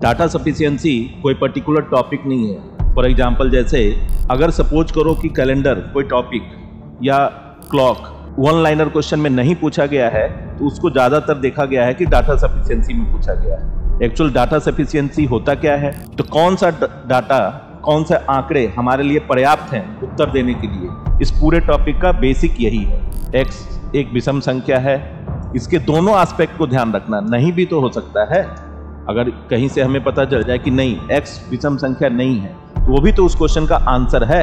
Data sufficiency कोई particular topic नहीं है। फॉर एग्जांपल जैसे अगर सपोज करो कि कैलेंडर कोई टॉपिक या क्लॉक वन लाइनर क्वेश्चन में नहीं पूछा गया है तो उसको ज़्यादातर देखा गया है कि डाटा सफिशिएंसी में पूछा गया है। एक्चुअल डाटा सफिशिएंसी होता क्या है, तो कौन सा डाटा, कौन से आंकड़े हमारे लिए पर्याप्त हैं उत्तर देने के लिए, इस पूरे टॉपिक का बेसिक यही है। एक्स एक विषम संख्या है, इसके दोनों एस्पेक्ट को ध्यान रखना। नहीं भी तो हो सकता है, अगर कहीं से हमें पता चल जाए कि नहीं x विषम संख्या नहीं है तो वो भी तो उस क्वेश्चन का आंसर है।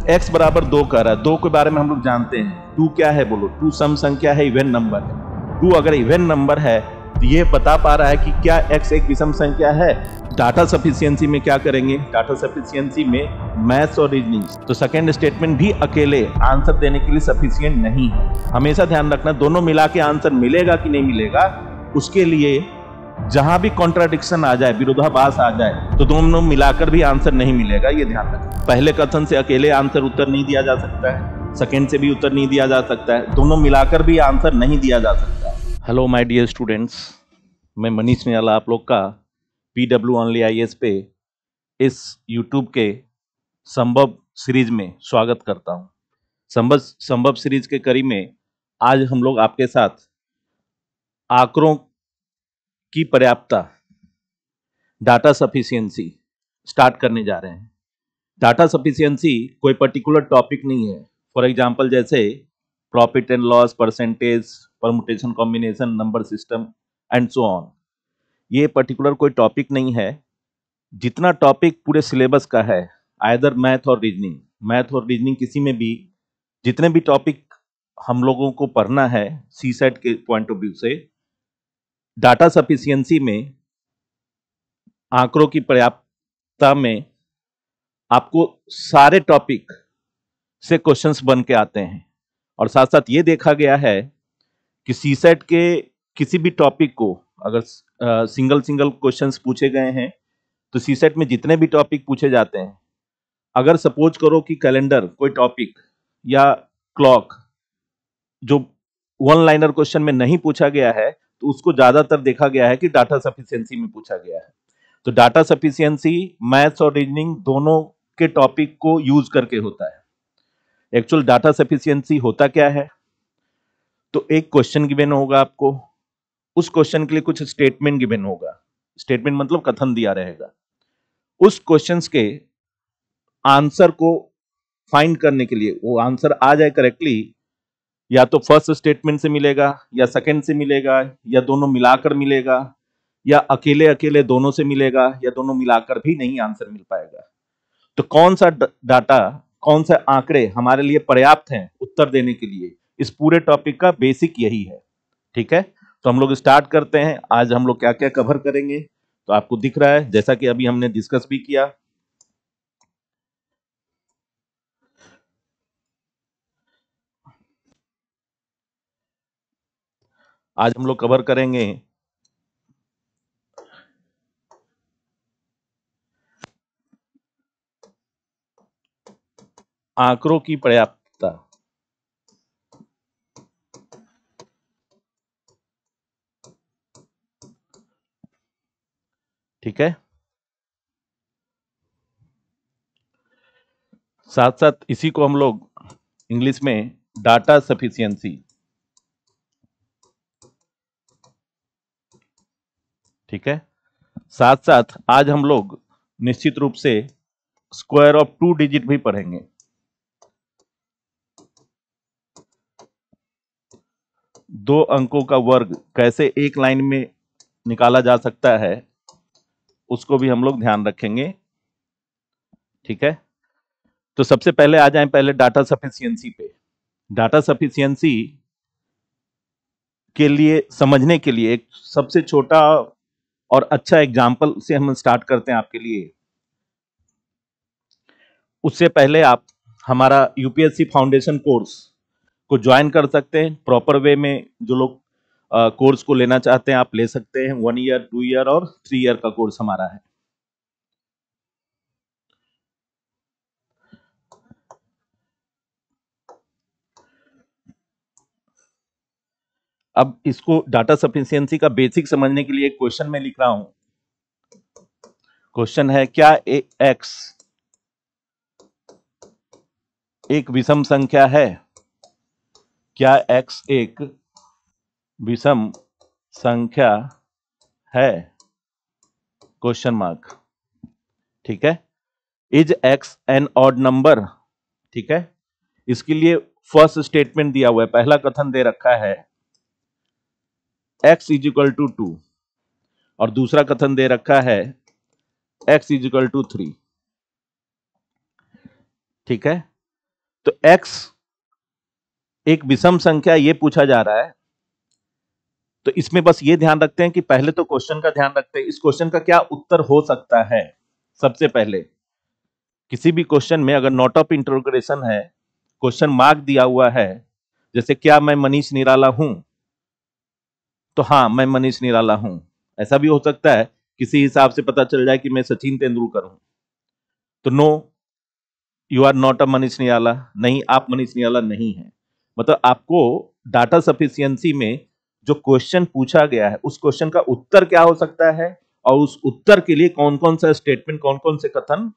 x बराबर 2 कह रहा है, 2 के बारे में हम लोग जानते हैं। 2 क्या है बोलो, 2 सम संख्या है, इवन नंबर है। 2 अगर इवन नंबर है तो ये बता पा रहा है कि क्या x एक विषम संख्या है। डाटा सफिशिएंसी में क्या करेंगे, डाटा सफिशिएंसी में मैथ्स और रीजनिंग, तो सेकेंड स्टेटमेंट भी अकेले आंसर देने के लिए सफिशिएंट नहीं है। हमेशा ध्यान रखना, दोनों मिला के आंसर मिलेगा कि नहीं मिलेगा, उसके लिए जहां भी कॉन्ट्राडिक्शन आ जाए, विरोधाभास आ जाए, तो दोनों मिलाकर भी आंसर नहीं मिलेगा, ये ध्यान रखना। पहले कथन से अकेले आंसर उत्तर नहीं दिया जा सकता है, सेकंड से भी उत्तर नहीं दिया जा सकता है, दोनों मिलाकर भी आंसर नहीं दिया जा सकता है। हेलो माय डियर स्टूडेंट्स, मैं मनीष निराला आप लोग का PW ओनली IAS पे इस यूट्यूब के संभव सीरीज में स्वागत करता हूं। संभव सीरीज के कड़ी में आज हम लोग आपके साथ आंकड़ों की पर्याप्तता, डाटा सफिशिएंसी स्टार्ट करने जा रहे हैं। डाटा सफिशिएंसी कोई पर्टिकुलर टॉपिक नहीं है। फॉर एग्जांपल जैसे profit and loss, percentage, permutation, combination, number system and so on, ये पर्टिकुलर कोई टॉपिक नहीं है। जितना टॉपिक पूरे सिलेबस का है, आइदर मैथ और रीजनिंग किसी में भी जितने भी टॉपिक हम लोगों को पढ़ना है CSET के पॉइंट ऑफ व्यू से, डाटा सफिशिएंसी में आंकड़ों की पर्याप्तता में आपको सारे टॉपिक से क्वेश्चंस बन के आते हैं। और साथ साथ ये देखा गया है कि CSET के किसी भी टॉपिक को अगर सिंगल क्वेश्चंस पूछे गए हैं तो CSET में जितने भी टॉपिक पूछे जाते हैं, अगर सपोज करो कि कैलेंडर कोई टॉपिक या क्लॉक जो वन लाइनर क्वेश्चन में नहीं पूछा गया है तो उसको ज्यादातर देखा गया है कि डाटा सफिशिएंसी में पूछा गया है। तो डाटा सफिशिएंसी मैथ्स और रीजनिंग दोनों के टॉपिक को यूज करके होता है। एक्चुअल डाटा सफिशिएंसी होता क्या है, तो एक क्वेश्चन गिवन होगा आपको, उस क्वेश्चन के लिए कुछ स्टेटमेंट गिवन होगा। स्टेटमेंट मतलब कथन दिया रहेगा। उस क्वेश्चंस के आंसर को फाइंड करने के लिए, वो आंसर आ जाए करेक्टली, या तो फर्स्ट स्टेटमेंट से मिलेगा या सेकंड से मिलेगा या दोनों मिलाकर मिलेगा या अकेले अकेले दोनों से मिलेगा या दोनों मिलाकर भी नहीं आंसर मिल पाएगा। तो कौन सा डाटा, कौन से आंकड़े हमारे लिए पर्याप्त हैं उत्तर देने के लिए, इस पूरे टॉपिक का बेसिक यही है। ठीक है, तो हम लोग स्टार्ट करते हैं। आज हम लोग क्या क्या कवर करेंगे तो आपको दिख रहा है, जैसा कि अभी हमने डिस्कस भी किया। आज हम लोग कवर करेंगे आंकड़ों की पर्याप्तता। ठीक है, साथ साथ इसी को हम लोग इंग्लिश में डाटा सफिशिएंसी, ठीक है, साथ साथ आज हम लोग निश्चित रूप से स्क्वायर ऑफ 2 डिजिट भी पढ़ेंगे। दो अंकों का वर्ग कैसे एक लाइन में निकाला जा सकता है, उसको भी हम लोग ध्यान रखेंगे। ठीक है, तो सबसे पहले आ जाएं पहले डाटा सफिशिएंसी पे। डाटा सफिशिएंसी के लिए समझने के लिए एक सबसे छोटा और अच्छा एग्जाम्पल से हम स्टार्ट करते हैं आपके लिए। उससे पहले आप हमारा UPSC फाउंडेशन कोर्स को ज्वाइन कर सकते हैं। प्रॉपर वे में जो लोग कोर्स को लेना चाहते हैं आप ले सकते हैं। 1 ईयर, 2 ईयर और 3 ईयर का कोर्स हमारा है। अब इसको डाटा सफिशिएंसी का बेसिक समझने के लिए एक क्वेश्चन में लिख रहा हूं। क्वेश्चन है क्या x एक विषम संख्या है? क्या x एक विषम संख्या है? Question mark. ठीक है। Is x an odd number? ठीक है। इसके लिए फर्स्ट स्टेटमेंट दिया हुआ है, पहला कथन दे रखा है x इज इक्वल टू 2 और दूसरा कथन दे रखा है x इज इक्वल टू 3। ठीक है। तो x एक विषम संख्या ये पूछा जा रहा है, तो इसमें बस ये ध्यान रखते हैं कि पहले तो क्वेश्चन का ध्यान रखते हैं, इस क्वेश्चन का क्या उत्तर हो सकता है। सबसे पहले किसी भी क्वेश्चन में अगर नोट ऑफ इंटरोगेशन है, क्वेश्चन मार्क दिया हुआ है, जैसे क्या मैं मनीष निराला हूं, तो हाँ मैं मनीष निराला हूं। ऐसा भी हो सकता है किसी हिसाब से पता चल जाए कि मैं सचिन तेंदुलकर हूं, तो no you are not a Manish Nirala, नहीं आप मनीष निराला नहीं है। मतलब आपको डाटा सफिशिएंसी में जो क्वेश्चन पूछा गया है उस क्वेश्चन का उत्तर क्या हो सकता है और उस उत्तर के लिए कौन कौन सा स्टेटमेंट, कौन कौन से कथन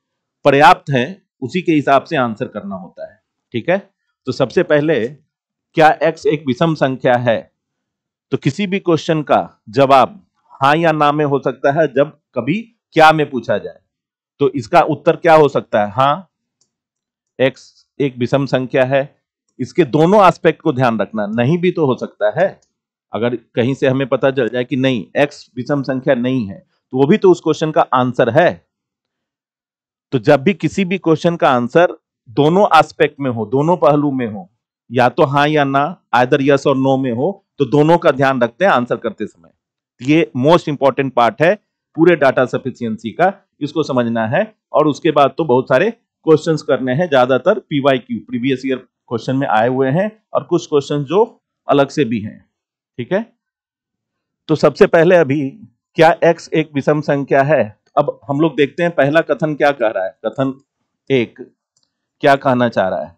पर्याप्त हैं, उसी के हिसाब से आंसर करना होता है। ठीक है। तो सबसे पहले क्या x एक विषम संख्या है, तो किसी भी क्वेश्चन का जवाब हाँ या ना में हो सकता है जब कभी क्या में पूछा जाए। तो इसका उत्तर क्या हो सकता है? हाँ x एक विषम संख्या है। इसके दोनों एस्पेक्ट को ध्यान रखना, नहीं भी तो हो सकता है। अगर कहीं से हमें पता चल जाए कि नहीं x विषम संख्या नहीं है, तो वो भी तो उस क्वेश्चन का आंसर है। तो जब भी किसी भी क्वेश्चन का आंसर दोनों एस्पेक्ट में हो, दोनों पहलू में हो, या तो हाँ या ना, आइदर यस और नो में हो, तो दोनों का ध्यान रखते हैं आंसर करते समय। ये मोस्ट इंपॉर्टेंट पार्ट है पूरे डाटा सफिशिएंसी का, इसको समझना है। और उसके बाद तो बहुत सारे क्वेश्चंस करने हैं, ज्यादातर पीवाईक्यू प्रीवियस ईयर क्वेश्चन में आए हुए हैं और कुछ क्वेश्चन जो अलग से भी हैं। ठीक है। तो सबसे पहले अभी क्या x एक विषम संख्या है? अब हम लोग देखते हैं पहला कथन क्या कह रहा है। कथन एक क्या कहना चाह रहा है?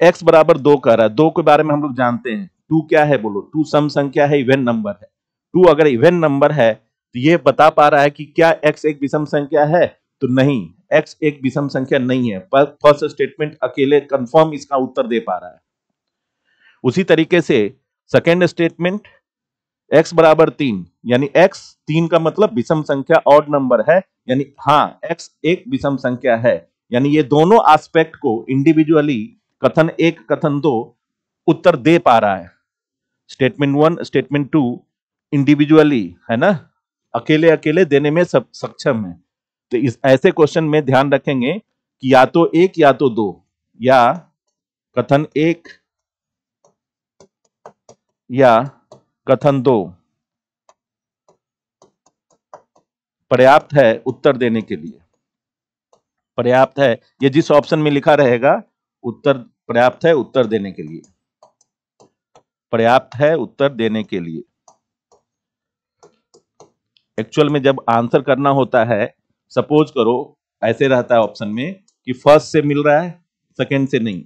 x बराबर 2 कह रहा है। 2 के बारे में हम लोग जानते हैं। 2 क्या है बोलो? 2 सम संख्या है, इवन नंबर है। 2 अगर इवन नंबर है तो ये बता पा रहा है कि क्या x एक विषम संख्या है? तो नहीं, x एक विषम संख्या नहीं है। पर फर्स्ट स्टेटमेंट अकेले कंफर्म इसका उत्तर दे पा रहा है। उसी तरीके से सेकेंड स्टेटमेंट x बराबर 3, यानी x 3 का मतलब विषम संख्या ऑड नंबर है, यानी हाँ x एक विषम संख्या है। यानी ये दोनों एस्पेक्ट को इंडिविजुअली कथन एक कथन दो उत्तर दे पा रहा है। स्टेटमेंट 1 स्टेटमेंट 2 इंडिविजुअली है ना, अकेले अकेले देने में सब सक्षम है। तो इस ऐसे क्वेश्चन में ध्यान रखेंगे कि या तो एक या तो दो, या कथन एक या कथन दो पर्याप्त है उत्तर देने के लिए। पर्याप्त है, ये जिस ऑप्शन में लिखा रहेगा उत्तर पर्याप्त है उत्तर देने के लिए, पर्याप्त है उत्तर देने के लिए। एक्चुअल में जब आंसर करना होता है, सपोज करो ऐसे रहता है ऑप्शन में कि फर्स्ट से मिल रहा है सेकंड से नहीं,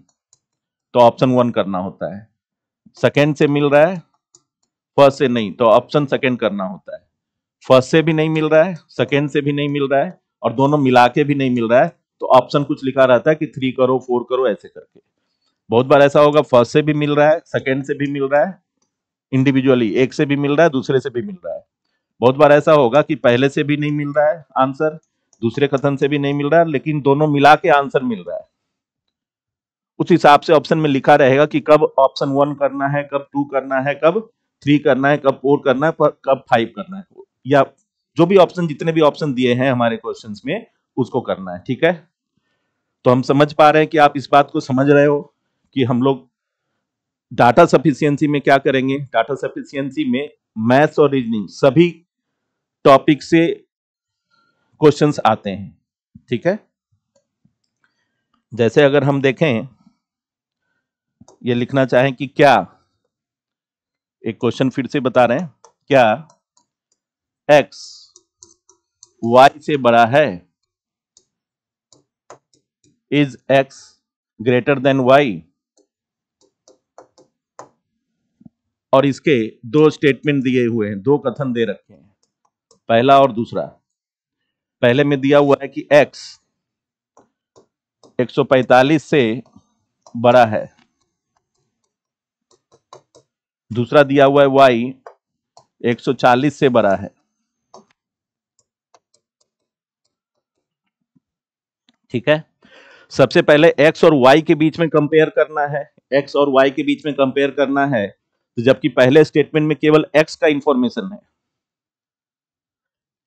तो ऑप्शन 1 करना होता है। सेकंड से मिल रहा है फर्स्ट से नहीं, तो ऑप्शन सेकंड करना होता है। फर्स्ट से भी नहीं मिल रहा है, सेकंड से भी नहीं मिल रहा है, और दोनों मिला के भी नहीं मिल रहा है, तो ऑप्शन कुछ लिखा रहता है कि 3 करो 4 करो ऐसे करके। बहुत बार ऐसा होगा फर्स्ट से भी मिल रहा है, सेकंड से भी मिल रहा है, इंडिविजुअली एक से भी मिल रहा है, दूसरे से भी मिल रहा है। बहुत बार ऐसा होगा कि पहले से भी नहीं मिल रहा है आंसर, दूसरे कथन से भी नहीं मिल रहा है, लेकिन दोनों मिला के आंसर मिल रहा है। उस हिसाब से ऑप्शन में लिखा रहेगा कि कब ऑप्शन 1 करना है, कब 2 करना है, कब 3 करना है, कब 4 करना है, कब 5 करना है, या जो भी ऑप्शन, जितने भी ऑप्शन दिए हैं हमारे क्वेश्चंस में उसको करना है। ठीक है। तो हम समझ पा रहे हैं कि आप इस बात को समझ रहे हो कि हम लोग डाटा सफिशिएंसी में क्या करेंगे। डाटा सफिशिएंसी में मैथ्स और रीजनिंग सभी टॉपिक से क्वेश्चंस आते हैं। ठीक है। जैसे अगर हम देखें, ये लिखना चाहें कि क्या, एक क्वेश्चन फिर से बता रहे हैं, क्या x y से बड़ा है? Is x greater than y? और इसके दो स्टेटमेंट दिए हुए हैं, दो कथन दे रखे हैं, पहला और दूसरा। पहले में दिया हुआ है कि x 145 से बड़ा है, दूसरा दिया हुआ है y 140 से बड़ा है। ठीक है, सबसे पहले x और y के बीच में कंपेयर करना है, x और y के बीच में कंपेयर करना है। तो जबकि पहले स्टेटमेंट में केवल x का इंफॉर्मेशन है,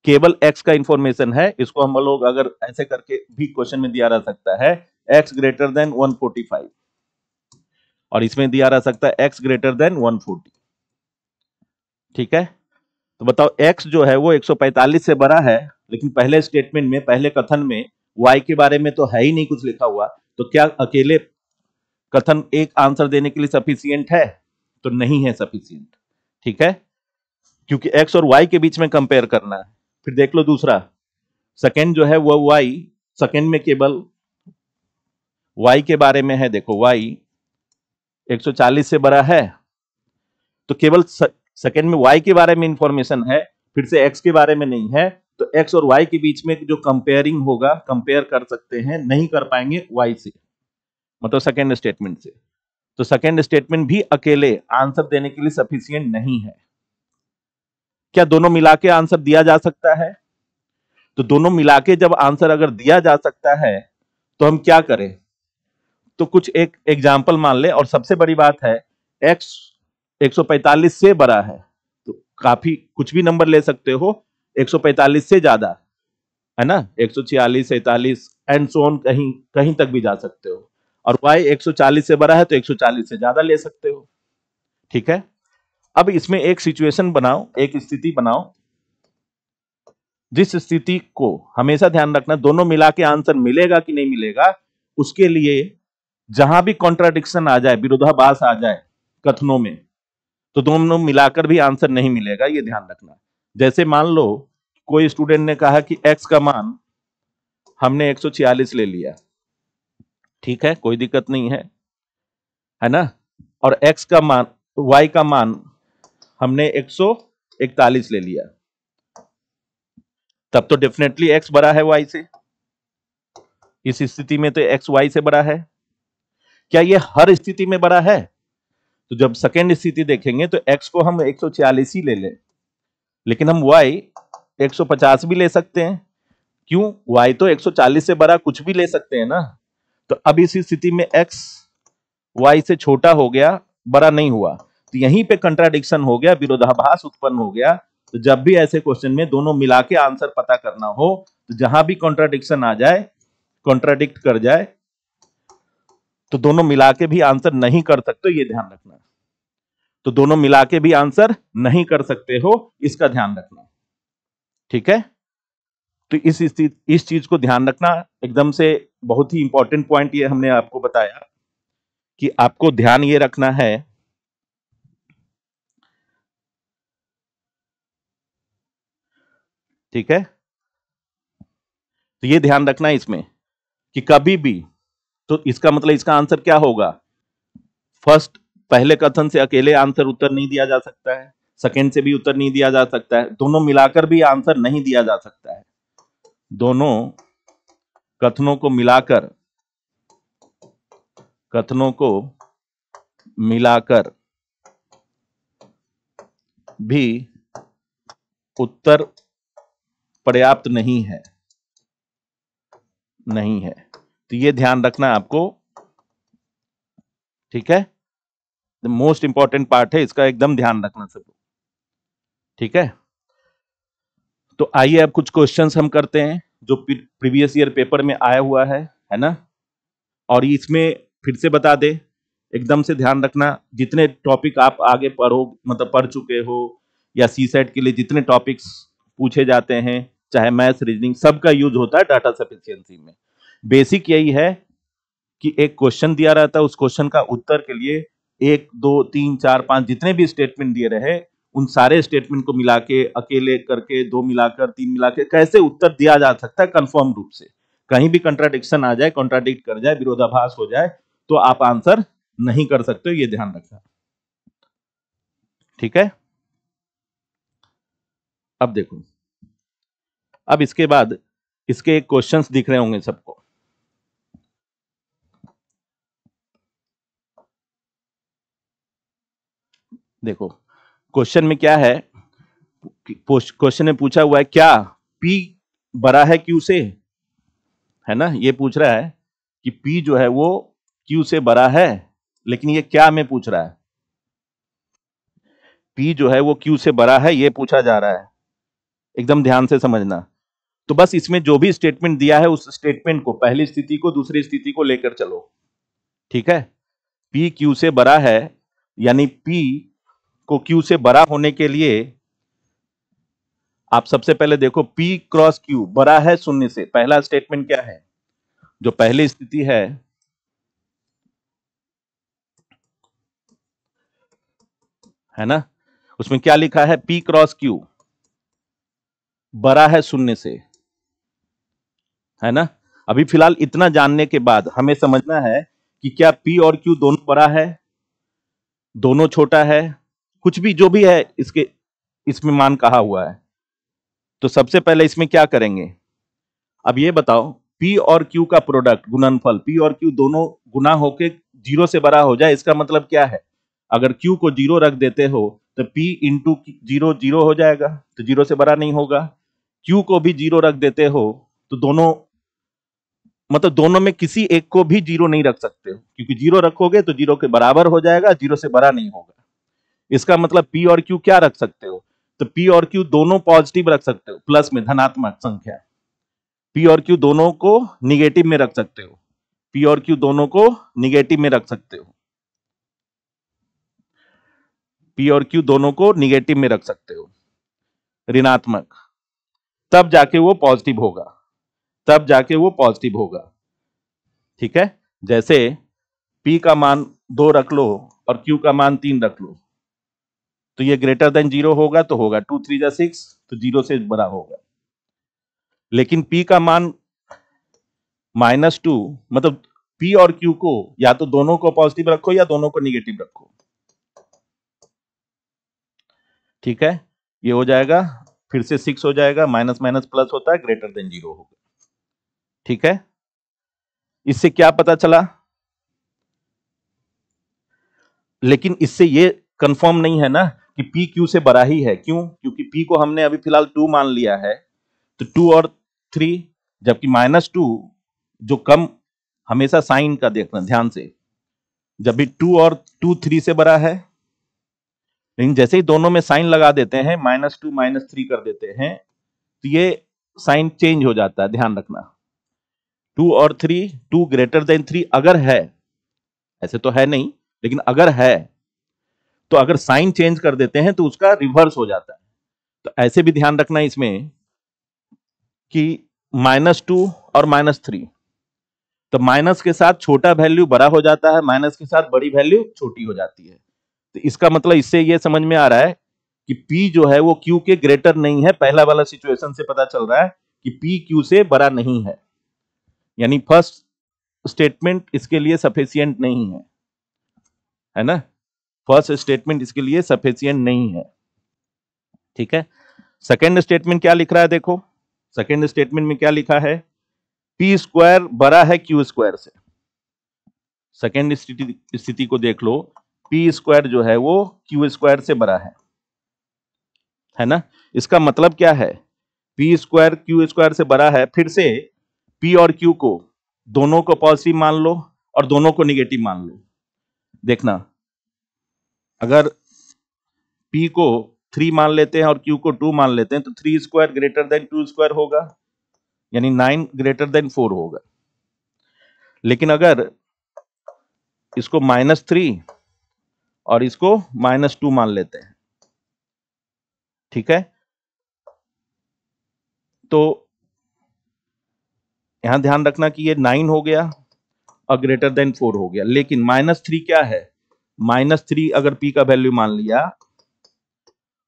केवल x का इंफॉर्मेशन है, इसको हम लोग अगर ऐसे करके भी क्वेश्चन में दिया जा सकता है x ग्रेटर देन 145, और इसमें दिया जा सकता है x ग्रेटर देन 140। ठीक है, तो बताओ x जो है वो 145 से बड़ा है, लेकिन पहले स्टेटमेंट में, पहले कथन में y के बारे में तो है ही नहीं कुछ लिखा हुआ, तो क्या अकेले कथन एक आंसर देने के लिए सफिशियंट है? तो नहीं है सफिशियंट। ठीक है, क्योंकि x और y के बीच में कंपेयर करना है। फिर देख लो दूसरा, सेकेंड जो है वो y, सेकेंड में केवल y के बारे में है। देखो y 140 से बड़ा है, तो केवल सेकेंड में y के बारे में इंफॉर्मेशन है, फिर से x के बारे में नहीं है। तो x और y के बीच में जो कंपेयरिंग होगा, कंपेयर कर सकते हैं, नहीं कर पाएंगे y से, मतलब सेकेंड स्टेटमेंट से। तो सेकेंड स्टेटमेंट भी अकेले आंसर देने के लिए सफिशियंट नहीं है। क्या दोनों मिला के आंसर दिया जा सकता है? तो दोनों मिला के जब आंसर अगर दिया जा सकता है तो हम क्या करें? तो कुछ एक एग्जाम्पल मान ले, और सबसे बड़ी बात है x 145 से बड़ा है, तो काफी कुछ भी नंबर ले सकते हो, 145 से ज्यादा है ना, 146, 47 एंड सो ऑन, कहीं कहीं तक भी जा सकते हो। और y 140 से बड़ा है तो 140 से ज्यादा ले सकते हो। ठीक है, अब इसमें एक सिचुएशन बनाओ, एक स्थिति बनाओ, जिस स्थिति को हमेशा ध्यान रखना, दोनों मिला के आंसर मिलेगा कि नहीं मिलेगा, उसके लिए जहां भी कॉन्ट्राडिक्शन आ जाए, विरोधाभास आ जाए कथनों में, तो दोनों मिलाकर भी आंसर नहीं मिलेगा, ये ध्यान रखना। जैसे मान लो कोई स्टूडेंट ने कहा कि x का मान हमने 146 ले लिया, ठीक है, कोई दिक्कत नहीं है ना, और x का मान, y का मान हमने 141 ले लिया, तब तो डेफिनेटली x बड़ा है y से। इस स्थिति में तो x y से बड़ा है। क्या ये हर स्थिति में बड़ा है? तो जब सेकेंड स्थिति देखेंगे तो x को हम 146 ही ले लें, लेकिन हम y 150 भी ले सकते हैं। क्यों? y तो 140 से बड़ा कुछ भी ले सकते हैं ना। तो अब इस स्थिति में x y से छोटा हो गया, बड़ा नहीं हुआ, तो यहीं पे कंट्राडिक्शन हो गया, विरोधाभास उत्पन्न हो गया। तो जब भी ऐसे क्वेश्चन में दोनों मिला के आंसर पता करना हो, तो जहां भी कॉन्ट्राडिक्शन आ जाए, कॉन्ट्राडिक्ट कर जाए, तो दोनों मिला के भी आंसर नहीं कर सकते, ये ध्यान रखना। तो दोनों मिला के भी आंसर नहीं कर सकते हो, इसका ध्यान रखना। ठीक है, तो इस चीज को ध्यान रखना, एकदम से बहुत ही इंपॉर्टेंट पॉइंट ये हमने आपको बताया कि आपको ध्यान ये रखना है। ठीक है, तो ये ध्यान रखना है इसमें कि कभी भी, तो इसका मतलब इसका आंसर क्या होगा? फर्स्ट, पहले कथन से अकेले आंसर उत्तर नहीं दिया जा सकता है, सेकेंड से भी उत्तर नहीं दिया जा सकता है, दोनों मिलाकर भी आंसर नहीं दिया जा सकता है। दोनों कथनों को मिलाकर, कथनों को मिलाकर भी उत्तर पर्याप्त नहीं है, नहीं है। तो ये ध्यान रखना आपको। ठीक है, मोस्ट इंपॉर्टेंट पार्ट है इसका, एकदम ध्यान रखना सब। ठीक है, तो आइए अब कुछ क्वेश्चंस हम करते हैं जो प्रीवियस ईयर पेपर में आया हुआ है ना। और इसमें फिर से बता दे, एकदम से ध्यान रखना, जितने टॉपिक आप आगे पढ़ो, मतलब पढ़ चुके हो, या सी सेट के लिए जितने टॉपिक्स पूछे जाते हैं, चाहे मैथ्स, रीजनिंग, सबका यूज होता है डाटा सफिशिएंसी में। बेसिक यही है कि एक क्वेश्चन दिया रहता है, उस क्वेश्चन का उत्तर के लिए 1 2 3 4 5 जितने भी स्टेटमेंट दिए रहे, उन सारे स्टेटमेंट को मिला के, अकेले करके, 2 मिलाकर, 3 मिलाकर कैसे उत्तर दिया जा सकता है कंफर्म रूप से। कहीं भी कंट्राडिक्शन आ जाए, कॉन्ट्राडिक्ट कर जाए, विरोधाभास हो जाए, तो आप आंसर नहीं कर सकते, ये ध्यान रखना। ठीक है, अब देखो, अब इसके बाद इसके क्वेश्चंस दिख रहे होंगे सबको। देखो क्वेश्चन में क्या है, क्वेश्चन में पूछा हुआ है क्या P बड़ा है Q से, है ना, ये पूछ रहा है कि P जो है वो Q से बड़ा है, लेकिन ये क्या में पूछ रहा है, P जो है वो Q से बड़ा है ये पूछा जा रहा है, एकदम ध्यान से समझना। तो बस इसमें जो भी स्टेटमेंट दिया है उस स्टेटमेंट को, पहली स्थिति को दूसरी स्थिति को लेकर चलो, ठीक है। P Q से बड़ा है, यानी P को Q से बड़ा होने के लिए आप सबसे पहले देखो P क्रॉस Q बड़ा है शून्य से, पहला स्टेटमेंट क्या है, जो पहली स्थिति है ना, उसमें क्या लिखा है, P क्रॉस Q बड़ा है शून्य से, है ना। अभी फिलहाल इतना जानने के बाद हमें समझना है कि क्या P और Q दोनों बड़ा है, दोनों छोटा है, कुछ भी जो भी है इसके इसमें मान कहा हुआ है। तो सबसे पहले इसमें क्या करेंगे, अब ये बताओ P और Q का प्रोडक्ट गुणनफल P और Q दोनों गुना होके जीरो से बड़ा हो जाए, इसका मतलब क्या है, अगर Q को जीरो रख देते हो तो P इंटू जीरो जीरो हो जाएगा, तो जीरो से बड़ा नहीं होगा। Q को भी जीरो रख देते हो तो दोनों, मतलब दोनों में किसी एक को भी जीरो नहीं रख सकते हो, क्योंकि जीरो रखोगे तो जीरो के बराबर हो जाएगा, जीरो से बड़ा नहीं होगा। इसका मतलब P और Q क्या रख सकते हो, तो P और Q दोनों पॉजिटिव रख सकते हो, प्लस में धनात्मक संख्या। P और Q दोनों को निगेटिव में रख सकते हो, P और Q दोनों को निगेटिव में रख सकते हो, P और Q दोनों को निगेटिव में रख सकते हो, ऋणात्मक, तब जाके वो पॉजिटिव होगा, तब जाके वो पॉजिटिव होगा, ठीक है। जैसे P का मान 2 रख लो और Q का मान 3 रख लो, तो ये ग्रेटर देन जीरो होगा, तो होगा 2 3 जा 6, तो जीरो से बड़ा होगा। लेकिन P का मान -2, मतलब P और Q को या तो दोनों को पॉजिटिव रखो या दोनों को निगेटिव रखो, ठीक है। ये हो जाएगा, फिर से 6 हो जाएगा, माइनस माइनस प्लस होता है, ग्रेटर देन जीरो होगा, ठीक है। इससे क्या पता चला, लेकिन इससे ये कंफर्म नहीं है ना कि P Q से बड़ा ही है, क्यों, क्योंकि P को हमने अभी फिलहाल 2 मान लिया है, तो 2 और 3, जबकि -2 जो कम, हमेशा साइन का देखना ध्यान से, जब भी 2 और 2 3 से बड़ा है, लेकिन जैसे ही दोनों में साइन लगा देते हैं, -2 -3 कर देते हैं, तो ये साइन चेंज हो जाता है, ध्यान रखना। 2 और 3, 2 ग्रेटर देन 3 अगर है, ऐसे तो है नहीं, लेकिन अगर है तो अगर साइन चेंज कर देते हैं तो उसका रिवर्स हो जाता है। तो ऐसे भी ध्यान रखना इसमें कि -2 और -3, तो माइनस के साथ छोटा वैल्यू बड़ा हो जाता है, माइनस के साथ बड़ी वैल्यू छोटी हो जाती है। तो इसका मतलब इससे ये समझ में आ रहा है कि P जो है वो Q के ग्रेटर नहीं है, पहला वाला सिचुएशन से पता चल रहा है कि P Q से बड़ा नहीं है, यानी फर्स्ट स्टेटमेंट इसके लिए सफिशियंट नहीं है ना, फर्स्ट स्टेटमेंट इसके लिए सफिशियंट नहीं है, ठीक है। सेकेंड स्टेटमेंट क्या लिख रहा है, देखो सेकेंड स्टेटमेंट में क्या लिखा है, P स्क्वायर बड़ा है Q स्क्वायर से। सेकेंड स्थिति को देख लो, P स्क्वायर जो है वो Q स्क्वायर से बड़ा है ना। इसका मतलब क्या है, P स्क्वायर Q स्क्वायर से बड़ा है, फिर से P और Q को दोनों को पॉजिटिव मान लो और दोनों को निगेटिव मान लो। देखना, अगर P को 3 मान लेते हैं और Q को 2 मान लेते हैं, तो 3 स्क्वायर ग्रेटर देन 2 स्क्वायर होगा, यानी 9 ग्रेटर देन 4 होगा। लेकिन अगर इसको -3 और इसको -2 मान लेते हैं, ठीक है, तो यहां ध्यान रखना कि ये 9 हो गया और ग्रेटर देन 4 हो गया, लेकिन -3 क्या है, -3 अगर P का वैल्यू मान लिया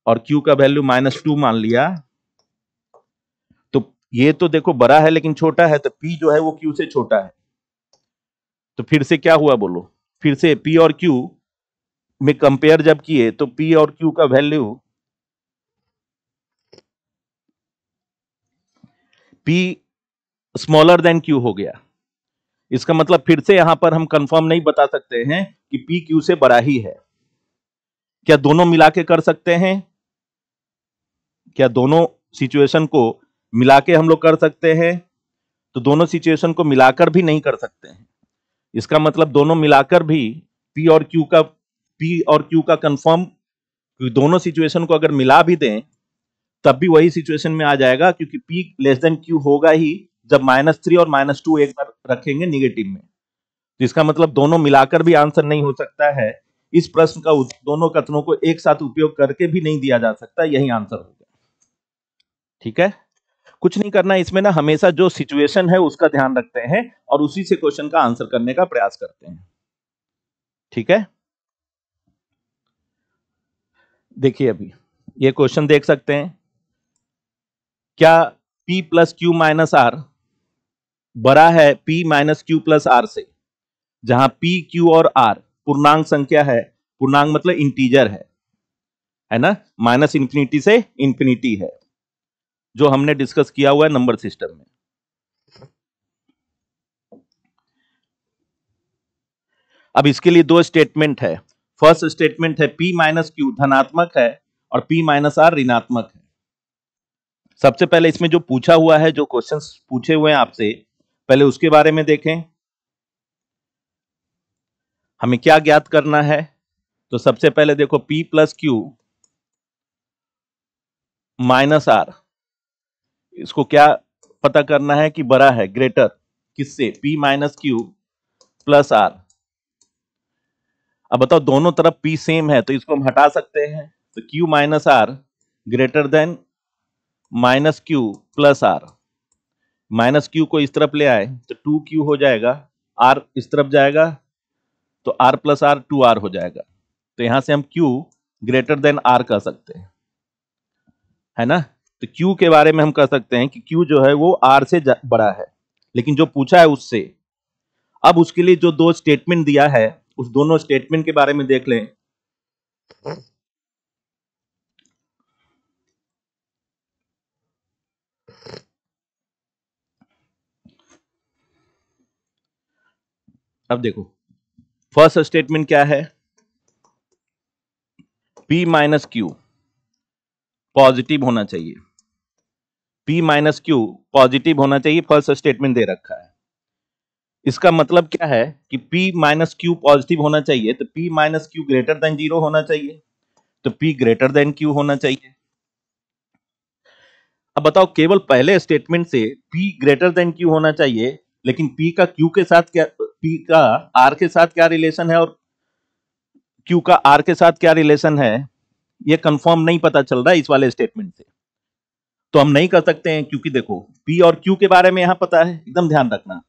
और Q का वैल्यू -2 मान लिया, तो ये तो देखो बड़ा है लेकिन छोटा है, तो P जो है वो Q से छोटा है। तो फिर से क्या हुआ बोलो, फिर से P और Q में कंपेयर जब किए तो P और Q का value, P smaller than Q हो गया। इसका मतलब फिर से यहां पर हम कंफर्म नहीं बता सकते हैं कि पी क्यू से बड़ा ही है। क्या दोनों मिला के कर सकते हैं? क्या दोनों सिचुएशन को मिला के हम लोग कर सकते हैं? तो दोनों सिचुएशन को मिलाकर भी नहीं कर सकते हैं। इसका मतलब दोनों मिलाकर भी पी और क्यू का कंफर्म, दोनों सिचुएशन को अगर मिला भी दें तब भी वही सिचुएशन में आ जाएगा, क्योंकि पी लेस देन क्यू होगा ही जब -3 और -2 एक बार रखेंगे निगेटिव में। तो इसका मतलब दोनों मिलाकर भी आंसर नहीं हो सकता है। इस प्रश्न का दोनों कथनों को एक साथ उपयोग करके भी नहीं दिया जा सकता, यही आंसर होगा। ठीक है, कुछ नहीं करना इसमें ना, हमेशा जो सिचुएशन है उसका ध्यान रखते हैं और उसी से क्वेश्चन का आंसर करने का प्रयास करते हैं। ठीक है, देखिए अभी ये क्वेश्चन देख सकते हैं, क्या P plus Q minus R बड़ा है P minus Q plus R से, जहां P, Q और R पूर्णांक संख्या है। पूर्णांक मतलब इंटीजर है ना, माइनस इंफिनिटी से इंफिनिटी है, जो हमने डिस्कस किया हुआ है नंबर सिस्टम में। अब इसके लिए दो स्टेटमेंट है। फर्स्ट स्टेटमेंट है P माइनस क्यू धनात्मक है और P माइनस आर ऋणात्मक है। सबसे पहले इसमें जो पूछा हुआ है, जो क्वेश्चंस पूछे हुए हैं आपसे, पहले उसके बारे में देखें। हमें क्या ज्ञात करना है? तो सबसे पहले देखो P plus Q minus R, इसको क्या पता करना है कि बड़ा है, ग्रेटर किससे? P minus Q plus R. अब बताओ, दोनों तरफ P सेम है तो इसको हम हटा सकते हैं। तो Q minus R greater than minus Q plus R. Minus Q को इस तरफ ले आए तो 2Q हो जाएगा, R इस तरफ जाएगा तो R प्लस आर 2R हो जाएगा। तो यहां से हम Q ग्रेटर देन R कह सकते हैं, है ना। तो Q के बारे में हम कह सकते हैं कि Q जो है वो R से बड़ा है, लेकिन जो पूछा है उससे। अब उसके लिए जो दो स्टेटमेंट दिया है, उस दोनों स्टेटमेंट के बारे में देख लें। अब देखो, फर्स्ट स्टेटमेंट क्या है? P माइनस क्यू पॉजिटिव होना चाहिए। P माइनस क्यू पॉजिटिव होना चाहिए, फर्स्ट स्टेटमेंट दे रखा है। इसका मतलब क्या है कि P माइनस क्यू पॉजिटिव होना चाहिए, तो P minus Q greater than 0 होना चाहिए, तो P ग्रेटर देन क्यू होना चाहिए। अब बताओ, केवल पहले स्टेटमेंट से P ग्रेटर देन क्यू होना चाहिए, लेकिन P का Q के साथ क्या, P का R के साथ क्या रिलेशन है और Q का R के साथ क्या रिलेशन है, ये कंफर्म नहीं पता चल रहा है इस वाले स्टेटमेंट से। तो हम नहीं कर सकते हैं, क्योंकि देखो P और Q के बारे में यहां पता है, एकदम ध्यान रखना।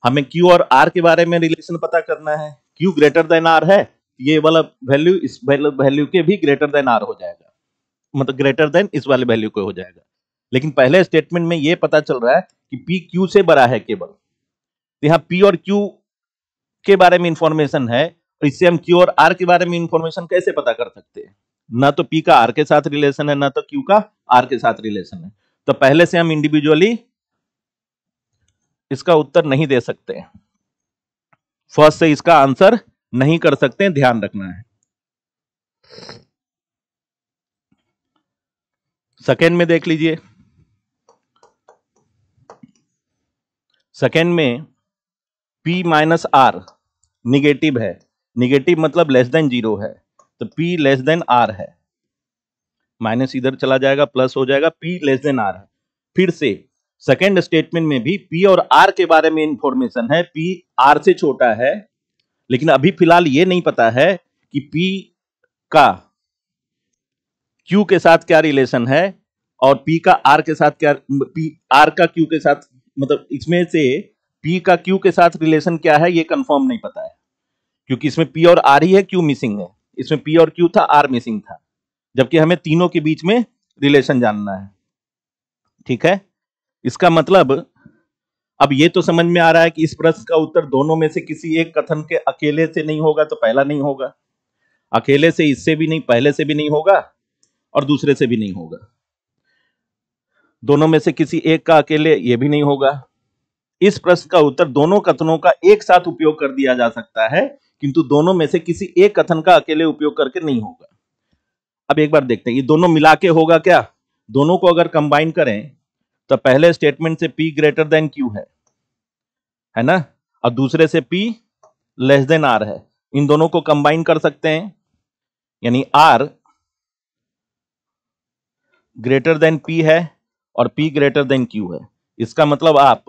हमें Q और R के बारे में रिलेशन पता करना है। Q ग्रेटर देन R है, ये वाला वैल्यू इस वैल्यू के भी ग्रेटर देन R हो जाएगा, मतलब ग्रेटर देन इस वाले वैल्यू को हो जाएगा। लेकिन पहले स्टेटमेंट में ये पता चल रहा है कि P Q से बड़ा है केवल। तो यहाँ P और Q के बारे में इंफॉर्मेशन है, और इससे हम Q और R के बारे में इंफॉर्मेशन कैसे पता कर सकते हैं? ना तो P का R के साथ रिलेशन है, ना तो Q का R के साथ रिलेशन है। तो पहले से हम इंडिविजुअली इसका उत्तर नहीं दे सकते, फर्स्ट से इसका आंसर नहीं कर सकते, ध्यान रखना है। सेकेंड में देख लीजिए। सेकेंड में P माइनस आर निगेटिव है, निगेटिव मतलब लेस देन 0 है, तो P लेस देन R है। माइनस इधर चला जाएगा, प्लस हो जाएगा, P लेस देन R है। फिर से सेकेंड स्टेटमेंट में भी P और R के बारे में इंफॉर्मेशन है, P R से छोटा है, लेकिन अभी फिलहाल ये नहीं पता है कि P का Q के साथ क्या रिलेशन है और P का R के साथ क्या, P R का Q के साथ, मतलब इसमें से P का Q के साथ रिलेशन क्या है ये कंफर्म नहीं पता है, क्योंकि इसमें P और R ही है, Q मिसिंग है। इसमें P और Q था, R मिसिंग था, जबकि हमें तीनों के बीच में रिलेशन जानना है। ठीक है, इसका मतलब अब ये तो समझ में आ रहा है कि इस प्रश्न का उत्तर दोनों में से किसी एक कथन के अकेले से नहीं होगा, तो पहला नहीं होगा, अकेले से इससे भी नहीं, पहले से भी नहीं होगा और दूसरे से भी नहीं होगा। दोनों में से किसी एक का अकेले ये भी नहीं होगा, इस प्रश्न का उत्तर दोनों कथनों का एक साथ उपयोग कर दिया जा सकता है, किंतु दोनों में से किसी एक कथन का अकेले उपयोग करके नहीं होगा। अब एक बार देखते हैं, ये दोनों मिला के होगा क्या? दोनों को अगर कंबाइन करें तो पहले स्टेटमेंट से P ग्रेटर देन Q है ना, और दूसरे से P लेस देन R है। इन दोनों को कंबाइन कर सकते हैं, यानी R ग्रेटर देन P है और P ग्रेटर देन Q है। इसका मतलब आप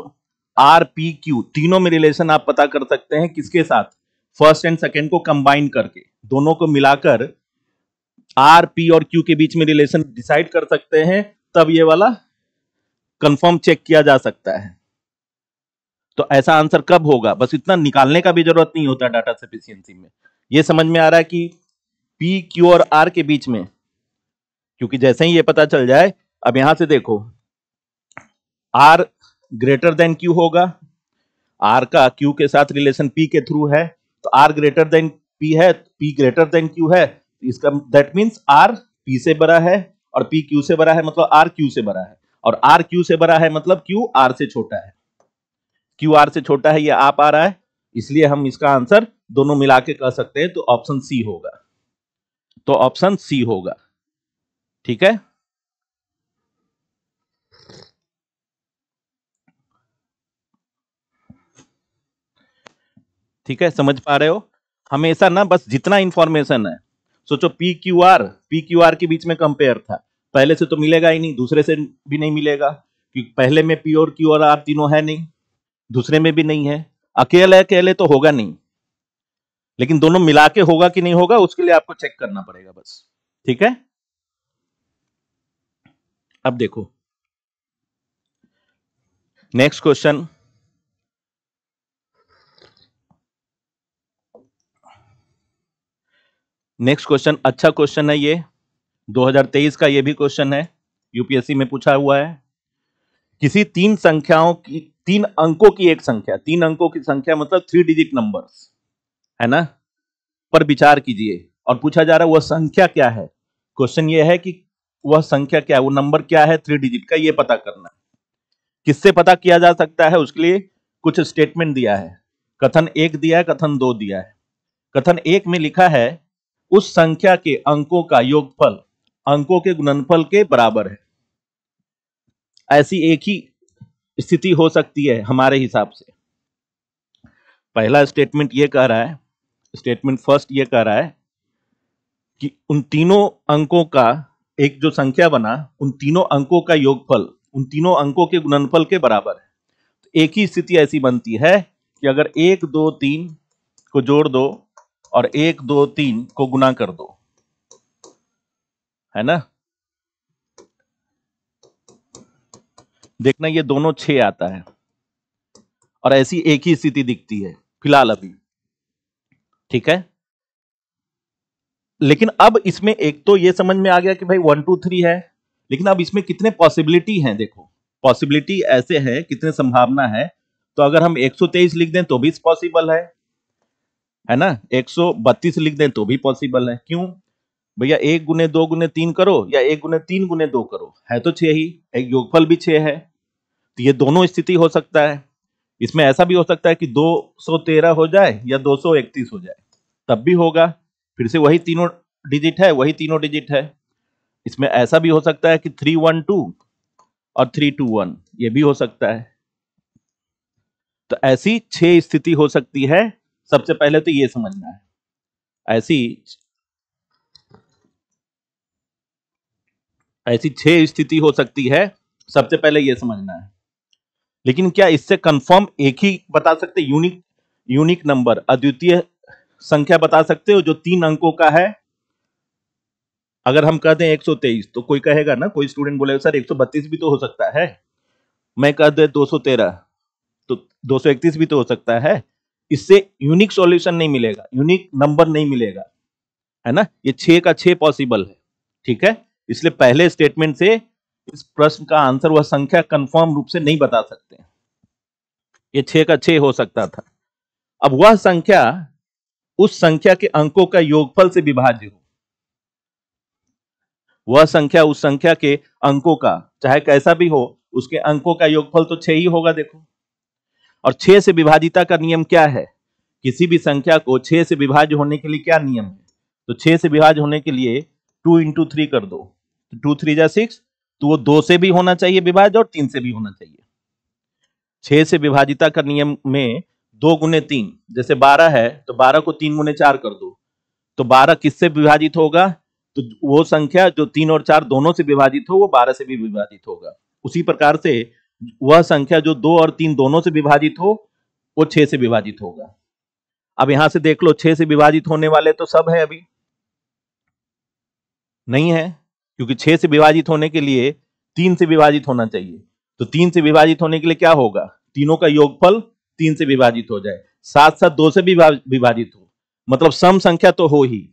R P Q तीनों में रिलेशन आप पता कर सकते हैं, किसके साथ? फर्स्ट एंड सेकेंड को कंबाइन करके, दोनों को मिलाकर R P और Q के बीच में रिलेशन डिसाइड कर सकते हैं, तब ये वाला कंफर्म चेक किया जा सकता है। तो ऐसा आंसर कब होगा? बस इतना निकालने का भी जरूरत नहीं होता डाटा सफिशिएंसी में। ये समझ में आ रहा है कि P Q और R के बीच में, क्योंकि जैसे ही ये पता चल जाए, अब यहां से देखो R ग्रेटर देन Q होगा, R का Q के साथ रिलेशन P के थ्रू है, तो R ग्रेटर देन P है, P ग्रेटर देन Q है, इसका दैट मीन्स R P से बड़ा है और P Q से बड़ा है, मतलब R Q से बड़ा है, और R Q से बड़ा है मतलब Q R से छोटा है। Q R से छोटा है, ये आप आ रहा है, इसलिए हम इसका आंसर दोनों मिला के कह सकते हैं, तो ऑप्शन सी होगा। तो ऑप्शन सी होगा, ठीक है। ठीक है, समझ पा रहे हो? हमेशा ना बस जितना इंफॉर्मेशन है, सोचो P Q R के बीच में कंपेयर था, पहले से तो मिलेगा ही नहीं, दूसरे से भी नहीं मिलेगा, क्योंकि पहले में P और Q और R तीनों है नहीं, दूसरे में भी नहीं है, अकेले अकेले तो होगा नहीं, लेकिन दोनों मिला के होगा कि नहीं होगा, उसके लिए आपको चेक करना पड़ेगा बस, ठीक है। अब देखो नेक्स्ट क्वेश्चन, अच्छा क्वेश्चन है ये, 2023 का ये भी क्वेश्चन है, यूपीएससी में पूछा हुआ है। किसी तीन अंकों की एक संख्या, 3 अंकों की संख्या मतलब 3 डिजिट नंबर्स है ना, पर विचार कीजिए, और पूछा जा रहा है वह संख्या क्या है। क्वेश्चन ये है कि वह संख्या क्या है, वो नंबर क्या है 3 डिजिट का, ये पता करना है। किससे पता किया जा सकता है? उसके लिए कुछ स्टेटमेंट दिया है, कथन 1 दिया है, कथन 2 दिया है। कथन 1 में लिखा है उस संख्या के अंकों का योगफल अंकों के गुणनफल के बराबर है। ऐसी एक ही स्थिति हो सकती है हमारे हिसाब से। पहला स्टेटमेंट ये कह रहा है, स्टेटमेंट फर्स्ट ये कह रहा है कि उन तीनों अंकों का एक जो संख्या बना, उन तीनों अंकों का योगफल उन तीनों अंकों के गुणनफल के बराबर है। तो एक ही स्थिति ऐसी बनती है कि अगर 1 2 3 को जोड़ दो और 1 2 3 को गुना कर दो, है ना, देखना ये दोनों 6 आता है, और ऐसी एक ही स्थिति दिखती है फिलहाल अभी, ठीक है। लेकिन अब इसमें एक तो ये समझ में आ गया कि भाई 1 2 3 है, लेकिन अब इसमें कितने पॉसिबिलिटी हैं, देखो पॉसिबिलिटी ऐसे है, कितने संभावना है। तो अगर हम 123 लिख दें तो भी पॉसिबल है ना, 132 लिख दें तो भी पॉसिबल है। क्यों भैया, 1 गुने 2 गुने 3 करो या 1 गुने 3 गुने 2 करो, है तो 6 ही, एक योगफल भी 6 है, तो ये दोनों स्थिति हो सकता है। इसमें ऐसा भी हो सकता है कि 213 हो जाए या 231 हो जाए, तब भी होगा, फिर से वही तीनों डिजिट है, वही तीनों डिजिट है। इसमें ऐसा भी हो सकता है कि 312 और 321, ये भी हो सकता है। तो ऐसी 6 स्थिति हो सकती है। सबसे पहले तो ये समझना है, ऐसी 6 स्थिति हो सकती है, सबसे पहले ये समझना है। लेकिन क्या इससे कंफर्म एक ही बता सकते, यूनिक नंबर, अद्वितीय संख्या बता सकते हो जो 3 अंकों का है? अगर हम कहते हैं 123, तो कोई कहेगा ना, कोई स्टूडेंट बोलेगा सर 132 भी तो हो सकता है। मैं कह दे 213, तो 231 भी तो हो सकता है। इससे यूनिक सॉल्यूशन नहीं मिलेगा, यूनिक नंबर नहीं मिलेगा, है ना। ये 6 का 6 पॉसिबल है, ठीक है। इसलिए पहले स्टेटमेंट से इस प्रश्न का आंसर, वह संख्या कंफर्म रूप से नहीं बता सकते। ये 6 का 6 हो सकता था। अब वह संख्या उस संख्या के अंकों का योगफल से विभाज्य हो, वह संख्या उस संख्या के अंकों का, चाहे कैसा भी हो, उसके अंकों का योगफल तो 6 ही होगा। देखो और 6 से विभाजिता का नियम क्या है? किसी भी संख्या को 6 से विभाज्य होने के लिए क्या नियम है? तो 6 से विभाज्य होने के लिए 2 इंटू 3 कर दो, 2 3 जा 6, तो वो 2 से भी होना चाहिए विभाज्य और 3 से भी होना चाहिए। 6 से विभाजिता का नियम में 2 गुने 3, जैसे 12 है तो 12 को 3 गुने 4 कर दो, तो 12 किससे विभाजित होगा? तो वो संख्या जो 3 और 4 दोनों से विभाजित हो वो 12 से भी विभाजित होगा। उसी प्रकार से वह संख्या जो 2 और 3 दोनों से विभाजित हो वो 6 से विभाजित होगा। अब यहां से देख लो 6 से विभाजित होने वाले तो सब है, अभी नहीं है, क्योंकि 6 से विभाजित होने के लिए 3 से विभाजित होना चाहिए। तो 3 से विभाजित होने के लिए क्या होगा? तीनों का योगफल 3 से विभाजित हो जाए, साथ साथ 2 से भी विभाजित हो, मतलब सम संख्या तो हो ही।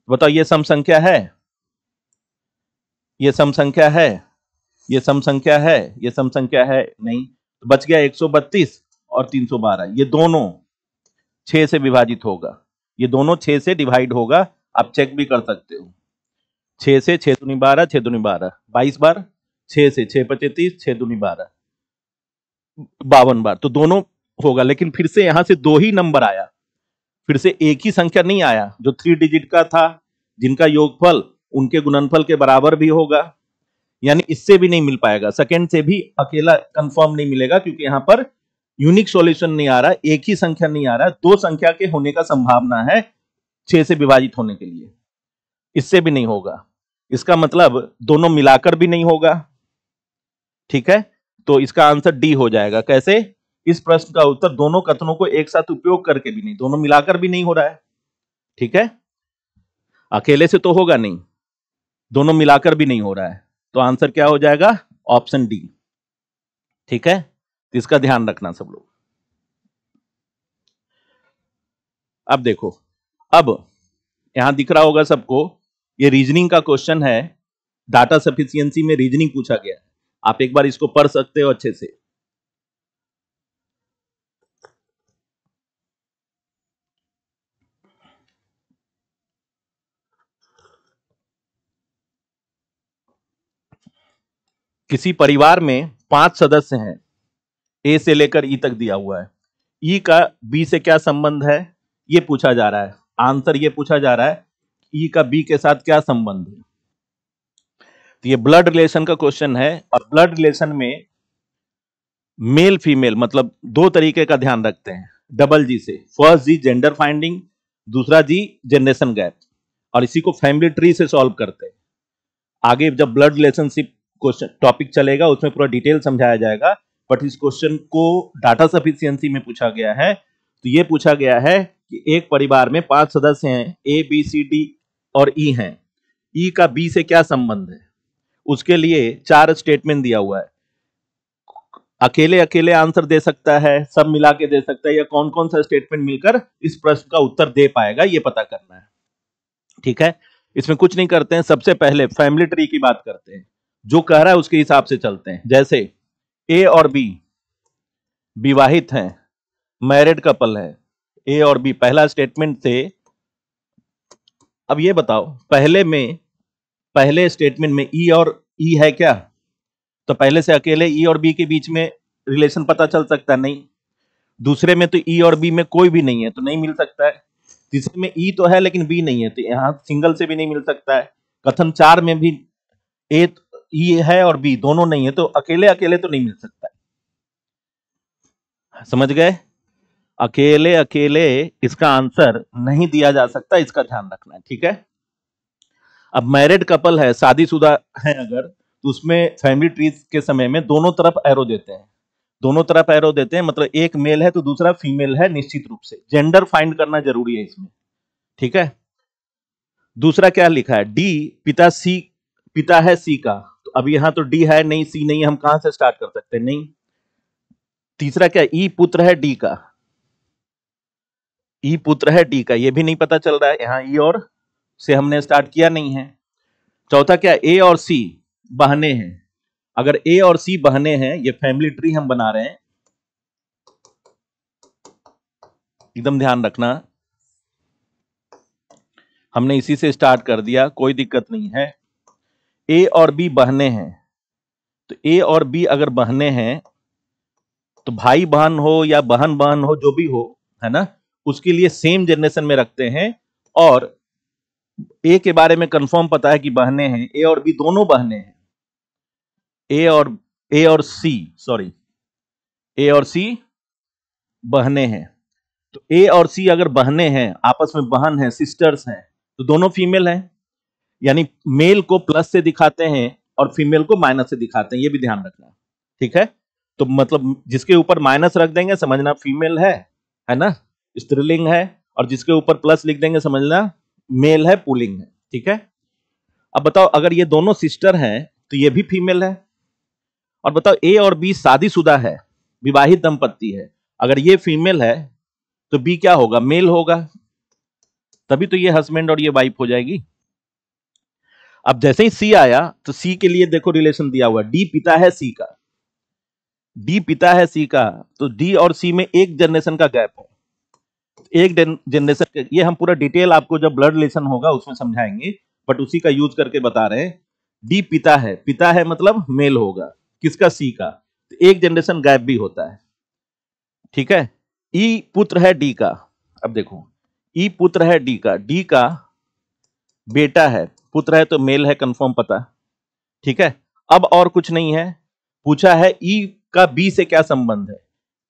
बताओ ये सम संख्या है? ये सम संख्या है? ये सम संख्या है? ये सम संख्या है नहीं, तो बच गया 132 और 312। ये दोनों 6 से विभाजित होगा, ये दोनों 6 से डिवाइड होगा। आप चेक भी कर सकते हो, 6 से 6 दूनी 12, 6 दूनी 12, 22 बार, 6 से 6 पचे 30, 6 दूनी 12, 52 बार, तो दोनों होगा। लेकिन फिर से यहां से 2 ही नंबर आया, फिर से एक ही संख्या नहीं आया जो 3 डिजिट का था, जिनका योगफल उनके गुणनफल के बराबर भी होगा, यानी इससे भी नहीं मिल पाएगा। सेकंड से भी अकेला कंफर्म नहीं मिलेगा, क्योंकि यहां पर यूनिक सॉल्यूशन नहीं आ रहा, एक ही संख्या नहीं आ रहा, 2 संख्या के होने का संभावना है 6 से विभाजित होने के लिए, इससे भी नहीं होगा। इसका मतलब दोनों मिलाकर भी नहीं होगा, ठीक है। तो इसका आंसर डी हो जाएगा। कैसे? इस प्रश्न का उत्तर दोनों कथनों को एक साथ उपयोग करके भी नहीं, दोनों मिलाकर भी नहीं हो रहा है, ठीक है। अकेले से तो होगा नहीं, दोनों मिलाकर भी नहीं हो रहा है, तो आंसर क्या हो जाएगा? ऑप्शन डी, ठीक है। तो इसका ध्यान रखना सब लोग। अब देखो, अब यहां दिख रहा होगा सबको, ये रीजनिंग का क्वेश्चन है, डाटा सफिशिएंसी में रीजनिंग पूछा गया है। आप एक बार इसको पढ़ सकते हो अच्छे से। किसी परिवार में 5 सदस्य हैं, ए से लेकर ई तक दिया हुआ है। ई का बी से क्या संबंध है ये पूछा जा रहा है। आंसर ये पूछा जा रहा है ई का बी के साथ क्या संबंध है। तो ये ब्लड रिलेशन का क्वेश्चन है, और ब्लड रिलेशन में मेल फीमेल मतलब 2 तरीके का ध्यान रखते हैं, डबल जी से। फर्स्ट जी जेंडर फाइंडिंग, दूसरा जी जनरेशन गैप, और इसी को फैमिली ट्री से सॉल्व करते हैं। आगे जब ब्लड रिलेशनशिप क्वेश्चन टॉपिक चलेगा उसमें पूरा डिटेल समझाया जाएगा, बट इस क्वेश्चन को डाटा सफिशिएंसी में पूछा गया है। तो ये पूछा गया है कि एक परिवार में 5 सदस्य हैं, ए बी सी डी और ई हैं, ई का बी से क्या संबंध है, उसके लिए 4 स्टेटमेंट दिया हुआ है। अकेले अकेले आंसर दे सकता है, सब मिला के दे सकता है, या कौन कौन सा स्टेटमेंट मिलकर इस प्रश्न का उत्तर दे पाएगा, ये पता करना है, ठीक है। इसमें कुछ नहीं करते हैं, सबसे पहले फैमिली ट्री की बात करते हैं, जो कह रहा है उसके हिसाब से चलते हैं। जैसे ए और बी विवाहित हैं, मैरिड कपल है, ए और बी पहला स्टेटमेंट से। अब ये बताओ पहले स्टेटमेंट में ई और ई है क्या? तो पहले से अकेले ई और बी के बीच में रिलेशन पता चल सकता नहीं। दूसरे में तो ई और बी में कोई भी नहीं है तो नहीं मिल सकता है। तीसरे में ई तो है लेकिन बी नहीं है, तो यहां सिंगल से भी नहीं मिल सकता है। कथन 4 में भी ए ई है और बी दोनों नहीं है, तो अकेले अकेले तो नहीं मिल सकता है। समझ गए? अकेले अकेले इसका आंसर नहीं दिया जा सकता, इसका ध्यान रखना है, ठीक है। अब मैरिड कपल है, शादीशुदा है अगर, तो उसमें फैमिली ट्री के समय में दोनों तरफ एरो देते हैं, दोनों तरफ एरो देते हैं, मतलब एक मेल है तो दूसरा फीमेल है, निश्चित रूप से जेंडर फाइंड करना जरूरी है इसमें, ठीक है। दूसरा क्या लिखा है? डी पिता है सी का, तो अब यहां तो डी है नहीं, सी नहीं है, हम कहां से स्टार्ट कर सकते हैं? नहीं। तीसरा क्या? ई पुत्र है डी का, ई पुत्र है डी का, ये भी नहीं पता चल रहा है, यहां ई और से हमने स्टार्ट किया नहीं है। चौथा क्या? ए और सी बहने हैं, अगर ए और सी बहने हैं, ये फैमिली ट्री हम बना रहे हैं, एकदम ध्यान रखना, हमने इसी से स्टार्ट कर दिया, कोई दिक्कत नहीं है। ए और बी बहने हैं, तो ए और बी अगर बहने हैं तो भाई बहन हो या बहन बहन हो, जो भी हो, है ना, उसके लिए सेम जनरेशन में रखते हैं। और ए के बारे में कंफर्म पता है कि बहनें हैं, ए और बी दोनों बहनें हैं। ए और सी, सॉरी, ए और सी बहनें हैं। तो ए और सी अगर बहनें हैं, आपस में बहन हैं, सिस्टर्स हैं, तो दोनों फीमेल हैं। यानी मेल को प्लस से दिखाते हैं और फीमेल को माइनस से दिखाते हैं, ये भी ध्यान रखना। ठीक है, तो मतलब जिसके ऊपर माइनस रख देंगे समझना फीमेल है ना, स्त्रीलिंग है। और जिसके ऊपर प्लस लिख देंगे समझना मेल है, पुल्लिंग है। ठीक है, अब बताओ अगर ये दोनों सिस्टर हैं तो ये भी फीमेल है। और बताओ ए और बी शादीशुदा है, विवाहित दंपत्ति है, अगर ये फीमेल है तो बी क्या होगा, मेल होगा। तभी तो ये हस्बैंड और ये वाइफ हो जाएगी। अब जैसे ही सी आया तो सी के लिए देखो रिलेशन दिया हुआ, डी पिता है सी का, डी पिता है सी का, तो डी और सी में एक जनरेशन का गैप है। एक जनरेशन, ये हम पूरा डिटेल आपको जब ब्लड रिलेशन होगा उसमें समझाएंगे, बट उसी का यूज करके बता रहे हैं। डी पिता है, पिता है मतलब मेल होगा, किसका, सी का, तो एक जनरेशन गैप भी होता है। ठीक है, ई पुत्र है डी का। अब देखो, ई पुत्र है डी का, डी का बेटा है, पुत्र है तो मेल है, कंफर्म पता। ठीक है, अब और कुछ नहीं है, पूछा है ई का बी से क्या संबंध है।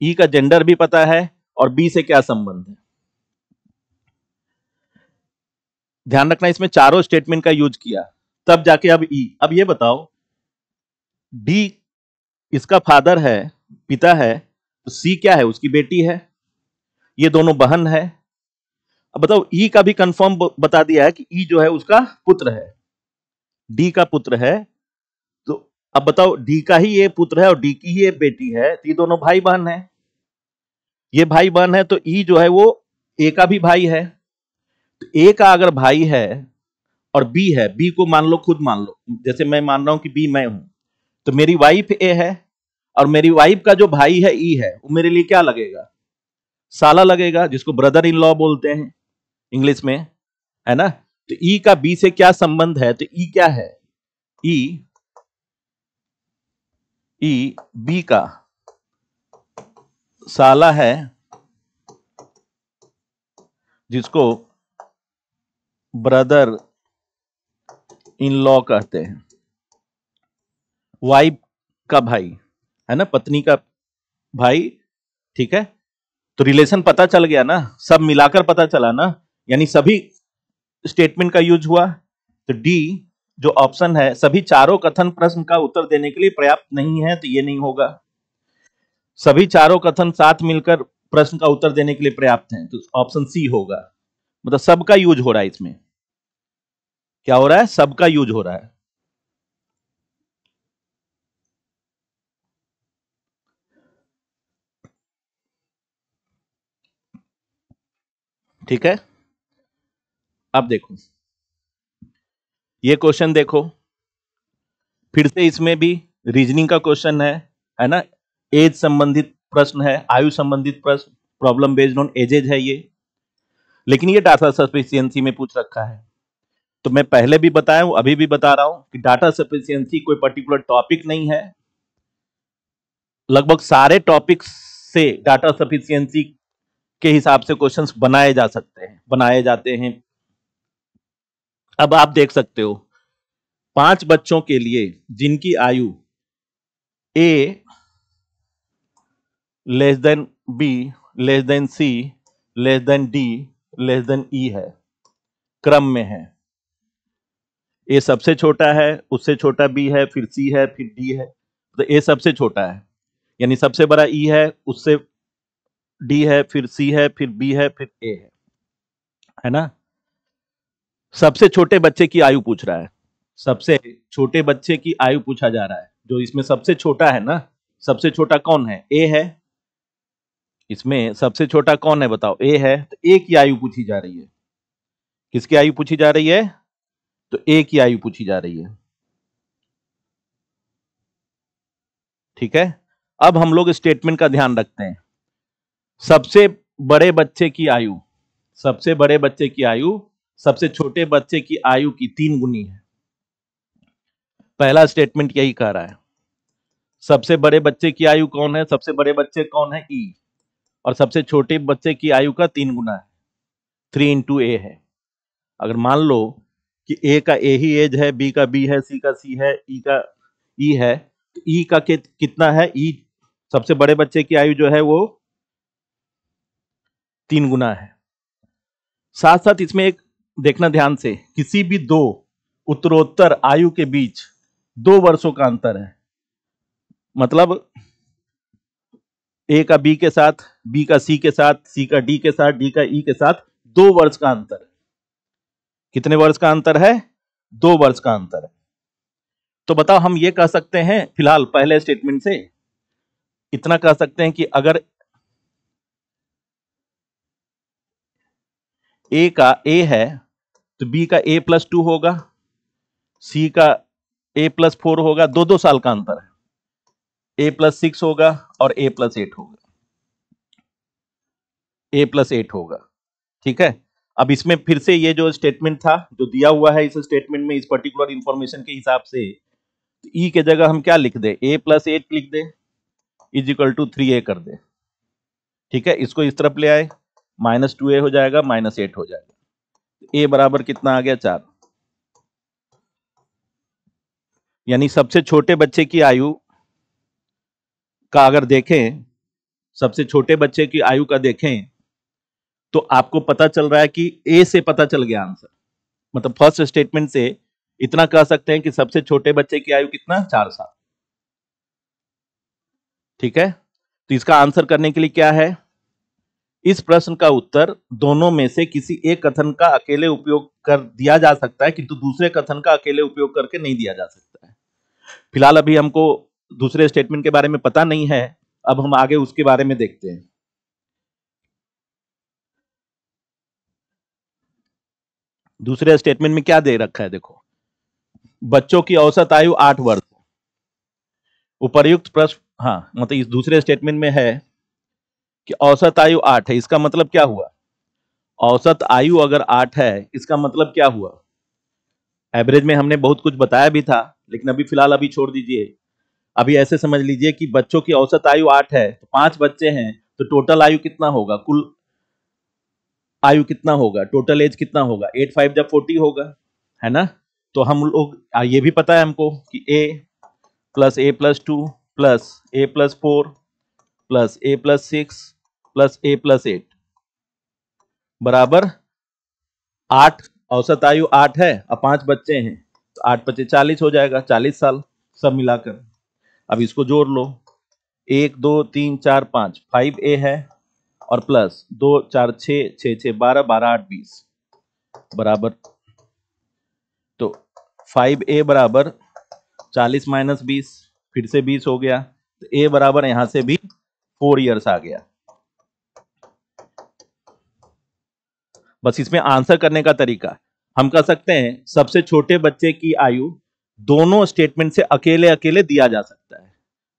ई का जेंडर भी पता है और बी से क्या संबंध है। ध्यान रखना, इसमें चारों स्टेटमेंट का यूज किया, तब जाके अब ई। अब ये बताओ, डी इसका फादर है, पिता है, तो सी क्या है, उसकी बेटी है, ये दोनों बहन है। अब बताओ ई का भी कंफर्म बता दिया है कि ई जो है उसका पुत्र है, डी का पुत्र है। तो अब बताओ डी का ही ये पुत्र है और डी की ही ये बेटी है, तो ये दोनों भाई बहन है। ये भाई बहन है तो ई जो है वो ए का भी भाई है। तो ए का अगर भाई है और बी है, बी को मान लो, खुद मान लो, जैसे मैं मान रहा हूं कि बी मैं हूं, तो मेरी वाइफ ए है और मेरी वाइफ का जो भाई है ई है, वो मेरे लिए क्या लगेगा, साला लगेगा, जिसको ब्रदर इन लॉ बोलते हैं इंग्लिश में, है ना। तो ई का बी से क्या संबंध है, तो ई क्या है, ई बी का साला है, जिसको ब्रदर इन लॉ कहते हैं, वाइफ का भाई, है ना, पत्नी का भाई। ठीक है, तो रिलेशन पता चल गया ना, सब मिलाकर पता चला ना, यानी सभी स्टेटमेंट का यूज हुआ। तो डी जो ऑप्शन है, सभी चारों कथन प्रश्न का उत्तर देने के लिए पर्याप्त नहीं है, तो ये नहीं होगा। सभी चारों कथन साथ मिलकर प्रश्न का उत्तर देने के लिए पर्याप्त हैं, तो ऑप्शन सी होगा। मतलब सबका यूज हो रहा है इसमें, क्या हो रहा है, सबका यूज हो रहा है। ठीक है, अब देखो ये क्वेश्चन देखो, फिर से इसमें भी रीजनिंग का क्वेश्चन है ना, एज संबंधित प्रश्न है, आयु संबंधित प्रश्न, प्रॉब्लम बेस्ड ऑन एजेज है ये, लेकिन ये डाटा सफिशिएंसी में पूछ रखा है। तो मैं पहले भी बताया हूं, अभी भी बता रहा हूं कि डाटा सफिशिएंसी कोई पर्टिकुलर टॉपिक नहीं है, लगभग सारे टॉपिक्स से डाटा सफिशिएंसी के हिसाब से क्वेश्चंस बनाए जा सकते हैं, बनाए जाते हैं। अब आप देख सकते हो 5 बच्चों के लिए जिनकी आयु A less than B less than C less than D less than E है, क्रम में है। ए सबसे छोटा है, उससे छोटा बी है, फिर सी है, फिर डी है, तो ए सबसे छोटा है, यानी सबसे बड़ा ई है, उससे डी है, फिर सी है, फिर बी है, फिर ए है ना। सबसे छोटे बच्चे की आयु पूछ रहा है, सबसे छोटे बच्चे की आयु पूछा जा रहा है, जो इसमें सबसे छोटा है ना, सबसे छोटा कौन है, ए है। इसमें सबसे छोटा कौन है बताओ, ए है, तो ए की आयु पूछी जा रही है। किसकी आयु पूछी जा रही है, तो ए की आयु पूछी जा रही है। ठीक है, अब हम लोग स्टेटमेंट का ध्यान रखते हैं। सबसे बड़े बच्चे की आयु, सबसे बड़े बच्चे की आयु सबसे छोटे बच्चे की आयु की 3 गुनी है। पहला स्टेटमेंट यही कह रहा है, सबसे बड़े बच्चे की आयु कौन है, सबसे बड़े बच्चे कौन है, ई, और सबसे छोटे बच्चे की आयु का 3 गुना है, 3 इंटू ए है। अगर मान लो कि ए का ए ही एज है, बी का बी है, सी का सी है, ई का ई है, तो ई का कितना है, ई सबसे बड़े बच्चे की आयु जो है वो 3 गुना है। साथ साथ इसमें एक देखना ध्यान से, किसी भी दो उत्तरोत्तर आयु के बीच 2 वर्षों का अंतर है। मतलब ए का बी के साथ, बी का सी के साथ, सी का डी के साथ, डी का ई के साथ 2 वर्ष का अंतर है। कितने वर्ष का अंतर है, 2 वर्ष का अंतर है। तो बताओ, हम ये कह सकते हैं फिलहाल पहले स्टेटमेंट से इतना कह सकते हैं कि अगर ए का ए है तो बी का a + 2 होगा, सी का a + 4 होगा, 2-2 साल का अंतर है, a + 6 होगा और a + 8 होगा, a + 8 होगा। ठीक है, अब इसमें फिर से ये जो स्टेटमेंट था जो दिया हुआ है, इस स्टेटमेंट में इस पर्टिकुलर इंफॉर्मेशन के हिसाब से ई के जगह हम क्या लिख दे, a + 8 लिख दे = 3a कर दे। ठीक है, इसको इस तरफ ले आए, -2a हो जाएगा, -8 हो जाएगा, a बराबर कितना आ गया, 4। यानी सबसे छोटे बच्चे की आयु का अगर देखें, सबसे छोटे बच्चे की आयु का देखें तो आपको पता चल रहा है कि ए से पता चल गया आंसर। मतलब फर्स्ट स्टेटमेंट से इतना कह सकते हैं कि सबसे छोटे बच्चे की आयु कितना, 4 साल। ठीक है, तो इसका आंसर करने के लिए क्या है, इस प्रश्न का उत्तर दोनों में से किसी एक कथन का अकेले उपयोग कर दिया जा सकता है, किंतु दूसरे कथन का अकेले उपयोग करके नहीं दिया जा सकता है। फिलहाल अभी हमको दूसरे स्टेटमेंट के बारे में पता नहीं है, अब हम आगे उसके बारे में देखते हैं। दूसरे स्टेटमेंट में क्या दे रखा है, देखो, बच्चों की औसत आयु 8 वर्ष। उपर्युक्त प्रश्न, हाँ, मतलब इस दूसरे स्टेटमेंट में है कि औसत आयु 8 है, इसका मतलब क्या हुआ, औसत आयु अगर 8 है इसका मतलब क्या हुआ, एवरेज में हमने बहुत कुछ बताया भी था, लेकिन अभी फिलहाल अभी छोड़ दीजिए। अभी ऐसे समझ लीजिए कि बच्चों की औसत आयु 8 है, तो 5 बच्चे हैं, तो टोटल आयु कितना होगा, कुल आयु कितना होगा, टोटल एज कितना होगा, 8 5 जब 40 होगा, है ना। तो हम लोग ये भी पता है हमको कि a + a + 2 + a + 4 + a + 6 + a + 8 बराबर 8। औसत आयु 8 है, अब 5 बच्चे हैं, तो 8 × 5 = 40 हो जाएगा, 40 साल सब मिलाकर। अब इसको जोड़ लो, 1 2 3 4 5, 5a है और प्लस 2 4 6 6 6 12 12 8 20 बराबर, तो 5a बराबर 40 - 20, फिर से 20 हो गया, तो a बराबर यहां से भी 4 इयर्स आ गया। बस इसमें आंसर करने का तरीका हम कह सकते हैं, सबसे छोटे बच्चे की आयु दोनों स्टेटमेंट से अकेले अकेले दिया जा सकता है।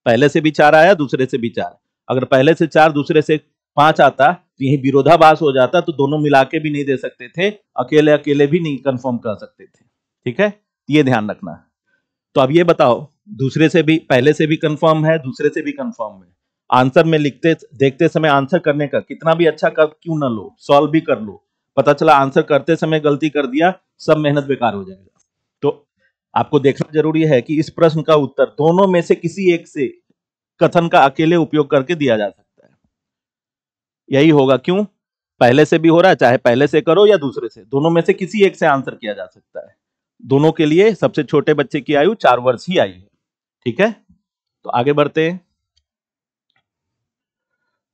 पहले से भी 4 आया, दूसरे से भी 4, अगर पहले से 4 दूसरे से 5 आता तो यही विरोधाभास हो जाता, तो दोनों मिला के भी नहीं दे सकते थे, अकेले अकेले भी नहीं कंफर्म कर सकते थे। ठीक है, ये ध्यान रखना। तो अब ये बताओ, दूसरे से भी, पहले से भी कंफर्म है, दूसरे से भी कंफर्म है, आंसर में लिखते देखते समय आंसर करने का कितना भी अच्छा कर क्यों ना लो, सॉल्व भी कर लो, पता चला आंसर करते समय गलती कर दिया, सब मेहनत बेकार हो जाएगा। तो आपको देखना जरूरी है कि इस प्रश्न का उत्तर दोनों में से किसी एक से कथन का अकेले उपयोग करके दिया जा सकता है। यही होगा, क्यों, पहले से भी हो रहा है, चाहे पहले से करो या दूसरे से, दोनों में से किसी एक से आंसर किया जा सकता है। दोनों के लिए सबसे छोटे बच्चे की आयु 4 वर्ष ही आई है। ठीक है, तो आगे बढ़ते हैं।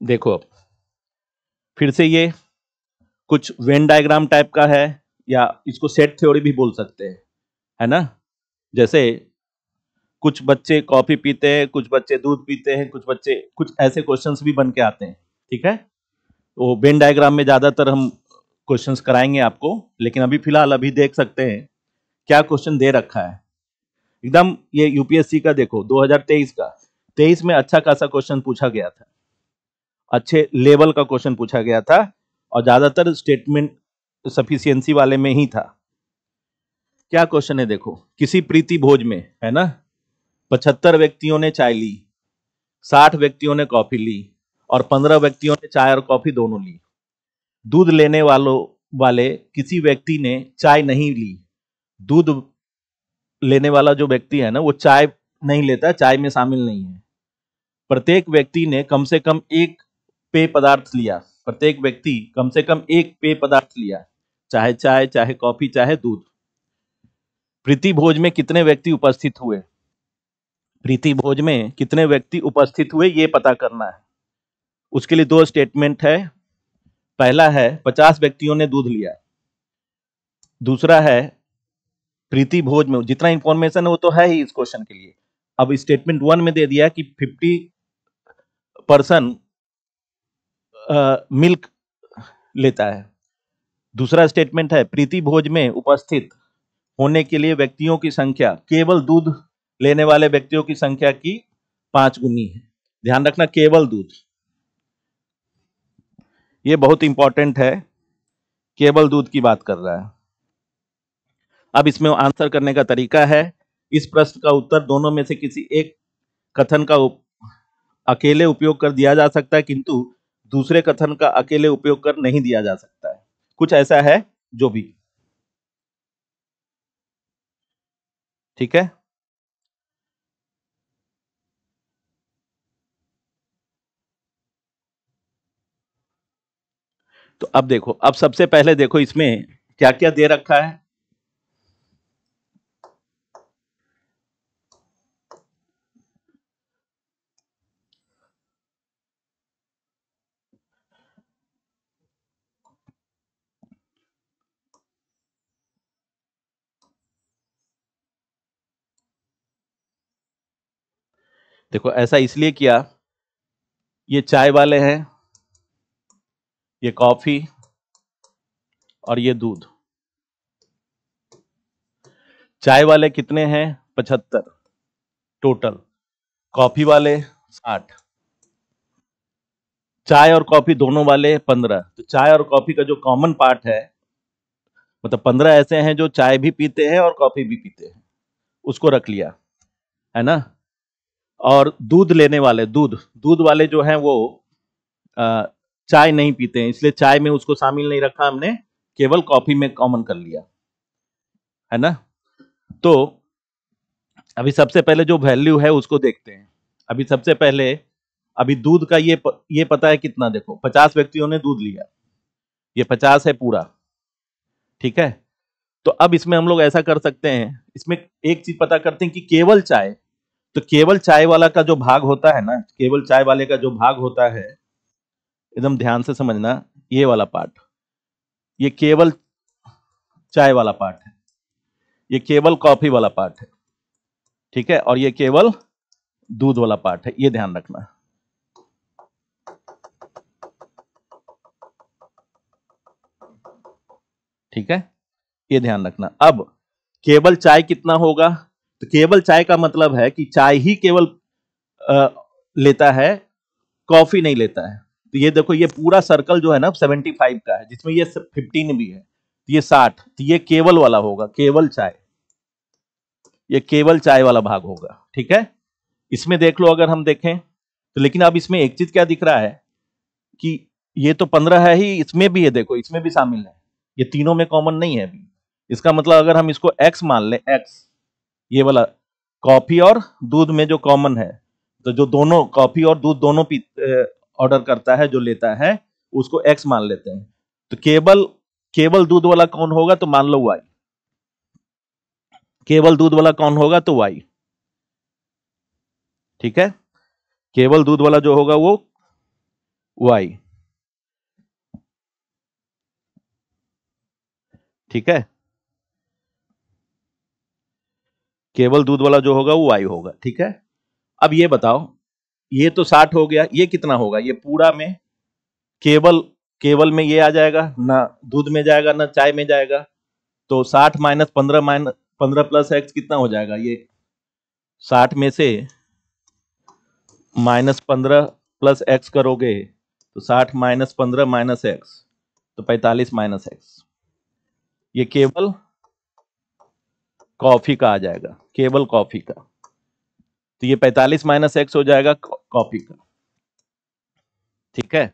देखो, अब फिर से ये कुछ वेन डायग्राम टाइप का है, या इसको सेट थ्योरी भी बोल सकते हैं, है ना। जैसे कुछ बच्चे कॉफी पीते हैं, कुछ बच्चे दूध पीते हैं, कुछ बच्चे, कुछ ऐसे क्वेश्चंस भी बन के आते हैं। ठीक है, तो वेन डायग्राम में ज्यादातर हम क्वेश्चंस कराएंगे आपको, लेकिन अभी फिलहाल अभी देख सकते हैं क्या क्वेश्चन दे रखा है। एकदम ये यूपीएससी का देखो 2023 का, 23 में अच्छा खासा क्वेश्चन पूछा गया था, अच्छे लेवल का क्वेश्चन पूछा गया था, और ज्यादातर स्टेटमेंट सफिशियंसी वाले में ही था। क्या क्वेश्चन है देखो, किसी प्रीति भोज में, है ना, 75 व्यक्तियों ने चाय ली, 60 व्यक्तियों ने कॉफी ली और 15 व्यक्तियों ने चाय और कॉफी दोनों ली। दूध लेने वाले किसी व्यक्ति ने चाय नहीं ली। दूध लेने वाला जो व्यक्ति है ना, वो चाय नहीं लेता, चाय में शामिल नहीं है। प्रत्येक व्यक्ति ने कम से कम एक पेय पदार्थ लिया। प्रत्येक व्यक्ति कम से कम एक पेय पदार्थ लिया, चाहे चाय, चाहे कॉफी, चाहे दूध। प्रीति भोज में कितने व्यक्ति उपस्थित हुए? प्रीति भोज में कितने व्यक्ति उपस्थित हुए ये पता करना है। उसके लिए दो स्टेटमेंट है। पहला है 50 व्यक्तियों ने दूध लिया। दूसरा है प्रीति भोज में, जितना इंफॉर्मेशन है वो तो है ही इस क्वेश्चन के लिए। अब स्टेटमेंट 1 में दे दिया कि 50% मिल्क लेता है। दूसरा स्टेटमेंट है प्रीति भोज में उपस्थित होने के लिए व्यक्तियों की संख्या केवल दूध लेने वाले व्यक्तियों की संख्या की 5 गुनी है। ध्यान रखना, केवल दूध, ये बहुत इंपॉर्टेंट है। केवल दूध की बात कर रहा है। अब इसमें आंसर करने का तरीका है, इस प्रश्न का उत्तर दोनों में से किसी एक कथन का अकेले उपयोग कर दिया जा सकता है, किंतु दूसरे कथन का अकेले उपयोग कर नहीं दिया जा सकता है। कुछ ऐसा है जो भी, ठीक है। तो अब देखो, अब सबसे पहले देखो इसमें क्या क्या दे रखा है। देखो ऐसा इसलिए किया, ये चाय वाले हैं, ये कॉफी और ये दूध। चाय वाले कितने हैं? 75 टोटल। कॉफी वाले 60। चाय और कॉफी दोनों वाले 15। तो चाय और कॉफी का जो कॉमन पार्ट है, मतलब 15 ऐसे हैं जो चाय भी पीते हैं और कॉफी भी पीते हैं, उसको रख लिया, है ना। और दूध लेने वाले, दूध वाले जो हैं वो चाय नहीं पीते हैं, इसलिए चाय में उसको शामिल नहीं रखा हमने, केवल कॉफी में कॉमन कर लिया, है ना। तो अभी सबसे पहले जो वैल्यू है उसको देखते हैं। अभी सबसे पहले, अभी दूध का ये पता है कितना, देखो 50 व्यक्तियों ने दूध लिया, ये 50 है पूरा, ठीक है। तो अब इसमें हम लोग ऐसा कर सकते हैं, इसमें एक चीज पता करते हैं कि केवल चाय, तो केवल चाय वाला का जो भाग होता है ना, केवल चाय वाले का जो भाग होता है, एकदम ध्यान से समझना, ये वाला पार्ट, ये केवल चाय वाला पार्ट है, ये केवल कॉफी वाला पार्ट है, ठीक है, और ये केवल दूध वाला पार्ट है, ये ध्यान रखना, ठीक है, ये ध्यान रखना। अब केवल चाय कितना होगा? तो केवल चाय का मतलब है कि चाय ही केवल लेता है, कॉफी नहीं लेता है। तो ये देखो, ये पूरा सर्कल जो है ना 75 का है, जिसमें ये 15 भी है, तो ये 60, तो ये केवल वाला होगा, केवल चाय, ये केवल चाय वाला भाग होगा, ठीक है। इसमें देख लो, अगर हम देखें तो, लेकिन अब इसमें एक चीज क्या दिख रहा है कि ये तो 15 है ही, इसमें भी है, देखो इसमें भी शामिल है, ये तीनों में कॉमन नहीं है अभी। इसका मतलब अगर हम इसको x मान लें, x, ये वाला कॉफी और दूध में जो कॉमन है, तो जो दोनों कॉफी और दूध दोनों ऑर्डर करता है, जो लेता है, उसको x मान लेते हैं। तो केवल दूध वाला कौन होगा? तो मान लो y, केवल दूध वाला कौन होगा? तो y, ठीक है, केवल दूध वाला जो होगा वो y, ठीक है, केवल दूध वाला जो होगा वो y होगा, ठीक है। अब ये बताओ, ये तो 60 हो गया, ये कितना होगा? ये पूरा में केवल केवल में ये आ जाएगा ना, दूध में जाएगा ना चाय में जाएगा। तो 60 माइनस 15 प्लस एक्स कितना हो जाएगा? ये 60 में से -15 प्लस एक्स करोगे तो 60 माइनस 15 माइनस एक्स, तो 45 माइनस एक्स, ये केवल कॉफी का आ जाएगा, केवल कॉफी का। तो ये 45 माइनस एक्स हो जाएगा कॉपी का। ठीक है,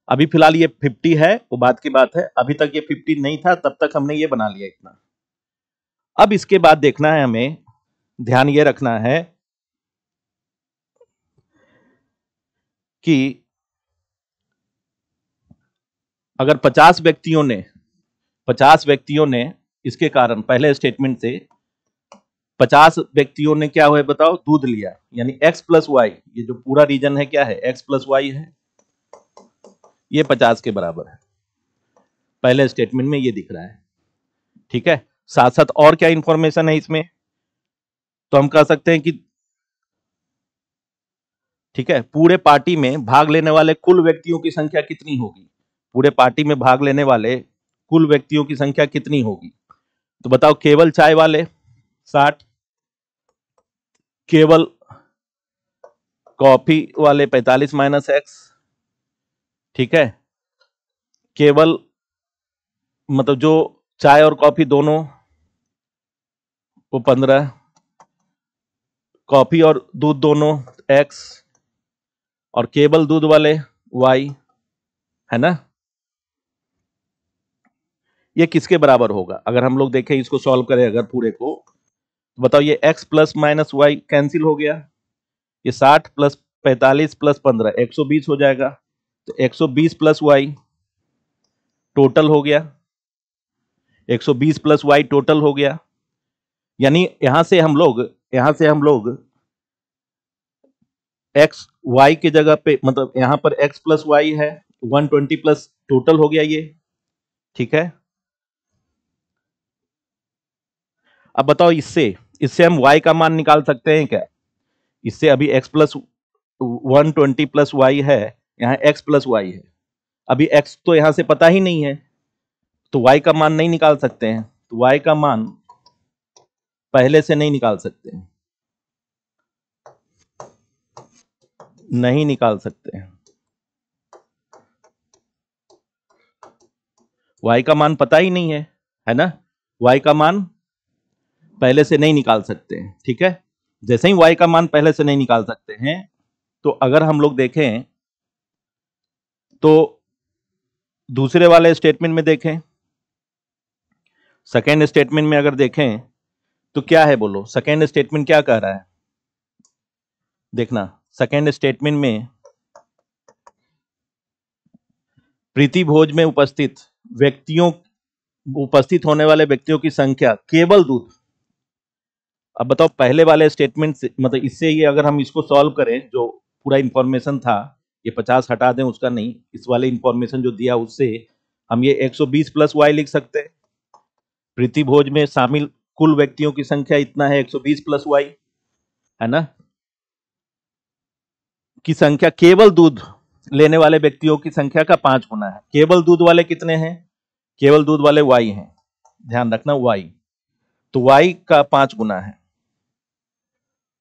अभी फिलहाल ये 50 है, वो बात की बात है, अभी तक ये 50 नहीं था, तब तक हमने ये बना लिया इतना। अब इसके बाद देखना है हमें, ध्यान ये रखना है कि अगर 50 व्यक्तियों ने इसके कारण पहले स्टेटमेंट से 50 व्यक्तियों ने क्या हुआ बताओ, दूध लिया, यानी x प्लस वाई, ये जो पूरा रीजन है क्या है, x प्लस वाई है, ये 50 के बराबर है, पहले स्टेटमेंट में ये दिख रहा है। ठीक है, साथ साथ और क्या इंफॉर्मेशन है इसमें, तो हम कह सकते हैं कि ठीक है, पूरे पार्टी में भाग लेने वाले कुल व्यक्तियों की संख्या कितनी होगी, पूरे पार्टी में भाग लेने वाले कुल व्यक्तियों की संख्या कितनी होगी, तो बताओ, केवल चाय वाले 60, केवल कॉफी वाले 45 माइनस एक्स, ठीक है, केवल मतलब जो चाय और कॉफी दोनों वो 15, कॉफी और दूध दोनों एक्स, और केवल दूध वाले वाई, है ना। ये किसके बराबर होगा, अगर हम लोग देखें इसको सॉल्व करें अगर पूरे को, तो बताओ, ये x plus minus Y cancel हो गया, ये 60 प्लस 45 प्लस 15 120 हो जाएगा, तो 120 प्लस वाई टोटल हो गया, 120 प्लस वाई टोटल हो गया, यानी यहां से हम लोग x y की जगह पे, मतलब यहां पर x प्लस वाई है, 120 प्लस टोटल हो गया ये। ठीक है, अब बताओ, इससे हम y का मान निकाल सकते हैं क्या, इससे अभी x प्लस 120 प्लस वाई है, यहाँ x प्लस वाई है, अभी x तो यहां से पता ही नहीं है, तो y का मान नहीं निकाल सकते हैं, तो y का मान पहले से नहीं निकाल सकते हैं, नहीं निकाल सकते हैं, y का मान पता ही नहीं है ना, y का मान पहले से नहीं निकाल सकते हैं। ठीक है, जैसे ही y का मान पहले से नहीं निकाल सकते हैं, तो अगर हम लोग देखें तो दूसरे वाले स्टेटमेंट में देखें, सेकेंड स्टेटमेंट में अगर देखें तो क्या है, बोलो, सेकेंड स्टेटमेंट क्या कह रहा है, देखना, सेकेंड स्टेटमेंट में प्रीति भोज में उपस्थित होने वाले व्यक्तियों की संख्या केवल दूध। अब बताओ, पहले वाले स्टेटमेंट से, मतलब इससे ये अगर हम इसको सॉल्व करें, जो पूरा इंफॉर्मेशन था, ये 50 हटा दें उसका नहीं, इस वाले इंफॉर्मेशन जो दिया उससे हम ये 120 प्लस वाई लिख सकते हैं, प्रीति भोज में शामिल कुल व्यक्तियों की संख्या इतना है 120 प्लस वाई, है ना, की संख्या केवल दूध लेने वाले व्यक्तियों की संख्या का 5 गुना है। केवल दूध वाले कितने हैं, केवल दूध वाले वाई हैं, ध्यान रखना वाई, तो वाई का 5 गुना है,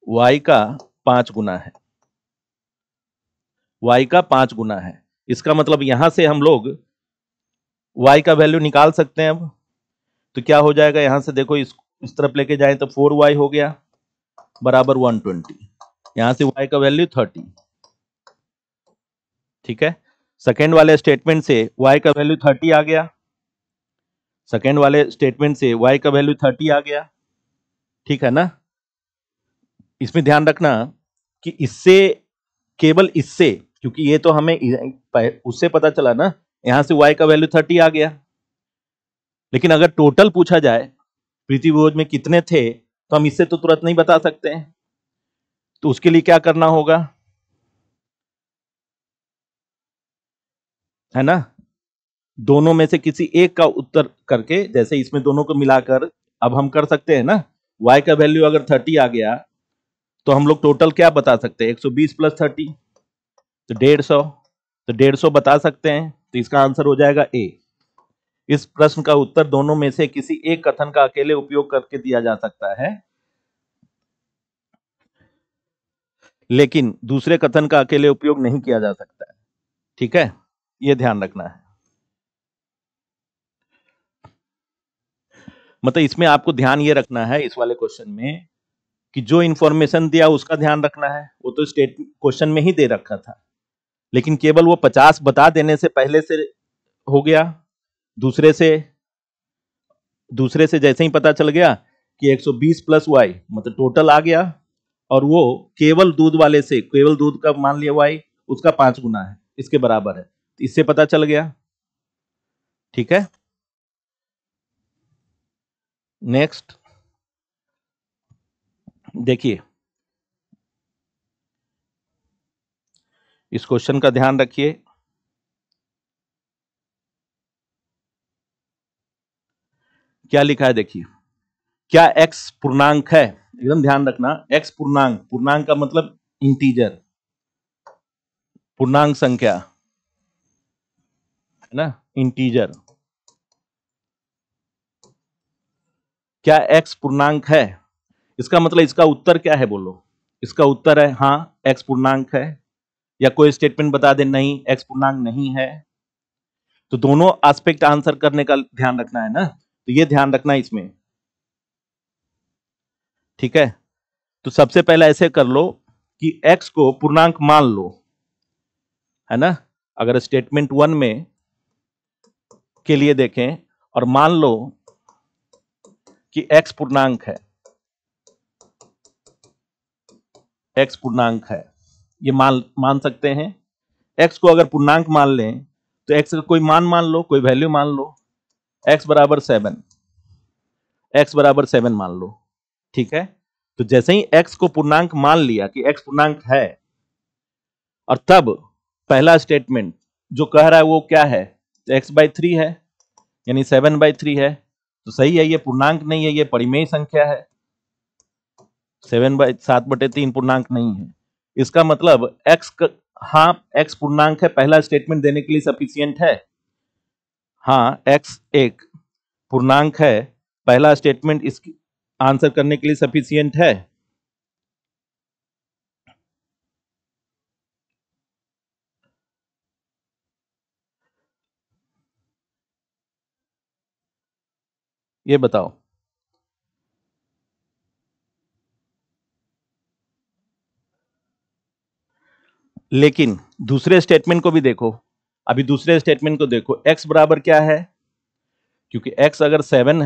वाई का 5 गुना है, वाई का 5 गुना है, इसका मतलब यहां से हम लोग वाई का वैल्यू निकाल सकते हैं। अब तो क्या हो जाएगा, यहां से देखो, इस तरफ लेके जाएं तो 4y हो गया बराबर 120, यहां से y का वैल्यू 30। ठीक है, सेकेंड वाले स्टेटमेंट से y का वैल्यू 30 आ गया, सेकेंड वाले स्टेटमेंट से y का वैल्यू 30 आ गया। ठीक है ना, इसमें ध्यान रखना कि इससे, केवल इससे, क्योंकि ये तो हमें उससे पता चला ना, यहां से y का वैल्यू 30 आ गया, लेकिन अगर टोटल पूछा जाए प्रीति भोज में कितने थे, तो हम इससे तो तुरंत नहीं बता सकते हैं, तो उसके लिए क्या करना होगा, है ना, दोनों में से किसी एक का उत्तर करके, जैसे इसमें दोनों को मिलाकर अब हम कर सकते हैं ना, y का वैल्यू अगर 30 आ गया तो हम लोग टोटल क्या बता सकते हैं, 120 प्लस 30 तो 150, तो 150 बता सकते हैं, तो इसका आंसर हो जाएगा ए। इस प्रश्न का उत्तर दोनों में से किसी एक कथन का अकेले उपयोग करके दिया जा सकता है, लेकिन दूसरे कथन का अकेले उपयोग नहीं किया जा सकता है। ठीक है, यह ध्यान रखना है, मतलब इसमें आपको ध्यान ये रखना है इस वाले क्वेश्चन में कि जो इंफॉर्मेशन दिया उसका ध्यान रखना है, वो तो स्टेट क्वेश्चन में ही दे रखा था, लेकिन केवल वो 50 बता देने से पहले से हो गया, दूसरे से जैसे ही पता चल गया कि 120 प्लस वाई मतलब टोटल आ गया, और वो केवल दूध वाले से, केवल दूध का मान लिया वाई उसका 5 गुना है, इसके बराबर है, तो इससे पता चल गया। ठीक है, नेक्स्ट देखिए, इस क्वेश्चन का ध्यान रखिए। क्या लिखा है देखिए, क्या x पूर्णांक है, एकदम ध्यान रखना, x पूर्णांक, पूर्णांक का मतलब इंटीजर, पूर्णांक संख्या है ना, इंटीजर। क्या x पूर्णांक है, इसका मतलब इसका उत्तर क्या है बोलो, इसका उत्तर है हाँ x पूर्णांक है, या कोई स्टेटमेंट बता दे नहीं x पूर्णांक नहीं है। तो दोनों एस्पेक्ट आंसर करने का ध्यान रखना है ना, तो ये ध्यान रखना इसमें। ठीक है, तो सबसे पहले ऐसे कर लो कि x को पूर्णांक मान लो, है ना। अगर स्टेटमेंट 1 में के लिए देखें और मान लो कि x पूर्णांक है, x पूर्णांक है, ये मान सकते हैं। x को अगर पूर्णांक मान लें तो x का कोई मान लो, कोई वैल्यू मान लो, x बराबर 7, x बराबर 7 मान लो। ठीक है, तो जैसे ही x को पूर्णांक मान लिया कि x पूर्णांक है, और तब पहला स्टेटमेंट जो कह रहा है वो क्या है, तो x/3 है, यानी 7/3 है, तो सही है, ये पूर्णांक नहीं है, ये परिमेय संख्या है, 7/3 पूर्णांक नहीं है। इसका मतलब हाँ x पूर्णांक है, पहला स्टेटमेंट देने के लिए सफिशियंट है। हाँ x एक पूर्णांक है, पहला स्टेटमेंट इसकी आंसर करने के लिए सफिशियंट है। ये बताओ, लेकिन दूसरे स्टेटमेंट को भी देखो, अभी दूसरे स्टेटमेंट को देखो, x बराबर क्या है, क्योंकि x अगर 7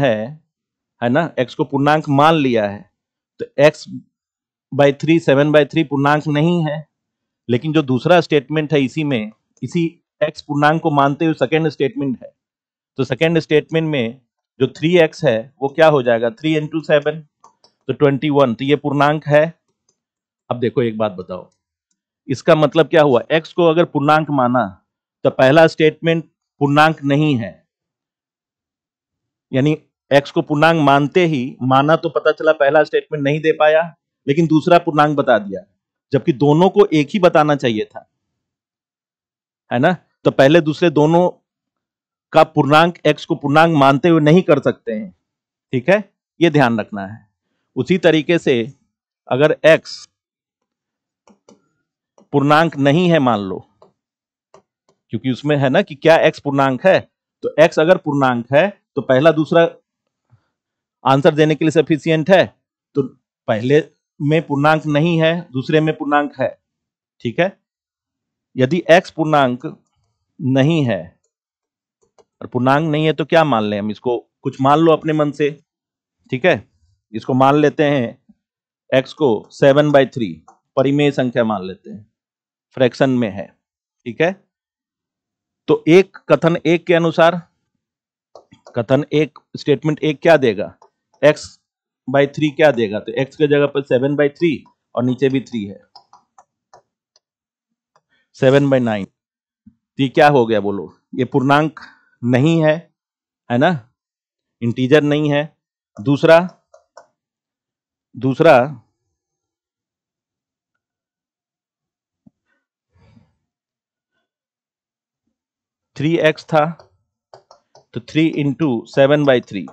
है ना, x को पूर्णांक मान लिया है, तो x/3 7/3 पूर्णांक नहीं है। लेकिन जो दूसरा स्टेटमेंट है इसी x पूर्णांक को मानते हुए सेकेंड स्टेटमेंट है, तो सेकेंड स्टेटमेंट में जो 3x है वो क्या हो जाएगा, 3 × 7 तो 21, तो ये पूर्णांक है। अब देखो एक बात बताओ, इसका मतलब क्या हुआ, x को अगर पूर्णांक माना तो पहला स्टेटमेंट पूर्णांक नहीं है, यानी x को पूर्णांक मानते ही माना तो पता चला पहला स्टेटमेंट नहीं दे पाया, लेकिन दूसरा पूर्णांक बता दिया, जबकि दोनों को एक ही बताना चाहिए था, है ना। तो पहले दूसरे दोनों का पूर्णांक x को पूर्णांक मानते हुए नहीं कर सकते हैं। ठीक है, ये ध्यान रखना है। उसी तरीके से अगर x पूर्णांक नहीं है मान लो, क्योंकि उसमें है ना कि क्या x पूर्णांक है, तो x अगर पूर्णांक है तो पहला दूसरा आंसर देने के लिए सफिशियंट है, तो पहले में पूर्णांक नहीं है, दूसरे में पूर्णांक है। ठीक है, यदि x पूर्णांक नहीं है, और पूर्णांक नहीं है तो क्या मान लें हम, इसको कुछ मान लो अपने मन से। ठीक है, इसको मान लेते हैं, x को 7/3 परिमेय संख्या मान लेते हैं, फ्रैक्शन में है। ठीक है, तो कथन एक के अनुसार, कथन एक स्टेटमेंट एक क्या देगा, x/3 क्या देगा, तो x के जगह पर 7/3 और नीचे भी 3 है, 7/9, तो ये क्या हो गया बोलो, ये पूर्णांक नहीं है ना, इंटीजर नहीं है। दूसरा 3x था, तो 3 × 7/3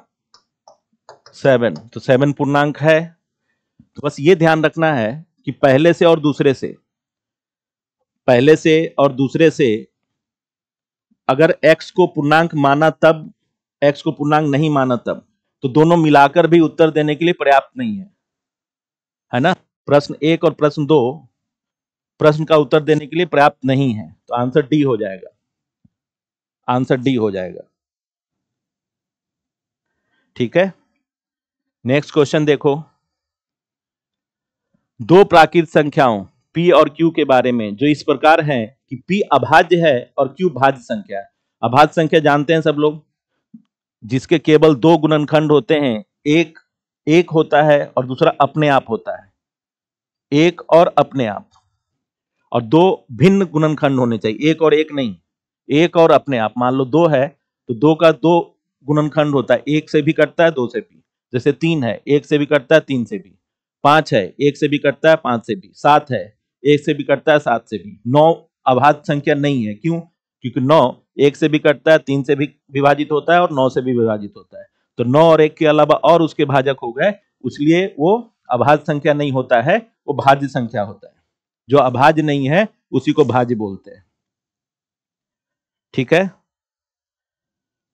7, तो 7 पूर्णांक है। तो बस ये ध्यान रखना है कि पहले से और दूसरे से अगर x को पूर्णांक माना तब, x को पूर्णांक नहीं माना तब, तो दोनों मिलाकर भी उत्तर देने के लिए पर्याप्त नहीं है। है ना। प्रश्न 1 और प्रश्न 2 प्रश्न का उत्तर देने के लिए पर्याप्त नहीं है, तो आंसर डी हो जाएगा, आंसर डी हो जाएगा। ठीक है, नेक्स्ट क्वेश्चन देखो। दो प्राकृत संख्याओं p और q के बारे में जो इस प्रकार है कि p अभाज्य है और q भाज्य संख्या है। अभाज्य संख्या जानते हैं सब लोग, जिसके केवल दो गुणनखंड होते हैं, एक एक होता है और दूसरा अपने आप होता है, एक और अपने आप, और दो भिन्न गुणनखंड होने चाहिए, एक और एक नहीं, एक और अपने आप। मान लो दो है तो दो का दो गुणनखंड होता है, एक से भी कटता है दो से भी, जैसे 3 है एक से भी कटता है 3 से भी, 5 है एक से भी कटता है 5 से भी, 7 है एक से भी कटता है 7 से भी। 9 अभाज्य संख्या नहीं है, क्यों? क्योंकि 9 एक से भी कटता है, 3 से भी विभाजित होता है और 9 से भी विभाजित होता है, तो 9 और 1 के अलावा और उसके भाजक हो गए, इसलिए वो अभाज्य संख्या नहीं होता है, वो भाज्य संख्या होता है। जो अभाज्य नहीं है उसी को भाज्य बोलते हैं। ठीक है,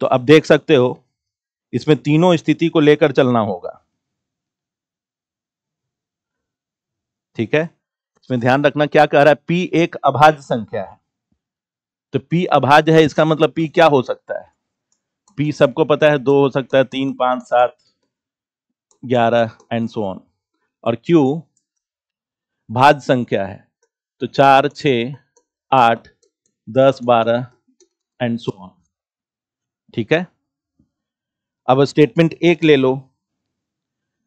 तो अब देख सकते हो इसमें तीनों स्थिति को लेकर चलना होगा। ठीक है, इसमें ध्यान रखना क्या कह रहा है, p एक अभाज्य संख्या है, तो p अभाज्य है, इसका मतलब p क्या हो सकता है? p सबको पता है 2 हो सकता है, 3, 5, 7, 11 एंड सो ऑन, और q भाज्य संख्या है, तो 4, 6, 8, 10, 12 एंड सो ऑन। ठीक है, अब स्टेटमेंट 1 ले लो,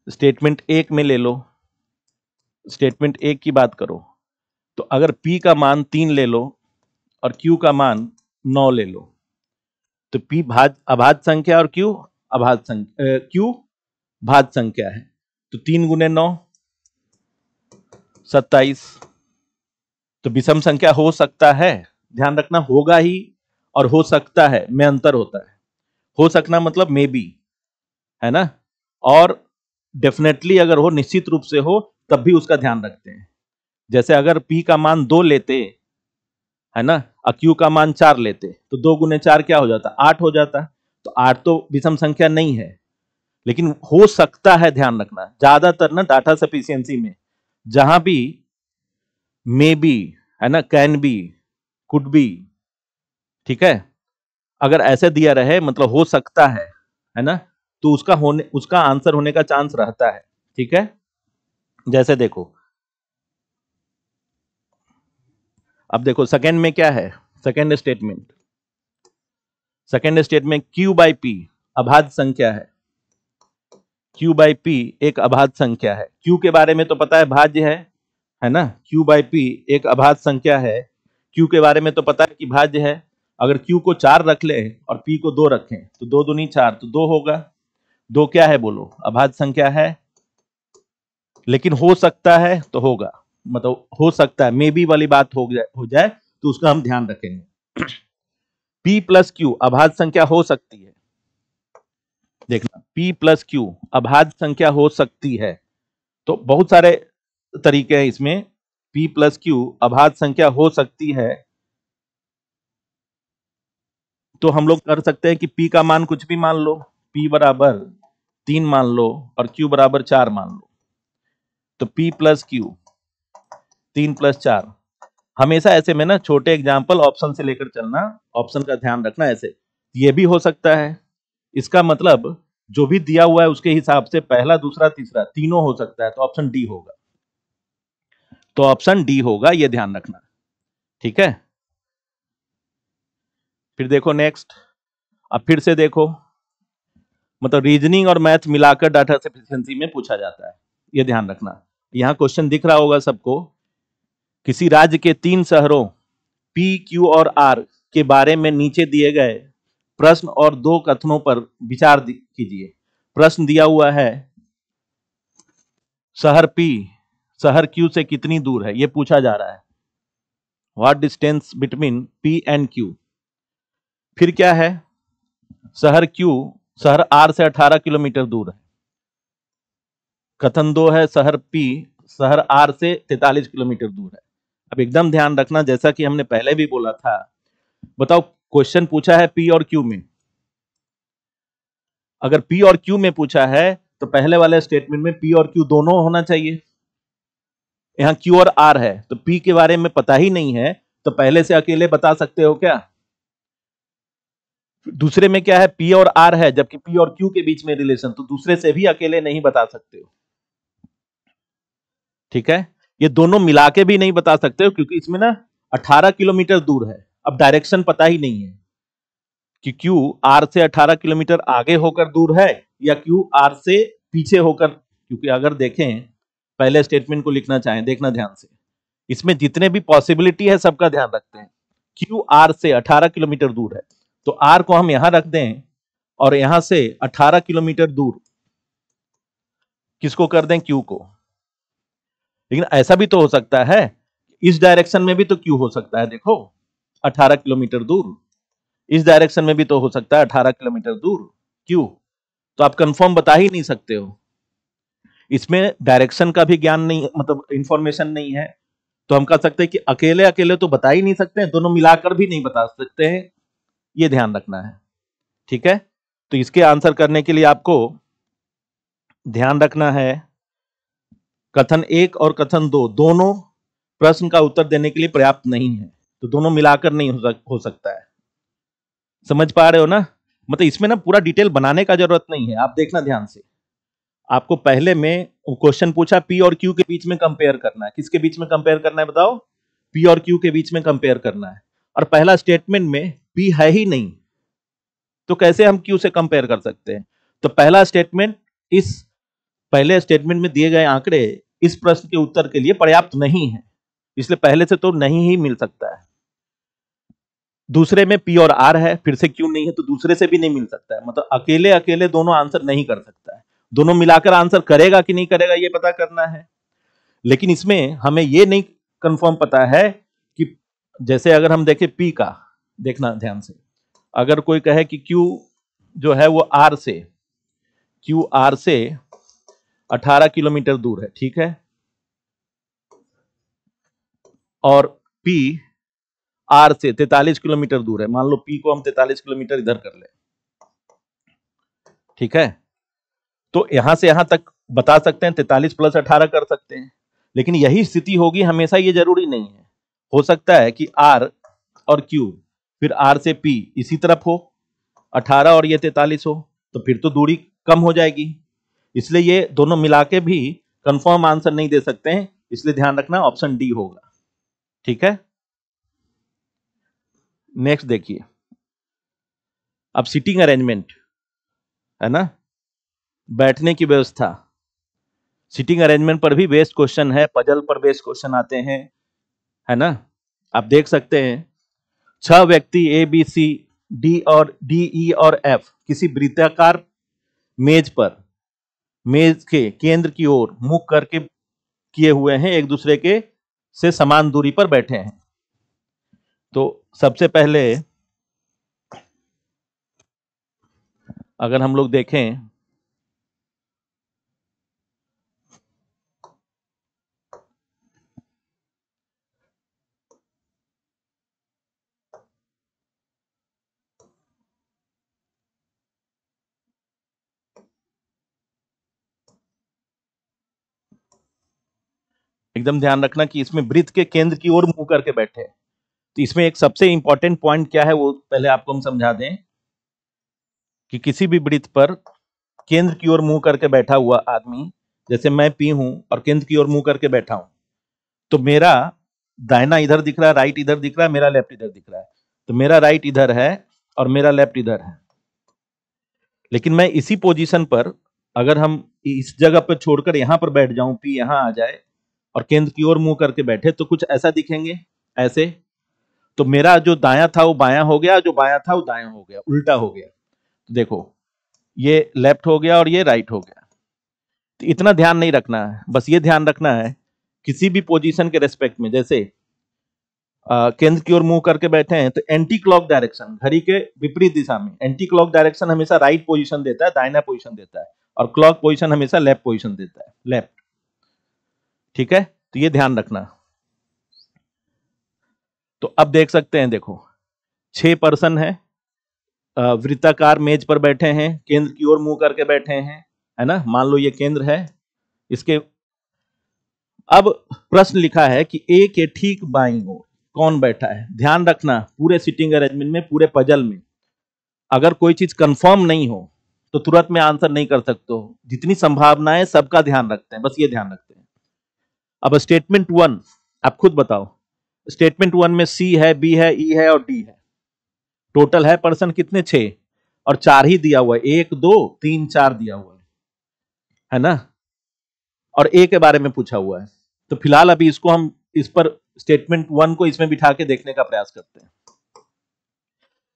स्टेटमेंट 1 में ले लो, स्टेटमेंट 1 की बात करो, तो अगर p का मान 3 ले लो और q का मान 9 ले लो, तो p अभाज्य संख्या और q अभाज्य संख्या, q भाज्य संख्या है, तो 3 गुने 9 27, तो विषम संख्या हो सकता है। ध्यान रखना, होगा ही और हो सकता है में अंतर होता है। हो सकना मतलब मे बी, है ना, और डेफिनेटली अगर हो, निश्चित रूप से हो, तब भी उसका ध्यान रखते हैं। जैसे अगर p का मान 2 लेते, है ना, और q का मान 4 लेते, तो 2 गुने 4 क्या हो जाता? 8 हो जाता। तो 8 तो विषम संख्या नहीं है, लेकिन हो सकता है। ध्यान रखना, ज्यादातर ना डाटा सफिशिएंसी में जहां भी मे बी, है ना, कैन बी, कुड बी, ठीक है, अगर ऐसे दिया रहे मतलब हो सकता है ना, तो उसका आंसर होने का चांस रहता है। ठीक है, जैसे देखो, अब देखो सेकंड में क्या है, second statement, second statement q by P अभाज्य संख्या है, q बाई पी एक अभाज्य संख्या है। q के बारे में तो पता है भाज्य है ना, q बाई पी एक अभाज्य संख्या है, q के बारे में तो पता है कि भाज्य है। अगर q को 4 रख ले और p को 2 रखें, तो 2 दूनी 4, तो 2 होगा। 2 क्या है बोलो? अभाज्य संख्या है, लेकिन हो सकता है तो होगा, मतलब हो सकता है, मे बी वाली बात हो जाए तो उसका हम ध्यान रखेंगे। p प्लस क्यू अभाज्य संख्या हो सकती है, देखना, p प्लस क्यू अभाज्य संख्या हो सकती है, तो बहुत सारे तरीके हैं इसमें। p प्लस क्यू अभाज्य संख्या हो सकती है, तो हम लोग कर सकते हैं कि p का मान कुछ भी मान लो, p बराबर 3 मान लो और q बराबर 4 मान लो, तो p प्लस क्यू 3 प्लस 4। हमेशा ऐसे में ना छोटे एग्जाम्पल ऑप्शन से लेकर चलना, ऑप्शन का ध्यान रखना। ऐसे ये भी हो सकता है, इसका मतलब जो भी दिया हुआ है उसके हिसाब से पहला, दूसरा, तीसरा तीनों हो सकता है, तो ऑप्शन डी होगा, तो ऑप्शन डी होगा, ये ध्यान रखना। ठीक है, फिर देखो नेक्स्ट, अब फिर से देखो, मतलब रीजनिंग और मैथ मिलाकर डाटा सफिशिएंसी में पूछा जाता है, ये ध्यान रखना। यहां क्वेश्चन दिख रहा होगा सबको, किसी राज्य के 3 शहरों P, Q और R के बारे में नीचे दिए गए प्रश्न और 2 कथनों पर विचार कीजिए। प्रश्न दिया हुआ है, शहर P शहर Q से कितनी दूर है, यह पूछा जा रहा है। What distance between P and Q। फिर क्या है, शहर Q शहर R से 18 किलोमीटर दूर है। कथन 2 है, शहर P शहर R से 43 किलोमीटर दूर है। अब एकदम ध्यान रखना, जैसा कि हमने पहले भी बोला था, बताओ क्वेश्चन पूछा है P और Q में, अगर P और Q में पूछा है तो पहले वाले स्टेटमेंट में P और Q दोनों होना चाहिए, यहाँ क्यू और आर है, तो पी के बारे में पता ही नहीं है, तो पहले से अकेले बता सकते हो क्या? दूसरे में क्या है, पी और आर है, जबकि पी और क्यू के बीच में रिलेशन, तो दूसरे से भी अकेले नहीं बता सकते हो। ठीक है, ये दोनों मिला के भी नहीं बता सकते हो, क्योंकि इसमें ना 18 किलोमीटर दूर है। अब डायरेक्शन पता ही नहीं है कि क्यू आर से 18 किलोमीटर आगे होकर दूर है या क्यू आर से पीछे होकर, क्योंकि अगर देखें पहले स्टेटमेंट को लिखना चाहें, देखना ध्यान से, इसमें जितने भी पॉसिबिलिटी है सबका ध्यान रखते हैं। क्यू आर से 18 किलोमीटर दूर है, तो आर को हम यहां रख दें और यहां से 18 किलोमीटर दूर किसको कर दें, क्यू को। लेकिन ऐसा भी तो हो सकता है, इस डायरेक्शन में भी तो क्यू हो सकता है, देखो 18 किलोमीटर दूर, इस डायरेक्शन में भी तो हो सकता है 18 किलोमीटर दूर क्यू। तो आप कंफर्म बता ही नहीं सकते हो, इसमें डायरेक्शन का भी ज्ञान नहीं, मतलब इंफॉर्मेशन नहीं है, तो हम कह सकते हैं कि अकेले अकेले तो बता ही नहीं सकते, दोनों मिलाकर भी नहीं बता सकते हैं, ये ध्यान रखना है। ठीक है, तो इसके आंसर करने के लिए आपको ध्यान रखना है, कथन 1 और कथन 2 दोनों प्रश्न का उत्तर देने के लिए पर्याप्त नहीं है, तो दोनों मिलाकर नहीं हो सकता है। समझ पा रहे हो ना? मतलब इसमें ना पूरा डिटेल बनाने का जरूरत नहीं है, आप देखना ध्यान से। आपको पहले में क्वेश्चन पूछा पी और क्यू के बीच में कंपेयर करना है, किसके बीच में कंपेयर करना है बताओ? पी और क्यू के बीच में कंपेयर करना है, और पहला स्टेटमेंट में पी है ही नहीं, तो कैसे हम क्यू से कंपेयर कर सकते हैं? तो पहला स्टेटमेंट, इस पहले स्टेटमेंट में दिए गए आंकड़े इस प्रश्न के उत्तर के लिए पर्याप्त नहीं है, इसलिए पहले से तो नहीं ही मिल सकता है। दूसरे में पी और आर है, फिर से क्यू नहीं है, तो दूसरे से भी नहीं मिल सकता है, मतलब अकेले अकेले दोनों आंसर नहीं कर सकता है, दोनों मिलाकर आंसर करेगा कि नहीं करेगा ये पता करना है। लेकिन इसमें हमें ये नहीं कंफर्म पता है कि, जैसे अगर हम देखें पी का, देखना ध्यान से, अगर कोई कहे कि क्यू जो है वो आर से, क्यू आर से 18 किलोमीटर दूर है, ठीक है, और पी आर से 43 किलोमीटर दूर है, मान लो पी को हम 43 किलोमीटर इधर कर ले, ठीक है, तो यहां से यहां तक बता सकते हैं, 43 प्लस 18 कर सकते हैं। लेकिन यही स्थिति होगी हमेशा, ये जरूरी नहीं है, हो सकता है कि आर और क्यू, फिर आर से पी इसी तरफ हो, 18 और ये 43 हो, तो फिर तो दूरी कम हो जाएगी, इसलिए ये दोनों मिला के भी कंफर्म आंसर नहीं दे सकते हैं, इसलिए ध्यान रखना ऑप्शन डी होगा। ठीक है, नेक्स्ट देखिए, अब सीटिंग अरेंजमेंट है ना, बैठने की व्यवस्था, सीटिंग अरेंजमेंट पर भी बेस्ड क्वेश्चन है, पजल पर बेस्ड क्वेश्चन आते हैं, है ना। आप देख सकते हैं 6 व्यक्ति ए बी सी डी और डी ई और एफ किसी वृत्ताकार मेज पर, मेज के केंद्र की ओर मुख करके किए हुए हैं, एक दूसरे के से समान दूरी पर बैठे हैं। तो सबसे पहले अगर हम लोग देखें, एकदम ध्यान रखना कि इसमें वृत्त के केंद्र की ओर मुंह करके बैठे हैं। तो इसमें एक सबसे इंपॉर्टेंट पॉइंट क्या है वो पहले आपको हम समझा दें, कि किसी भी वृत्त पर केंद्र की ओर मुंह करके बैठा हुआ आदमी, जैसे मैं पी हूं और केंद्र की ओर मुंह करके बैठा हूं, तो मेरा दाहिना इधर दिख रहा है, राइट इधर दिख रहा है, मेरा लेफ्ट इधर दिख रहा है, तो मेरा राइट इधर है और मेरा लेफ्ट इधर है। लेकिन मैं इसी पोजीशन पर, अगर हम इस जगह पर छोड़कर यहां पर बैठ जाऊं, पी यहां आ जाए और केंद्र की ओर मुंह करके बैठे, तो कुछ ऐसा दिखेंगे, ऐसे। तो मेरा जो दायां था वो बायां हो गया, जो बायां था वो दायां हो गया, उल्टा हो गया। तो देखो ये लेफ्ट हो गया और ये राइट हो गया। तो इतना ध्यान नहीं रखना है, बस ये ध्यान रखना है किसी भी पोजीशन के रेस्पेक्ट में, जैसे केंद्र की ओर मुंह करके बैठे हैं, तो एंटी क्लॉक डायरेक्शन, घड़ी के विपरीत दिशा में, एंटी क्लॉक डायरेक्शन हमेशा राइट पोजीशन देता है, दाहिना पोजीशन देता है, और क्लॉक पोजीशन हमेशा लेफ्ट पोजीशन देता है, लेफ्ट। ठीक है, तो ये ध्यान रखना। तो अब देख सकते हैं, देखो 6 पर्सन है, वृत्ताकार मेज पर बैठे हैं, केंद्र की ओर मुंह करके बैठे हैं, है ना। मान लो ये केंद्र है, इसके अब प्रश्न लिखा है कि ए के ठीक बाईं ओर कौन बैठा है। ध्यान रखना, पूरे सिटिंग अरेंजमेंट में, पूरे पजल में अगर कोई चीज कंफर्म नहीं हो तो तुरंत में आंसर नहीं कर सकते हो। जितनी संभावनाएं सबका ध्यान रखते हैं, बस ये ध्यान रखते हैं। अब स्टेटमेंट 1 आप खुद बताओ। स्टेटमेंट 1 में सी है, बी है, ई है और डी है। टोटल है पर्सन कितने? 6 और 4 ही दिया हुआ है, 1 2 3 4 दिया हुआ है ना। और ए के बारे में पूछा हुआ है। तो फिलहाल अभी इसको हम इस पर स्टेटमेंट 1 को इसमें बिठा के देखने का प्रयास करते हैं।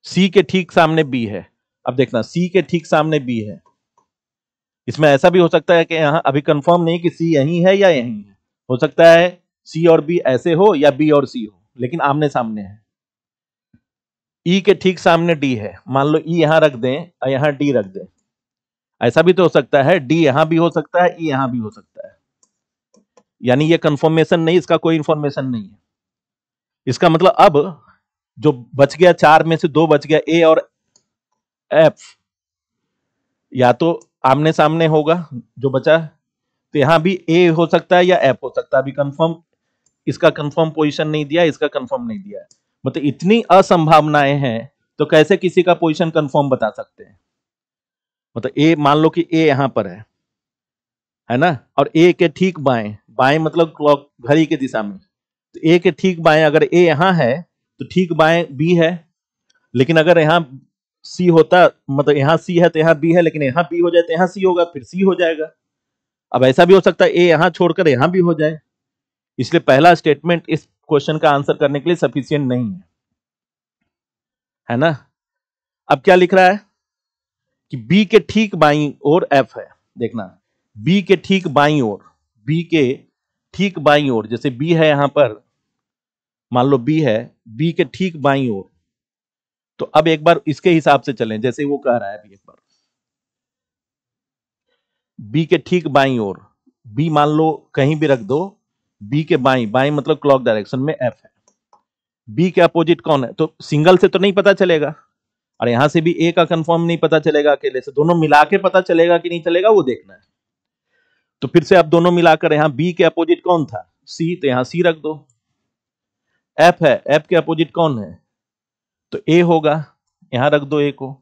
सी के ठीक सामने बी है। अब देखना, सी के ठीक सामने बी है। इसमें ऐसा भी हो सकता है कि यहां अभी कंफर्म नहीं कि सी यहीं है या यहीं है। हो सकता है सी और बी ऐसे हो या बी और सी हो, लेकिन आमने सामने है। ई के ठीक सामने डी है। मान लो ई यहां रख दें और यहां डी रख दें। ऐसा भी तो हो सकता है, डी यहां भी हो सकता है, ई यहां भी हो सकता है। यानी ये कंफर्मेशन नहीं, इसका कोई इंफॉर्मेशन नहीं है। इसका मतलब अब जो बच गया 4 में से 2 बच गया, ए और एफ, या तो आमने सामने होगा जो बचा, तो यहां भी ए हो सकता है या एफ हो सकता है। अभी कंफर्म, इसका कंफर्म पोजीशन नहीं दिया, इसका कंफर्म नहीं दिया है। मतलब इतनी असंभावनाएं हैं, तो कैसे किसी का पोजीशन कंफर्म बता सकते हैं? मतलब ए, मान लो कि ए यहां पर है ना, और ए के ठीक बाएं, बाएं मतलब क्लॉक, घड़ी की दिशा में। तो ए के ठीक बाएं अगर ए यहां है तो ठीक बाएं बी है। लेकिन अगर यहां सी होता, मतलब यहां सी है तो यहां बी है, लेकिन यहां बी हो जाए तो यहां सी होगा, फिर सी हो जाएगा। अब ऐसा भी हो सकता है ए यहां छोड़कर यहां भी हो जाए। इसलिए पहला स्टेटमेंट इस क्वेश्चन का आंसर करने के लिए सफिशिएंट नहीं है ना। अब क्या लिख रहा है कि बी के ठीक बाईं ओर एफ है। देखना, बी के ठीक बाईं ओर, बी के ठीक बाईं ओर, जैसे बी है यहां पर, मान लो बी है, बी के ठीक बाईं ओर। तो अब एक बार इसके हिसाब से चलें, जैसे वो कह रहा है अभी। एक बार बी के ठीक बाईं ओर, बी मान लो कहीं भी रख दो, बी के बाईं, बाईं मतलब क्लॉक डायरेक्शन में एफ है। बी के अपोजिट कौन है? तो सिंगल से तो नहीं पता चलेगा, और यहां से भी ए का कंफर्म नहीं पता चलेगा अकेले से। दोनों मिला के पता चलेगा कि नहीं चलेगा, वो देखना है। तो फिर से आप दोनों मिलाकर, यहां बी के अपोजिट कौन था? सी, तो यहां सी रख दो। एफ है, एफ के अपोजिट कौन है? तो ए होगा, यहां रख दो ए को।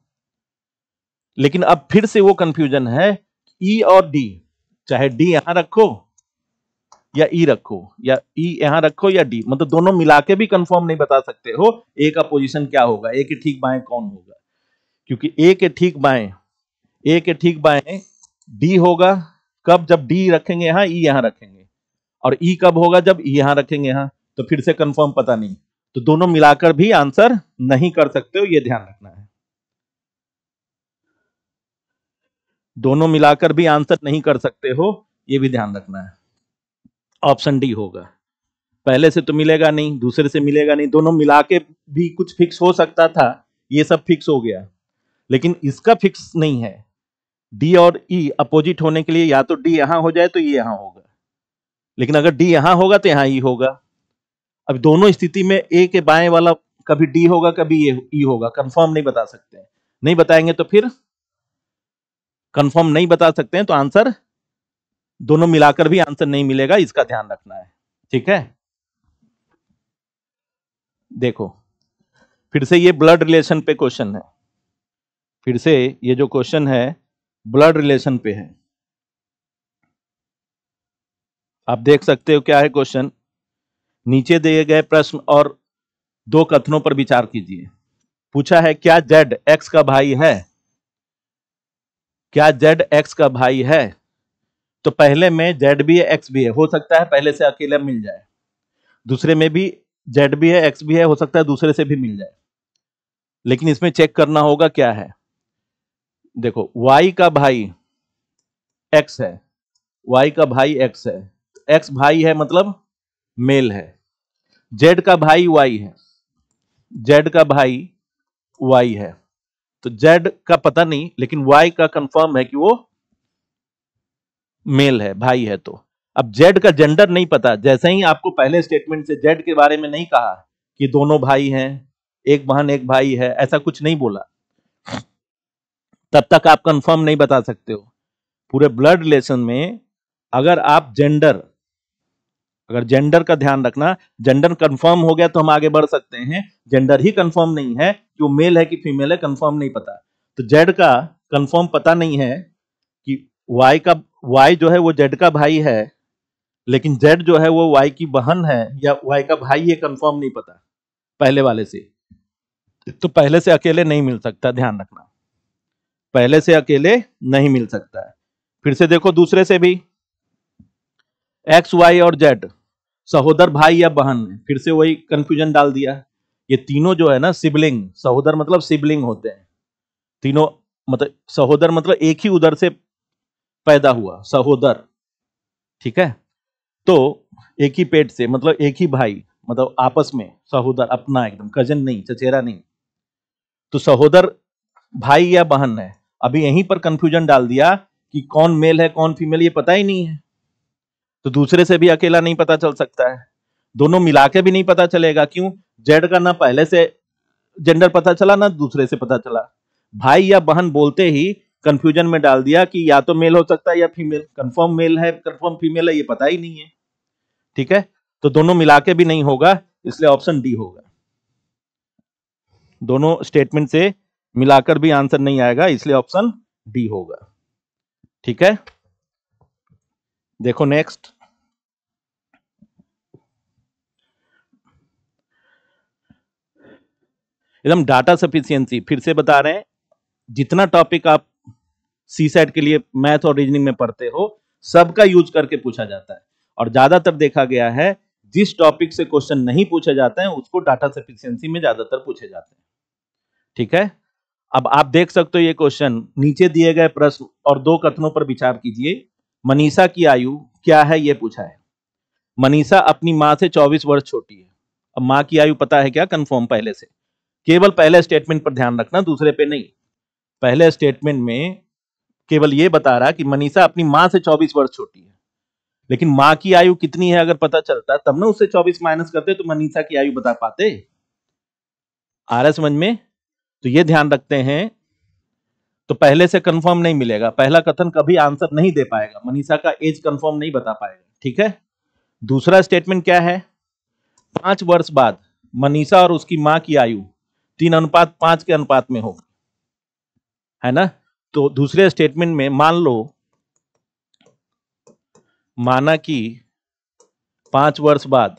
लेकिन अब फिर से वो कंफ्यूजन है, ई और डी, चाहे डी यहां रखो या ई रखो, या ई यहां रखो या डी, मतलब दोनों मिला के भी कंफर्म नहीं बता सकते हो ए का पोजीशन क्या होगा, ए के ठीक बाएं कौन होगा। क्योंकि ए के ठीक बाएं, ए के ठीक बाएं डी होगा कब? जब डी रखेंगे यहां, ई यहां रखेंगे। और ई कब होगा? जब ई यहां रखेंगे यहां। तो फिर से कंफर्म पता नहीं, तो दोनों मिलाकर भी आंसर नहीं कर सकते हो, ये ध्यान रखना है। दोनों मिलाकर भी आंसर नहीं कर सकते हो, ये भी ध्यान रखना है। ऑप्शन डी होगा। पहले से तो मिलेगा नहीं, दूसरे से मिलेगा नहीं, दोनों मिला के भी कुछ फिक्स हो सकता था, ये सब फिक्स हो गया। लेकिन इसका फिक्स नहीं है। डी और ई अपोजिट होने के लिए या तो डी यहां हो जाए तो ये यहां होगा, लेकिन अगर डी यहां होगा तो यहां ई होगा। अब दोनों स्थिति में ए के बाएं वाला कभी डी होगा, कभी ये ई होगा, कंफर्म नहीं बता सकते हैं। नहीं बताएंगे तो फिर कंफर्म नहीं बता सकते हैं, तो आंसर दोनों मिलाकर भी आंसर नहीं मिलेगा, इसका ध्यान रखना है। ठीक है, देखो फिर से ये ब्लड रिलेशन पे क्वेश्चन है। फिर से ये जो क्वेश्चन है ब्लड रिलेशन पे है। आप देख सकते हो क्या है क्वेश्चन। नीचे दिए गए प्रश्न और 2 कथनों पर विचार कीजिए। पूछा है, क्या जेड एक्स का भाई है? क्या जेड एक्स का भाई है? तो पहले में जेड भी है, एक्स भी है, हो सकता है पहले से अकेला मिल जाए। दूसरे में भी जेड भी है, एक्स भी है, हो सकता है दूसरे से भी मिल जाए। लेकिन इसमें चेक करना होगा क्या है। देखो, y का भाई x है, y का भाई x है, x भाई है मतलब मेल है। z का भाई y है, z का भाई y है। तो z का पता नहीं, लेकिन y का कंफर्म है कि वो मेल है, भाई है। तो अब z का जेंडर नहीं पता। जैसे ही आपको पहले स्टेटमेंट से z के बारे में नहीं कहा कि दोनों भाई हैं, एक बहन एक भाई है, ऐसा कुछ नहीं बोला, तब तक आप कंफर्म नहीं बता सकते हो। पूरे ब्लड रिलेशन में अगर आप जेंडर अगर जेंडर का ध्यान रखना, जेंडर कंफर्म हो गया तो हम आगे बढ़ सकते हैं, जेंडर ही कंफर्म नहीं है कि वो मेल है कि फीमेल है, कंफर्म नहीं पता, तो जेड का कंफर्म पता नहीं है कि वाई जो है वो जेड का भाई है, लेकिन जेड जो है वो वाई की बहन है या वाई का भाई, ये कंफर्म नहीं पता पहले वाले से, तो पहले से अकेले नहीं मिल सकता, ध्यान रखना, पहले से अकेले नहीं मिल सकता है। फिर से देखो दूसरे से भी, एक्स वाई और जेड सहोदर भाई या बहन है, फिर से वही कंफ्यूजन डाल दिया। ये तीनों जो है ना सिबलिंग, सहोदर मतलब सिबलिंग होते हैं तीनों, मतलब सहोदर मतलब एक ही उदर से पैदा हुआ सहोदर, ठीक है, तो एक ही पेट से मतलब एक ही भाई, मतलब आपस में सहोदर, अपना एकदम कजन नहीं, चचेरा नहीं, तो सहोदर भाई या बहन है। अभी यहीं पर कंफ्यूजन डाल दिया कि कौन मेल है कौन फीमेल, ये पता ही नहीं है, तो दूसरे से भी अकेला नहीं पता चल सकता है, दोनों मिला के भी नहीं पता चलेगा। क्यों? जेड का ना पहले से जेंडर पता चला ना दूसरे से पता चला, भाई या बहन बोलते ही कंफ्यूजन में डाल दिया कि या तो मेल हो सकता है या फीमेल, कंफर्म मेल है कंफर्म फीमेल है ये पता ही नहीं है, ठीक है, तो दोनों मिला के भी नहीं होगा, इसलिए ऑप्शन डी होगा। दोनों स्टेटमेंट से मिलाकर भी आंसर नहीं आएगा, इसलिए ऑप्शन डी होगा, ठीक है। देखो नेक्स्ट, एकदम डाटा सफिशियंसी, फिर से बता रहे हैं, जितना टॉपिक आप सी सेट के लिए मैथ और रीजनिंग में पढ़ते हो सबका यूज करके पूछा जाता है, और ज्यादातर देखा गया है जिस टॉपिक से क्वेश्चन नहीं पूछे जाते हैं उसको डाटा सफिशियंसी में ज्यादातर पूछे जाते हैं, ठीक है। अब आप देख सकते हो ये क्वेश्चन, नीचे दिए गए प्रश्न और दो कथनों पर विचार कीजिए। मनीषा की आयु क्या है ये पूछा है। मनीषा अपनी माँ से 24 वर्ष छोटी है। अब माँ की आयु पता है क्या? कंफर्म पहले से। केवल पहले स्टेटमेंट पर ध्यान रखना, दूसरे पे नहीं। पहले स्टेटमेंट में केवल ये बता रहा कि मनीषा अपनी माँ से 24 वर्ष छोटी है, लेकिन माँ की आयु कितनी है अगर पता चलता तब ना उससे 24 माइनस करते तो मनीषा की आयु बता पाते। आ रहा समझ में? तो ये ध्यान रखते हैं, तो पहले से कंफर्म नहीं मिलेगा, पहला कथन कभी आंसर नहीं दे पाएगा, मनीषा का एज कंफर्म नहीं बता पाएगा, ठीक है। दूसरा स्टेटमेंट क्या है? 5 वर्ष बाद मनीषा और उसकी मां की आयु 3:5 के अनुपात में होगी, है ना। तो दूसरे स्टेटमेंट में मान लो, माना कि 5 वर्ष बाद,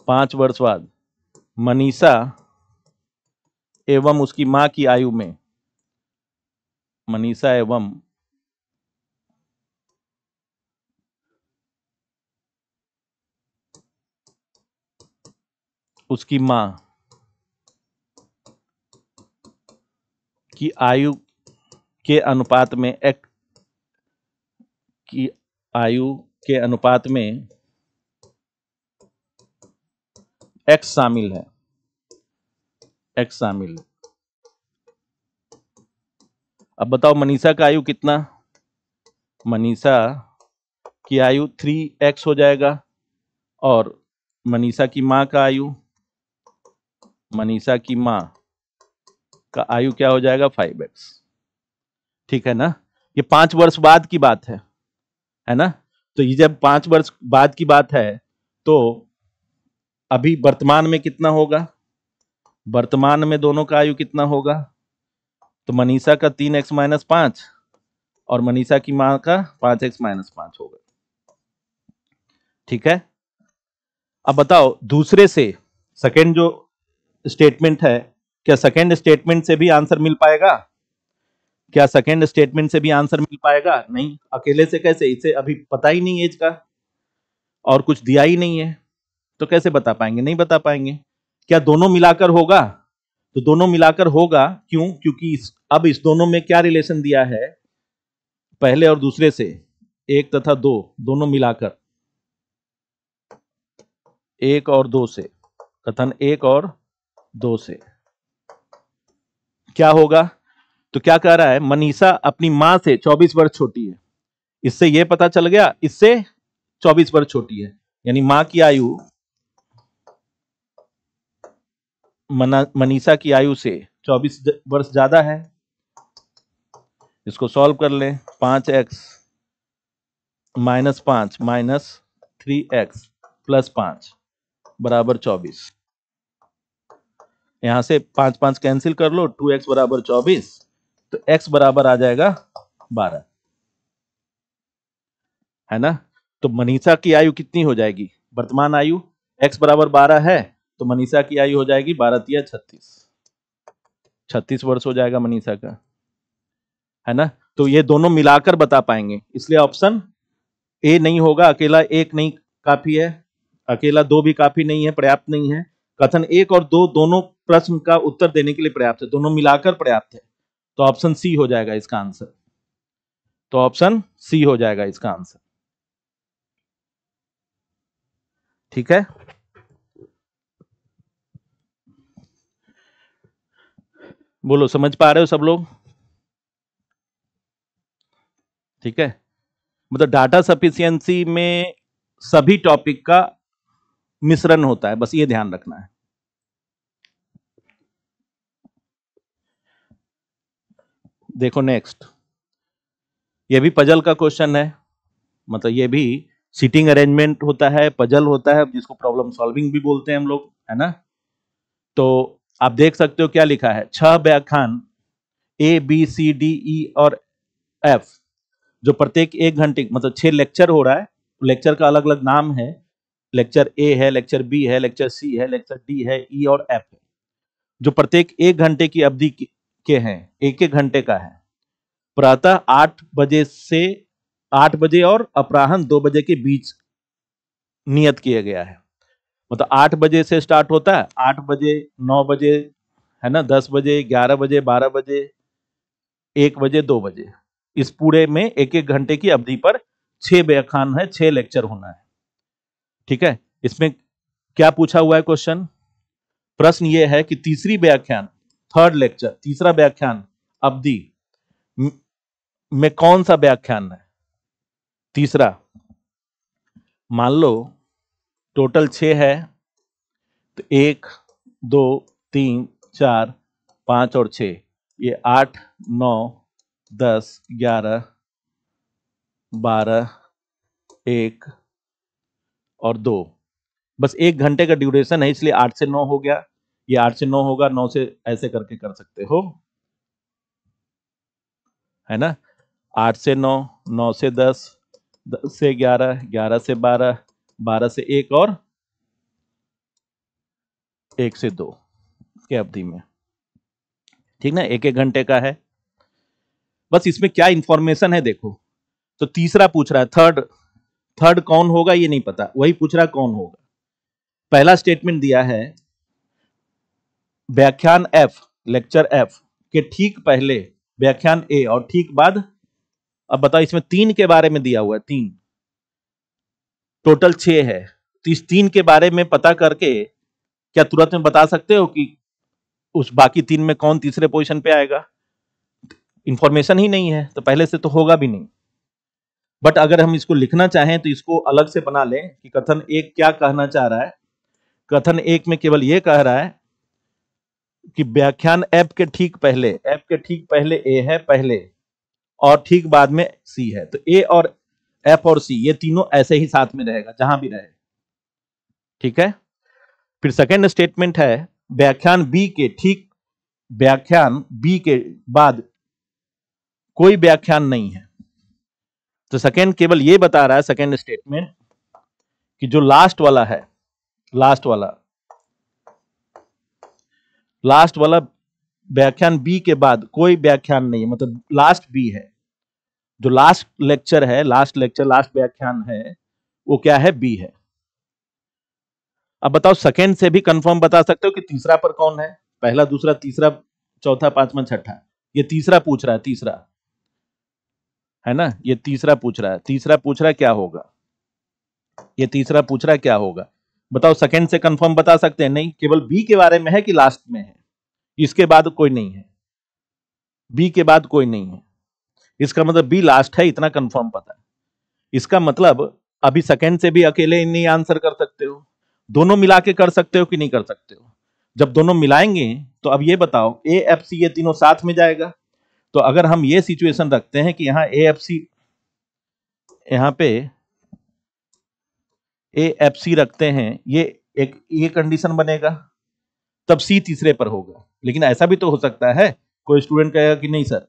5 वर्ष बाद मनीषा एवं उसकी मां की आयु में, मनीषा एवं उसकी मां की आयु के अनुपात में की आयु के अनुपात में एक्स शामिल है, एक्स शामिल है। अब बताओ मनीषा का आयु कितना? मनीषा की आयु 3x हो जाएगा, और मनीषा की मां का आयु, मनीषा की मां का आयु क्या हो जाएगा? 5x, ठीक है ना। ये 5 वर्ष बाद की बात है ना। तो ये जब 5 वर्ष बाद की बात है तो अभी वर्तमान में कितना होगा? वर्तमान में दोनों का आयु कितना होगा? तो मनीषा का 3x माइनस 5 और मनीषा की मां का 5x माइनस 5 होगा, ठीक है। अब बताओ दूसरे से, सेकेंड जो स्टेटमेंट है, क्या सेकेंड स्टेटमेंट से भी आंसर मिल पाएगा? क्या सेकेंड स्टेटमेंट से भी आंसर मिल पाएगा? नहीं। अकेले से कैसे? इसे अभी पता ही नहीं एज का और कुछ दिया ही नहीं है, तो कैसे बता पाएंगे? नहीं बता पाएंगे। क्या दोनों मिलाकर होगा? तो दोनों मिलाकर होगा। क्यों? क्योंकि अब इस दोनों में क्या रिलेशन दिया है? पहले और दूसरे से, 1 तथा 2 दोनों मिलाकर, 1 और 2 से, कथन 1 और 2 से क्या होगा? तो क्या कह रहा है? मनीषा अपनी मां से 24 वर्ष छोटी है, इससे यह पता चल गया इससे 24 वर्ष छोटी है, यानी मां की आयु मनीषा की आयु से 24 वर्ष ज्यादा है। इसको सॉल्व कर लें, 5x minus 5 minus 3x plus 5 बराबर 24। यहां से 5 5 कैंसिल कर लो, 2x बराबर 24, तो x बराबर आ जाएगा 12, है ना। तो मनीषा की आयु कितनी हो जाएगी, वर्तमान आयु x बराबर 12 है, तो मनीषा की आयु हो जाएगी 12 तिया 36 वर्ष हो जाएगा मनीषा का, है ना। तो ये दोनों मिलाकर बता पाएंगे, इसलिए ऑप्शन ए नहीं होगा। अकेला एक नहीं काफी है, अकेला दो भी काफी नहीं है, पर्याप्त नहीं है। कथन एक और दो दोनों प्रश्न का उत्तर देने के लिए पर्याप्त है, दोनों मिलाकर पर्याप्त है। तो ऑप्शन सी हो जाएगा इसका आंसर, तो ऑप्शन सी हो जाएगा इसका आंसर। ठीक है, बोलो समझ पा रहे हो सब लोग? ठीक है, मतलब डाटा सफिशिएंसी में सभी टॉपिक का मिश्रण होता है, बस ये ध्यान रखना है। देखो नेक्स्ट, ये भी पजल का क्वेश्चन है, मतलब ये भी सीटिंग अरेंजमेंट होता है, पजल होता है, जिसको प्रॉब्लम सॉल्विंग भी बोलते हैं हम लोग, है ना। तो आप देख सकते हो क्या लिखा है, 6 व्याख्यान A B C D E और एफ, जो प्रत्येक 1 घंटे मतलब 6 लेक्चर हो रहा है, लेक्चर का अलग अलग नाम है, लेक्चर ए है, लेक्चर बी है, लेक्चर सी है, लेक्चर डी है, ई और एफ है, जो प्रत्येक 1 घंटे की अवधि के हैं, एक एक घंटे का है। प्रातः 8 बजे से 8 बजे और अपराह्न 2 बजे के बीच नियत किया गया है। मतलब 8 बजे से स्टार्ट होता है, 8 बजे 9 बजे, है ना, 10 बजे 11 बजे 12 बजे 1 बजे 2 बजे, इस पूरे में एक एक घंटे की अवधि पर 6 व्याख्यान है, 6 लेक्चर होना है। ठीक है, इसमें क्या पूछा हुआ है क्वेश्चन, प्रश्न ये है कि तीसरी व्याख्यान, थर्ड लेक्चर, तीसरा व्याख्यान अवधि में कौन सा व्याख्यान है तीसरा। मान लो टोटल 6 है, तो 1 2 3 4 5 और 6, ये 8 9 10 11 12 1 और 2, बस 1 घंटे का ड्यूरेशन है, इसलिए 8 से 9 हो गया, ये 8 से 9 होगा, 9 से ऐसे करके कर सकते हो, है ना। 8 से 9, 9 से 10, 10 से 11, 11 से 12, 12 से 1 और 1 से 2 के अवधि में, ठीक ना, एक एक घंटे का है। बस इसमें क्या इंफॉर्मेशन है देखो, तो तीसरा पूछ रहा है, थर्ड कौन होगा ये नहीं पता, वही पूछ रहा है कौन होगा। पहला स्टेटमेंट दिया है, व्याख्यान एफ, लेक्चर एफ के ठीक पहले व्याख्यान ए और ठीक बाद, अब बताओ इसमें 3 के बारे में दिया हुआ है, 3 टोटल 6 है, तो इस 3 के बारे में पता करके क्या तुरंत में बता सकते हो कि उस बाकी 3 में कौन तीसरे पोजीशन पे आएगा? इंफॉर्मेशन ही नहीं है, तो पहले से तो होगा भी नहीं। बट अगर हम इसको लिखना चाहें तो इसको अलग से बना लें कि कथन एक क्या कहना चाह रहा है। कथन एक में केवल ये कह रहा है कि व्याख्यान एफ के ठीक पहले ए है पहले, और ठीक बाद में सी है, तो ए और एफ और सी ये तीनों ऐसे ही साथ में रहेगा जहां भी रहे, ठीक है। फिर सेकेंड स्टेटमेंट है, व्याख्यान बी के बाद कोई व्याख्यान नहीं है, तो सेकेंड केवल ये बता रहा है, सेकेंड स्टेटमेंट, कि जो लास्ट वाला व्याख्यान बी के बाद कोई व्याख्यान नहीं है, मतलब लास्ट बी है, जो लास्ट व्याख्यान है वो क्या है, बी है। अब बताओ सेकेंड से भी कंफर्म बता सकते हो कि तीसरा पर कौन है, पहला दूसरा तीसरा चौथा पांचवा छठा, ये तीसरा पूछ रहा है, तीसरा है ना, ये तीसरा पूछ रहा है क्या होगा, ये तीसरा पूछ रहा है क्या होगा। बताओ सेकेंड से कंफर्म बता सकते हैं? नहीं, केवल बी के बारे में है कि लास्ट में है, इसके बाद कोई नहीं है, बी के बाद कोई नहीं है, इसका मतलब बी लास्ट है, इतना कंफर्म पता है। इसका मतलब अभी सेकेंड से भी अकेले नहीं आंसर कर सकते हो, दोनों मिला के कर सकते हो कि नहीं कर सकते हो। जब दोनों मिलाएंगे तो अब ये बताओ, ए एफ सी ये तीनों साथ में जाएगा, तो अगर हम ये सिचुएशन रखते हैं कि यहाँ ए एफ सी, यहाँ पे AFC रखते हैं, ये कंडीशन बनेगा, तब C तीसरे पर होगा। लेकिन ऐसा भी तो हो सकता है, कोई स्टूडेंट कहेगा कि नहीं सर,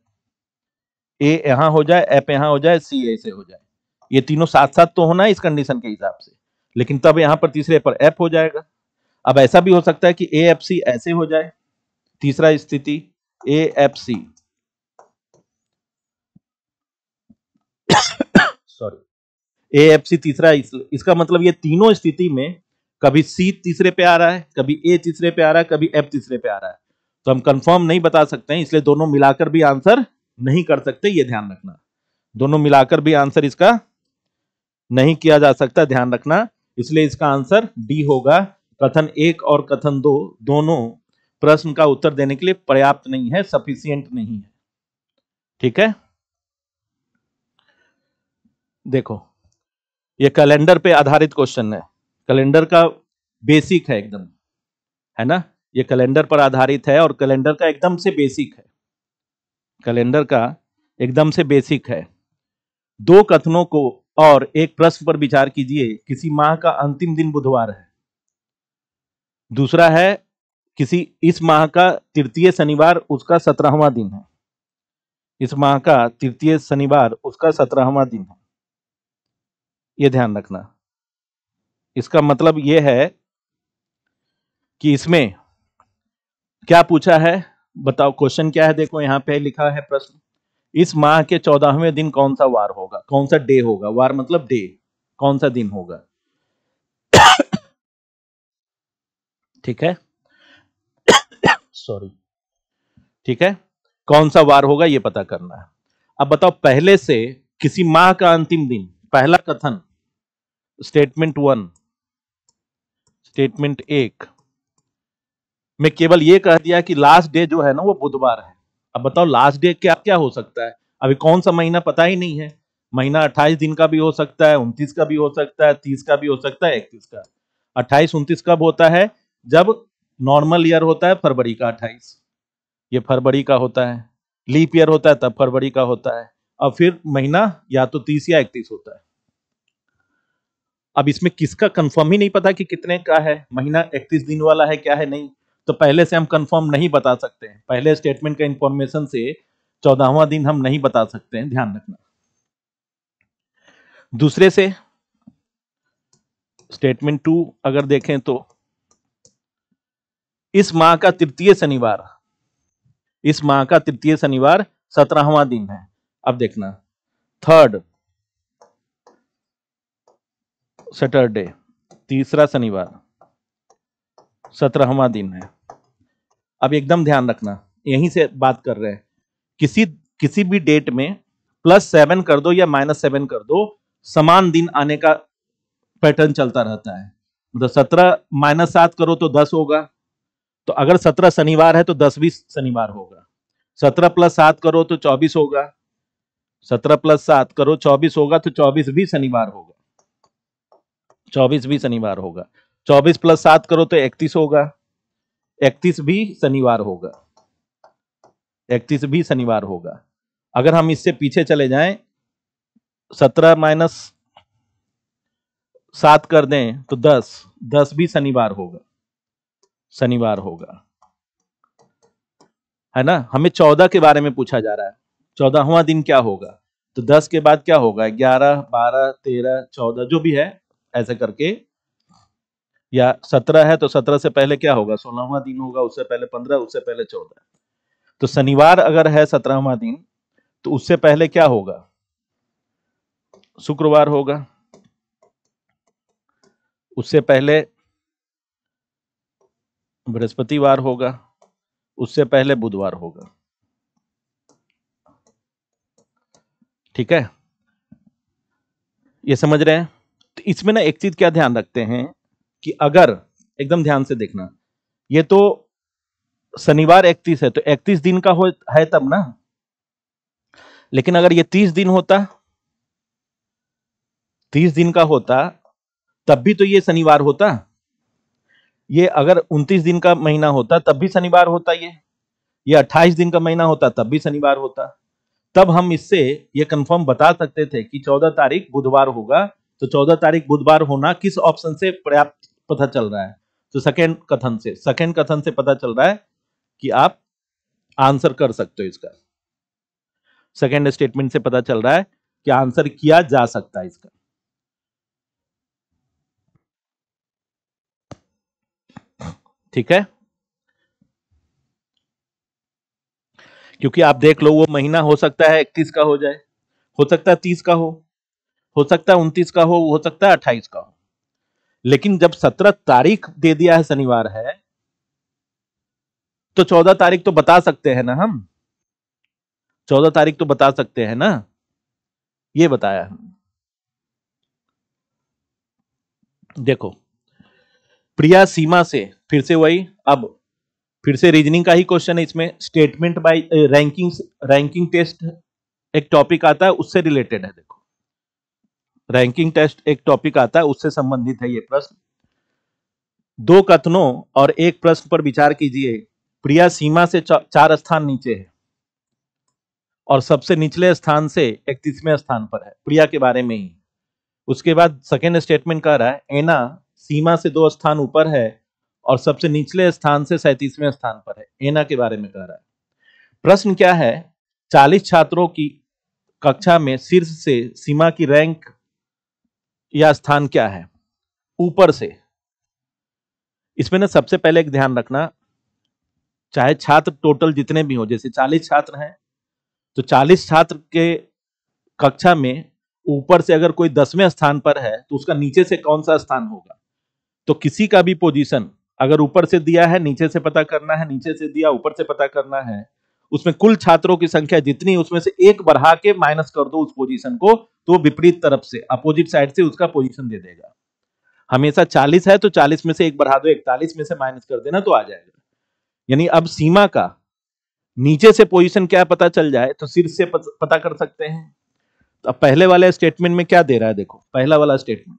A यहां हो जाए, F यहां हो जाए, C ऐसे हो जाए, ये तीनों साथ साथ तो होना है इस कंडीशन के हिसाब से, लेकिन तब यहां पर तीसरे पर F हो जाएगा। अब ऐसा भी हो सकता है कि AFC ऐसे हो जाए, तीसरा स्थिति AFC सॉरी AFC तीसरा, इसका मतलब ये तीनों स्थिति में कभी C तीसरे पे आ रहा है, कभी A तीसरे पे आ रहा है, कभी F तीसरे पे आ रहा है, तो हम कंफर्म नहीं बता सकते हैं, इसलिए दोनों मिलाकर भी आंसर नहीं कर सकते, ये ध्यान रखना। दोनों मिलाकर भी आंसर इसका नहीं किया जा सकता, ध्यान रखना। इसलिए इसका आंसर डी होगा। कथन 1 और कथन 2 दोनों प्रश्न का उत्तर देने के लिए पर्याप्त नहीं है, सफिशिएंट नहीं है। ठीक है, देखो ये कैलेंडर पे आधारित क्वेश्चन है, कैलेंडर का बेसिक है एकदम, है ना, ये कैलेंडर पर आधारित है और कैलेंडर का एकदम से बेसिक है, कैलेंडर का एकदम से बेसिक है। दो कथनों को और एक प्रश्न पर विचार कीजिए। किसी माह का अंतिम दिन बुधवार है, दूसरा है किसी इस माह का तृतीय शनिवार उसका 17वां दिन है, इस माह का तृतीय शनिवार उसका 17वां दिन है, ये ध्यान रखना। इसका मतलब ये है कि इसमें क्या पूछा है, बताओ क्वेश्चन क्या है। देखो यहां पे लिखा है प्रश्न, इस माह के 14वें दिन कौन सा वार होगा, कौन सा डे होगा, वार मतलब डे, कौन सा दिन होगा। ठीक है, सॉरी, ठीक है, कौन सा वार होगा ये पता करना है। अब बताओ पहले से किसी माह का अंतिम दिन, पहला कथन स्टेटमेंट 1, स्टेटमेंट 1 में केवल ये कह दिया कि लास्ट डे जो है ना वो बुधवार है। अब बताओ लास्ट डे क्या क्या हो सकता है, अभी कौन सा महीना पता ही नहीं है, महीना 28 दिन का भी हो सकता है, 29 का भी हो सकता है, 30 का भी हो सकता है, 31 का। 28 29 कब होता है, जब नॉर्मल ईयर होता है फरवरी का 28, ये फरवरी का होता है, लीप ईयर होता है तब फरवरी का होता है, और फिर महीना या तो 30 या 31 होता है। अब इसमें किसका कंफर्म ही नहीं पता कि कितने का है, महीना 31 दिन वाला है क्या है नहीं, तो पहले से हम कंफर्म नहीं बता सकते हैं, पहले स्टेटमेंट का इंफॉर्मेशन से 14वां दिन हम नहीं बता सकते हैं, ध्यान रखना। दूसरे से स्टेटमेंट 2 अगर देखें तो इस माह का तृतीय शनिवार, इस माह का तृतीय शनिवार 17वां दिन है। अब देखना थर्ड सैटरडे, तीसरा शनिवार 17वां दिन है। अब एकदम ध्यान रखना, यहीं से बात कर रहे हैं, किसी भी डेट में +7 कर दो या -7 कर दो, समान दिन आने का पैटर्न चलता रहता है। मतलब 17 -7 करो तो 10 होगा, तो अगर 17 शनिवार है तो 10 भी शनिवार होगा। 17 + 7 करो तो 24 होगा, 17 + 7 करो 24 होगा, तो 24 भी शनिवार होगा, 24 भी शनिवार होगा। 24 + 7 करो तो 31 होगा, 31 भी शनिवार होगा, 31 भी शनिवार होगा। अगर हम इससे पीछे चले जाएं, 17 - 7 कर दें तो 10, 10 भी शनिवार होगा, शनिवार होगा, है ना। हमें 14 के बारे में पूछा जा रहा है, 14वां दिन क्या होगा, तो 10 के बाद क्या होगा, 11 12 13 14 जो भी है ऐसे करके, या 17 है तो 17 से पहले क्या होगा, 16वां दिन होगा, उससे पहले 15, उससे पहले 14। तो शनिवार अगर है 17वां दिन, तो उससे पहले क्या होगा, शुक्रवार होगा, उससे पहले बृहस्पतिवार होगा, उससे पहले बुधवार होगा। ठीक है, ये समझ रहे हैं। तो इसमें ना एक चीज क्या ध्यान रखते हैं कि अगर एकदम ध्यान से देखना, ये तो शनिवार 31 है तो 31 दिन का है तब ना, लेकिन अगर ये 30 दिन होता, 30 दिन का होता, तब भी तो ये शनिवार होता। ये अगर 29 दिन का महीना होता तब भी शनिवार होता, ये 28 दिन का महीना होता तब भी शनिवार होता। तब हम इससे ये कंफर्म बता सकते थे कि 14 तारीख बुधवार होगा, तो 14 तारीख बुधवार होना किस ऑप्शन से पर्याप्त पता चल रहा है? तो सेकेंड कथन से, सेकेंड कथन से पता चल रहा है कि आप आंसर कर सकते हो इसका। सेकेंड स्टेटमेंट से पता चल रहा है कि आंसर किया जा सकता है इसका। ठीक है, क्योंकि आप देख लो वो महीना हो सकता है 31 का हो जाए, हो सकता है 30 का हो सकता है 29 का हो सकता है 28 का हो, लेकिन जब 17 तारीख दे दिया है, शनिवार है, तो 14 तारीख तो बता सकते हैं ना हम, 14 तारीख तो बता सकते हैं ना, ये बताया। देखो प्रिया सीमा से, फिर से वही, अब फिर से रीजनिंग का ही क्वेश्चन है इसमें, स्टेटमेंट बाय रैंकिंग टेस्ट एक टॉपिक आता है, उससे रिलेटेड है। देखो रैंकिंग टेस्ट एक टॉपिक आता है, उससे संबंधित है ये प्रश्न। दो कथनों और एक प्रश्न पर विचार कीजिए। प्रिया सीमा से 4 स्थान नीचे है और सबसे निचले स्थान से 31वें स्थान पर है, प्रिया के बारे में ही। उसके बाद सेकेंड स्टेटमेंट कह रहा है एना सीमा से 2 स्थान ऊपर है और सबसे निचले स्थान से 37वें स्थान पर है, एना के बारे में कह रहा है। प्रश्न क्या है, 40 छात्रों की कक्षा में शीर्ष से सीमा की रैंक या स्थान क्या है, ऊपर से। इसमें ना सबसे पहले एक ध्यान रखना, चाहे छात्र टोटल जितने भी हो, जैसे 40 छात्र हैं, तो 40 छात्र के कक्षा में ऊपर से अगर कोई 10वें स्थान पर है तो उसका नीचे से कौन सा स्थान होगा। तो किसी का भी पोजीशन अगर ऊपर से दिया है नीचे से पता करना है, नीचे से दिया ऊपर से पता करना है, उसमें कुल छात्रों की संख्या जितनी, उसमें से एक बढ़ा के माइनस कर दो उस पोजीशन को, तो विपरीत तरफ से अपोजिट साइड से उसका पोजीशन दे देगा। हमेशा 40 है तो 40 में से एक बढ़ा दो, 41 में से माइनस कर देना तो आ जाएगा। यानी अब सीमा का नीचे से पोजीशन क्या पता चल जाए तो शीर्ष से पता कर सकते हैं। तो अब पहले वाले स्टेटमेंट में क्या दे रहा है, देखो पहला वाला स्टेटमेंट,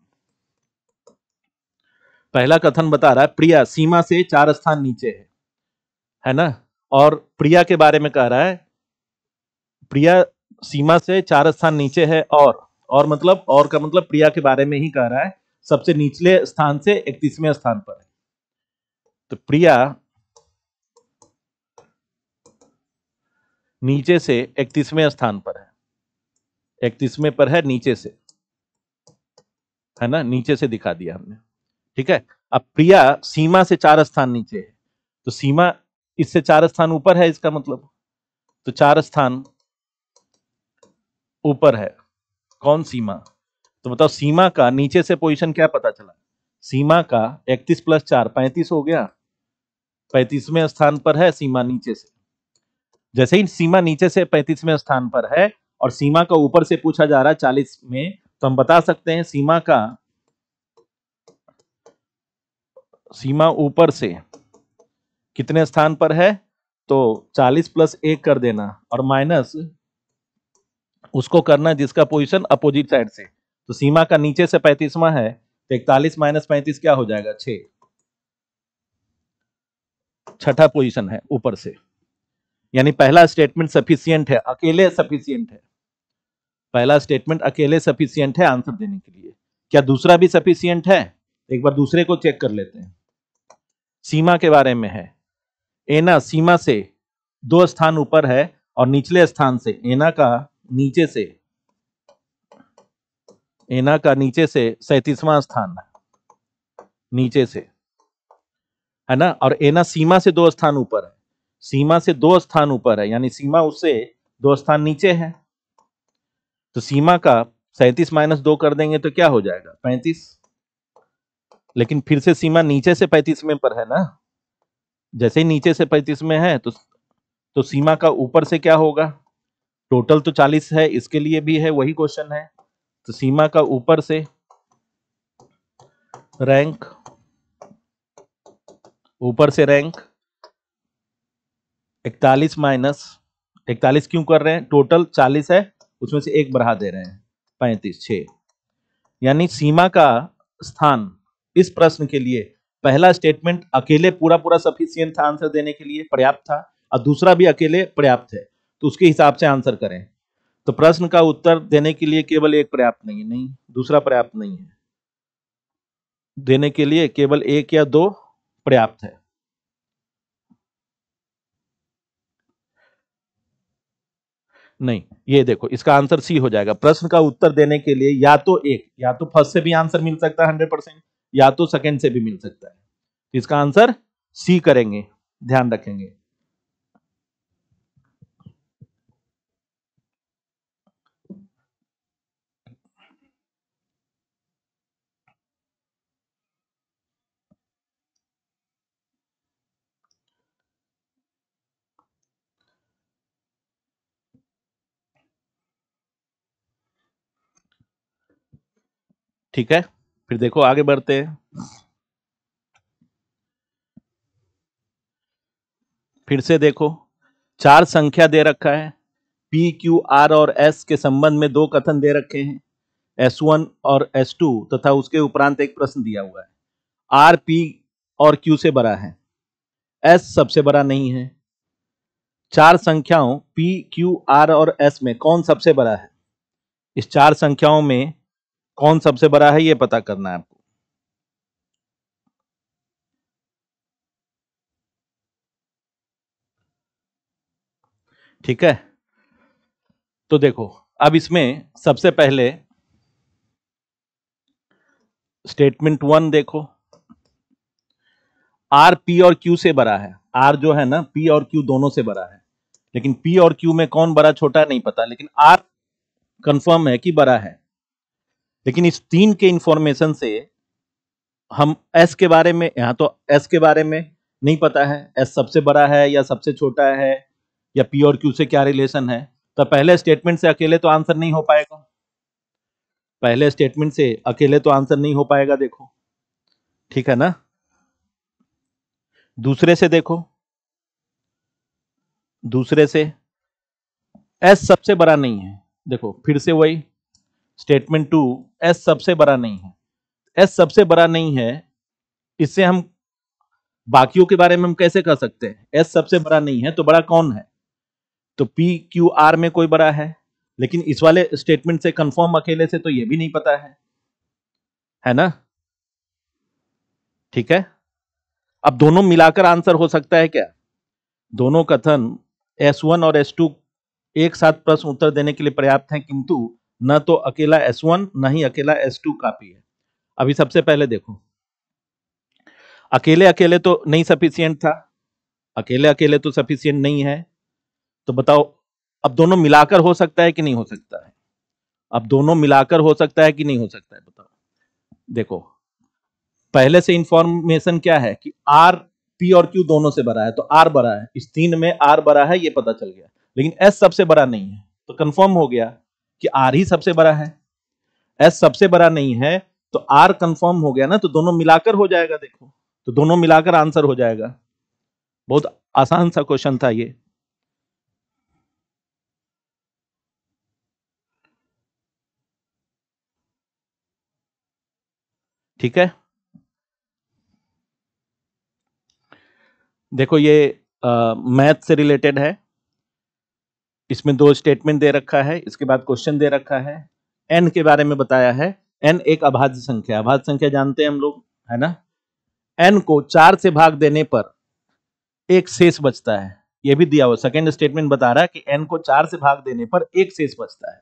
पहला कथन बता रहा है प्रिया सीमा से 4 स्थान नीचे है ना, और प्रिया के बारे में कह रहा है प्रिया सीमा से 4 स्थान नीचे है, और मतलब और का मतलब प्रिया के बारे में ही कह रहा है, सबसे निचले स्थान से 31वें स्थान पर है। तो प्रिया नीचे से 31वें स्थान पर है, 31वें पर है नीचे से, है ना, नीचे से दिखा दिया हमने। ठीक है, अब प्रिया सीमा से 4 स्थान नीचे है, तो सीमा इससे 4 स्थान ऊपर है, इसका मतलब तो 4 स्थान ऊपर है कौन, सीमा। तो बताओ सीमा का नीचे से पोजीशन क्या पता चला, सीमा का 31 + 4 35 हो गया, 35वें स्थान पर है सीमा नीचे से। जैसे ही सीमा नीचे से 35वें स्थान पर है और सीमा का ऊपर से पूछा जा रहा है 40 में, तो हम बता सकते हैं सीमा ऊपर से कितने स्थान पर है, तो 40 + 1 कर देना और माइनस उसको करना जिसका पोजीशन अपोजिट साइड से। तो सीमा का नीचे से 35वां है, तो 41 - 35 क्या हो जाएगा, 6, छठा पोजीशन है ऊपर से। यानी पहला स्टेटमेंट सफिशियंट है, अकेले सफिशियंट है, पहला स्टेटमेंट अकेले सफिशियंट है आंसर देने के लिए। क्या दूसरा भी सफिशियंट है, एक बार दूसरे को चेक कर लेते हैं। सीमा के बारे में है, एना सीमा से 2 स्थान ऊपर है और निचले स्थान से एना का नीचे से 37वां स्थान नीचे से, है ना, और एना सीमा से 2 स्थान ऊपर है, सीमा से 2 स्थान ऊपर है, यानी सीमा उससे 2 स्थान नीचे है। तो सीमा का 37 - 2 कर देंगे तो क्या हो जाएगा, 35। लेकिन फिर से सीमा नीचे से 35 में पर है ना, जैसे ही नीचे से 35 में है तो सीमा का ऊपर से क्या होगा, टोटल तो 40 है, इसके लिए भी है वही क्वेश्चन है। तो सीमा का ऊपर से रैंक, ऊपर से रैंक 41 - 41 क्यों कर रहे हैं, टोटल 40 है, उसमें से एक बढ़ा दे रहे हैं, 35, 6। यानी सीमा का स्थान इस प्रश्न के लिए पहला स्टेटमेंट अकेले पूरा सफिशिएंट था आंसर देने के लिए, पर्याप्त था, और दूसरा भी अकेले पर्याप्त है, तो उसके हिसाब से आंसर करें। तो प्रश्न का उत्तर देने के लिए केवल एक पर्याप्त नहीं है, नहीं दूसरा पर्याप्त नहीं है, देने के लिए केवल एक या दो पर्याप्त है। नहीं, ये देखो इसका आंसर सी हो जाएगा। प्रश्न का उत्तर देने के लिए या तो एक, या तो फर्स्ट से भी आंसर मिल सकता है 100%, या तो सेकंड से भी मिल सकता है। इसका आंसर सी करेंगे, ध्यान रखेंगे। ठीक है, फिर देखो आगे बढ़ते हैं। फिर से देखो, चार संख्या दे रखा है, पी क्यू आर और एस के संबंध में दो कथन दे रखे हैं, S1 और S2, तथा उसके उपरांत एक प्रश्न दिया हुआ है। आर पी और क्यू से बड़ा है, एस सबसे बड़ा नहीं है। चार संख्याओं पी क्यू आर और एस में कौन सबसे बड़ा है? इस चार संख्याओं में कौन सबसे बड़ा है, यह पता करना है आपको। ठीक है, तो देखो अब इसमें सबसे पहले स्टेटमेंट 1 देखो, आर पी और क्यू से बड़ा है। आर जो है ना, पी और क्यू दोनों से बड़ा है, लेकिन पी और क्यू में कौन बड़ा छोटा नहीं पता, लेकिन आर कंफर्म है कि बड़ा है। लेकिन इस तीन के इंफॉर्मेशन से हम एस के बारे में, यहां तो एस के बारे में नहीं पता है, एस सबसे बड़ा है या सबसे छोटा है, या पी और क्यू से क्या रिलेशन है। तो पहले स्टेटमेंट से अकेले तो आंसर नहीं हो पाएगा, पहले स्टेटमेंट से अकेले तो आंसर नहीं हो पाएगा, देखो ठीक है ना। दूसरे से देखो, दूसरे से एस सबसे बड़ा नहीं है। देखो फिर से वही स्टेटमेंट 2, एस सबसे बड़ा नहीं है। एस सबसे बड़ा नहीं है, इससे हम बाकियों के बारे में हम कैसे कह सकते हैं? एस सबसे बड़ा नहीं है तो बड़ा कौन है? तो पी क्यू आर में कोई बड़ा है, लेकिन इस वाले स्टेटमेंट से कंफर्म अकेले से तो ये भी नहीं पता है ना। ठीक है, अब दोनों मिलाकर आंसर हो सकता है क्या? दोनों कथन S1 और S2 एक साथ प्रश्न उत्तर देने के लिए पर्याप्त हैं, किंतु न तो अकेला S1 न ही अकेला S2 काफी है। अभी सबसे पहले देखो, अकेले अकेले तो नहीं सफिशियंट था, अकेले अकेले तो सफिशियंट नहीं है। तो बताओ, अब दोनों मिलाकर हो सकता है कि नहीं हो सकता है? अब दोनों मिलाकर हो सकता है कि नहीं हो सकता है, बताओ। देखो पहले से इंफॉर्मेशन क्या है कि आर पी और क्यू दोनों से बड़ा है, तो आर बड़ा है, इस तीन में आर बड़ा है, ये पता चल गया। लेकिन एस सबसे बड़ा नहीं है, तो कंफर्म हो गया कि आर ही सबसे बड़ा है। एस सबसे बड़ा नहीं है तो आर कंफर्म हो गया ना, तो दोनों मिलाकर हो जाएगा। देखो, तो दोनों मिलाकर आंसर हो जाएगा। बहुत आसान सा क्वेश्चन था ये। ठीक है, देखो ये मैथ से रिलेटेड है। इसमें दो स्टेटमेंट दे रखा है, इसके बाद क्वेश्चन दे रखा है। एन के बारे में बताया है। एन एक अभाज्य संख्या, अभाज्य संख्या जानते हैं हम लोग, है ना। एन को 4 से भाग देने पर एक शेष बचता है, यह भी दिया हुआ। सेकंड स्टेटमेंट बता रहा है कि एन को 4 से भाग देने पर एक शेष बचता है।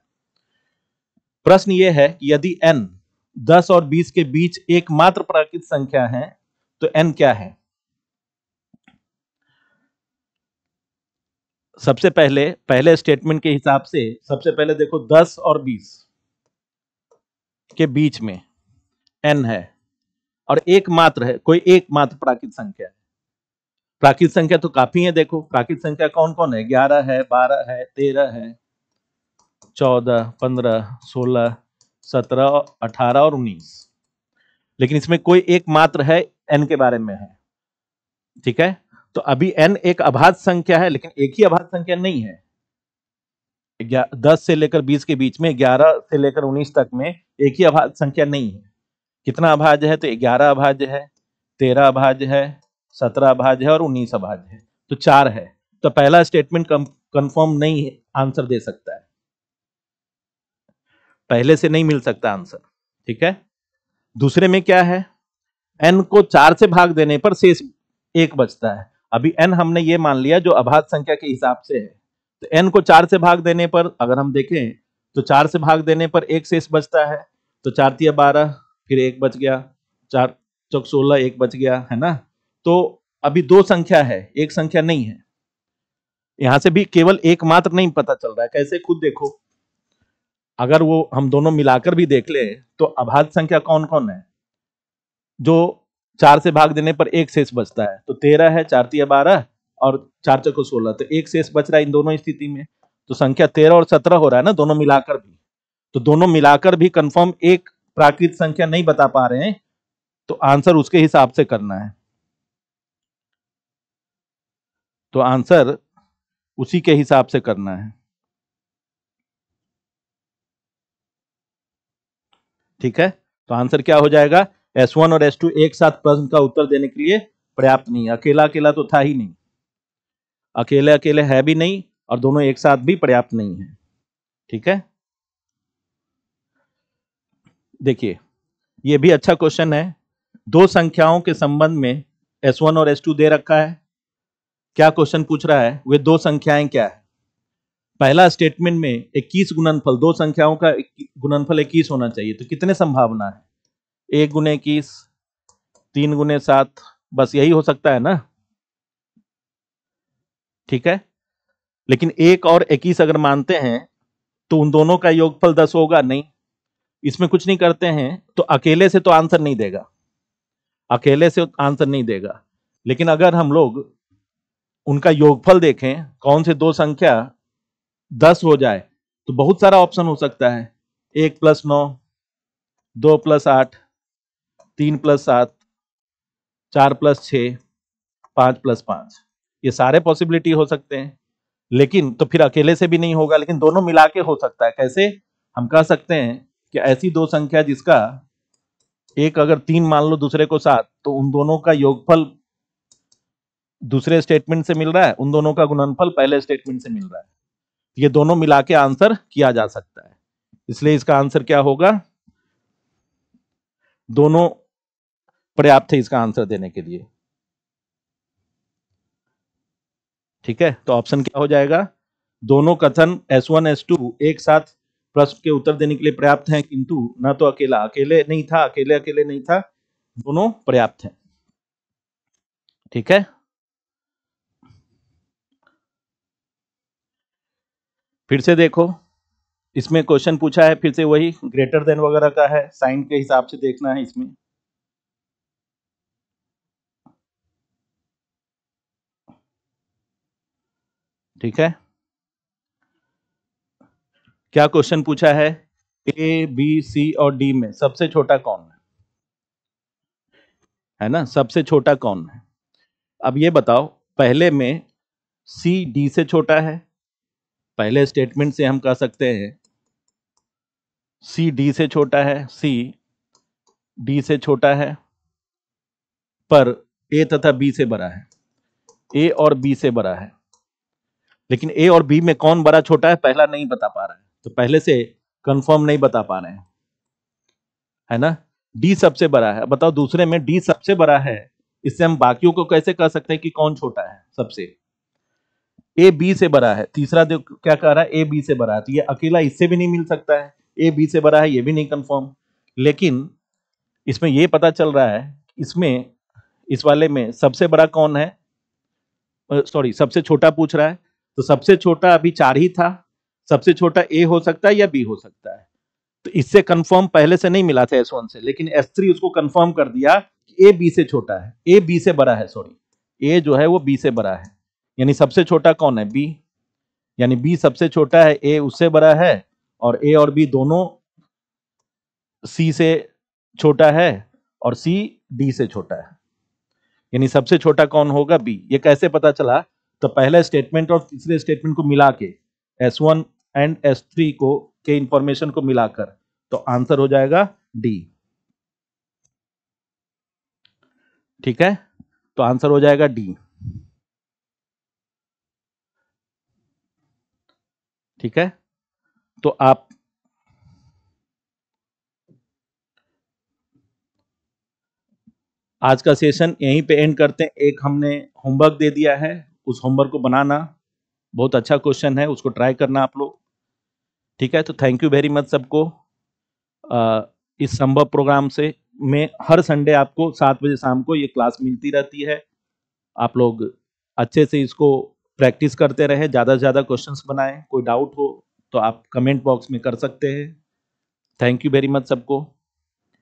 प्रश्न यह है कि यदि एन 10 और 20 के बीच एकमात्र प्राकृत संख्या है तो एन क्या है? सबसे पहले पहले स्टेटमेंट के हिसाब से सबसे पहले देखो, 10 और 20 के बीच में एन है और एकमात्र है, कोई एकमात्र प्राकृत संख्या है। प्राकृत संख्या तो काफी है, देखो प्राकृत संख्या कौन कौन है? 11 है, 12 है, 13 है, 14, 15, 16, 17, 18 और 19। लेकिन इसमें कोई एकमात्र है, एन के बारे में है। ठीक है, तो अभी एन एक अभाज्य संख्या है, लेकिन एक ही अभाज्य संख्या नहीं है। 10 से लेकर 20 के बीच में, 11 से लेकर 19 तक में एक ही अभाज्य संख्या नहीं है। कितना अभाज्य है? तो 11 अभाज्य है, 13 अभाज्य है, 17 अभाज्य है और 19 अभाज्य है, तो 4 है। तो पहला स्टेटमेंट कंफर्म नहीं आंसर दे सकता है। पहले से नहीं मिल सकता आंसर। ठीक है, दूसरे में क्या है, n को 4 से भाग देने पर शेष 1 बचता है। अभी n हमने ये मान लिया जो अभाज्य संख्या के हिसाब से है, तो n को 4 से भाग देने पर अगर हम देखें तो 4 से भाग देने पर 1 शेष बचता है, तो 4 तिया 12, फिर 1 बच गया, 4 चौक 16, 1 बच गया, है ना। तो अभी 2 संख्या है, एक संख्या नहीं है। यहां से भी केवल एक मात्र नहीं पता चल रहा है, कैसे, खुद देखो। अगर वो हम दोनों मिलाकर भी देख ले तो अभाज्य संख्या कौन कौन है, जो 4 से भाग देने पर 1 शेष बचता है, तो 13 है, 4 तिया 12 और 4 चौको 16, तो 1 शेष बच रहा है इन दोनों स्थिति में। तो संख्या 13 और 17 हो रहा है ना, दोनों मिलाकर भी। तो दोनों मिलाकर भी कंफर्म एक प्राकृत संख्या नहीं बता पा रहे हैं, तो आंसर उसके हिसाब से करना है। तो आंसर उसी के हिसाब से करना है। ठीक है, तो आंसर क्या हो जाएगा, S1 और S2 एक साथ प्रश्न का उत्तर देने के लिए पर्याप्त नहीं। अकेला अकेला तो था ही नहीं, अकेले अकेले है भी नहीं, और दोनों एक साथ भी पर्याप्त नहीं है। ठीक है, देखिए ये भी अच्छा क्वेश्चन है। दो संख्याओं के संबंध में S1 और S2 दे रखा है। क्या क्वेश्चन पूछ रहा है, वे दो संख्याएं क्या है। पहला स्टेटमेंट में 21 गुणनफल, दो संख्याओं का गुणनफल 21 होना चाहिए, तो कितने संभावना है, 1 गुने 21, 3 गुने 7, बस यही हो सकता है ना। ठीक है, लेकिन 1 और 21 अगर मानते हैं तो उन दोनों का योगफल 10 होगा नहीं। इसमें कुछ नहीं करते हैं, तो अकेले से तो आंसर नहीं देगा, अकेले से आंसर नहीं देगा। लेकिन अगर हम लोग उनका योगफल देखें, कौन से दो संख्या 10 हो जाए, तो बहुत सारा ऑप्शन हो सकता है। 1 + 9, 2 + 8, 3 + 7, 4 + 6, 5 + 5, ये सारे पॉसिबिलिटी हो सकते हैं। लेकिन तो फिर अकेले से भी नहीं होगा, लेकिन दोनों मिला के हो सकता है। कैसे, हम कह सकते हैं कि ऐसी दो संख्या जिसका एक अगर 3 मान लो, दूसरे को 7, तो उन दोनों का योगफल दूसरे स्टेटमेंट से मिल रहा है, उन दोनों का गुणनफल पहले स्टेटमेंट से मिल रहा है। ये दोनों मिला के आंसर किया जा सकता है, इसलिए इसका आंसर क्या होगा, दोनों पर्याप्त है इसका आंसर देने के लिए। ठीक है, तो ऑप्शन क्या हो जाएगा, दोनों कथन S1 S2 एक साथ प्रश्न के उत्तर देने के लिए पर्याप्त हैं, किंतु ना तो अकेला अकेले नहीं था, अकेले अकेले नहीं था, दोनों पर्याप्त हैं। ठीक है, फिर से देखो, इसमें क्वेश्चन पूछा है फिर से वही ग्रेटर देन वगैरह का है, साइन के हिसाब से देखना है इसमें। ठीक है, क्या क्वेश्चन पूछा है, A, B, C और D में सबसे छोटा कौन है ना, सबसे छोटा कौन है। अब ये बताओ, पहले में C D से छोटा है, पहले स्टेटमेंट से हम कह सकते हैं C D से छोटा है, C D से छोटा है, पर A तथा B से बड़ा है, A और B से बड़ा है। लेकिन A और B में कौन बड़ा छोटा है पहला नहीं बता पा रहा है, तो पहले से कंफर्म नहीं बता पा रहे हैं, है ना। D सबसे बड़ा है, बताओ दूसरे में D सबसे बड़ा है, इससे हम बाकियों को कैसे कह सकते हैं कि कौन छोटा है सबसे। A B से बड़ा है, तीसरा क्या कह रहा है, A B से बड़ा है, तो ये अकेला इससे भी नहीं मिल सकता है, A B से बड़ा है ये भी नहीं कंफर्म। लेकिन इसमें ये पता चल रहा है, इसमें इस वाले में सबसे बड़ा कौन है, सॉरी सबसे छोटा पूछ रहा है, तो सबसे छोटा अभी 4 ही था, सबसे छोटा A हो सकता है या B हो सकता है। तो इससे कंफर्म पहले से नहीं मिला था S1 से, लेकिन S3 उसको कंफर्म कर दिया कि A B से छोटा है, A B से बड़ा है, सॉरी A जो है वो B से बड़ा है, यानी सबसे छोटा कौन है, B, यानी B सबसे छोटा है, A उससे बड़ा है, और A और B दोनों C से छोटा है, और C D से छोटा है, यानी सबसे छोटा कौन होगा, B। ये कैसे पता चला, तो पहले स्टेटमेंट और तीसरे स्टेटमेंट को मिला के, S1 एंड S3 को के इंफॉर्मेशन को मिलाकर, तो आंसर हो जाएगा D। ठीक है, तो आंसर हो जाएगा D। ठीक है, तो आप आज का सेशन यहीं पे एंड करते हैं। एक हमने होमवर्क दे दिया है, उस होमवर्क को बनाना, बहुत अच्छा क्वेश्चन है, उसको ट्राई करना आप लोग। ठीक है, तो थैंक यू वेरी मच सबको। इस संभव प्रोग्राम से में हर संडे आपको 7 बजे शाम को ये क्लास मिलती रहती है। आप लोग अच्छे से इसको प्रैक्टिस करते रहे, ज़्यादा से ज़्यादा क्वेश्चंस बनाएं। कोई डाउट हो तो आप कमेंट बॉक्स में कर सकते हैं। थैंक यू वेरी मच सबको।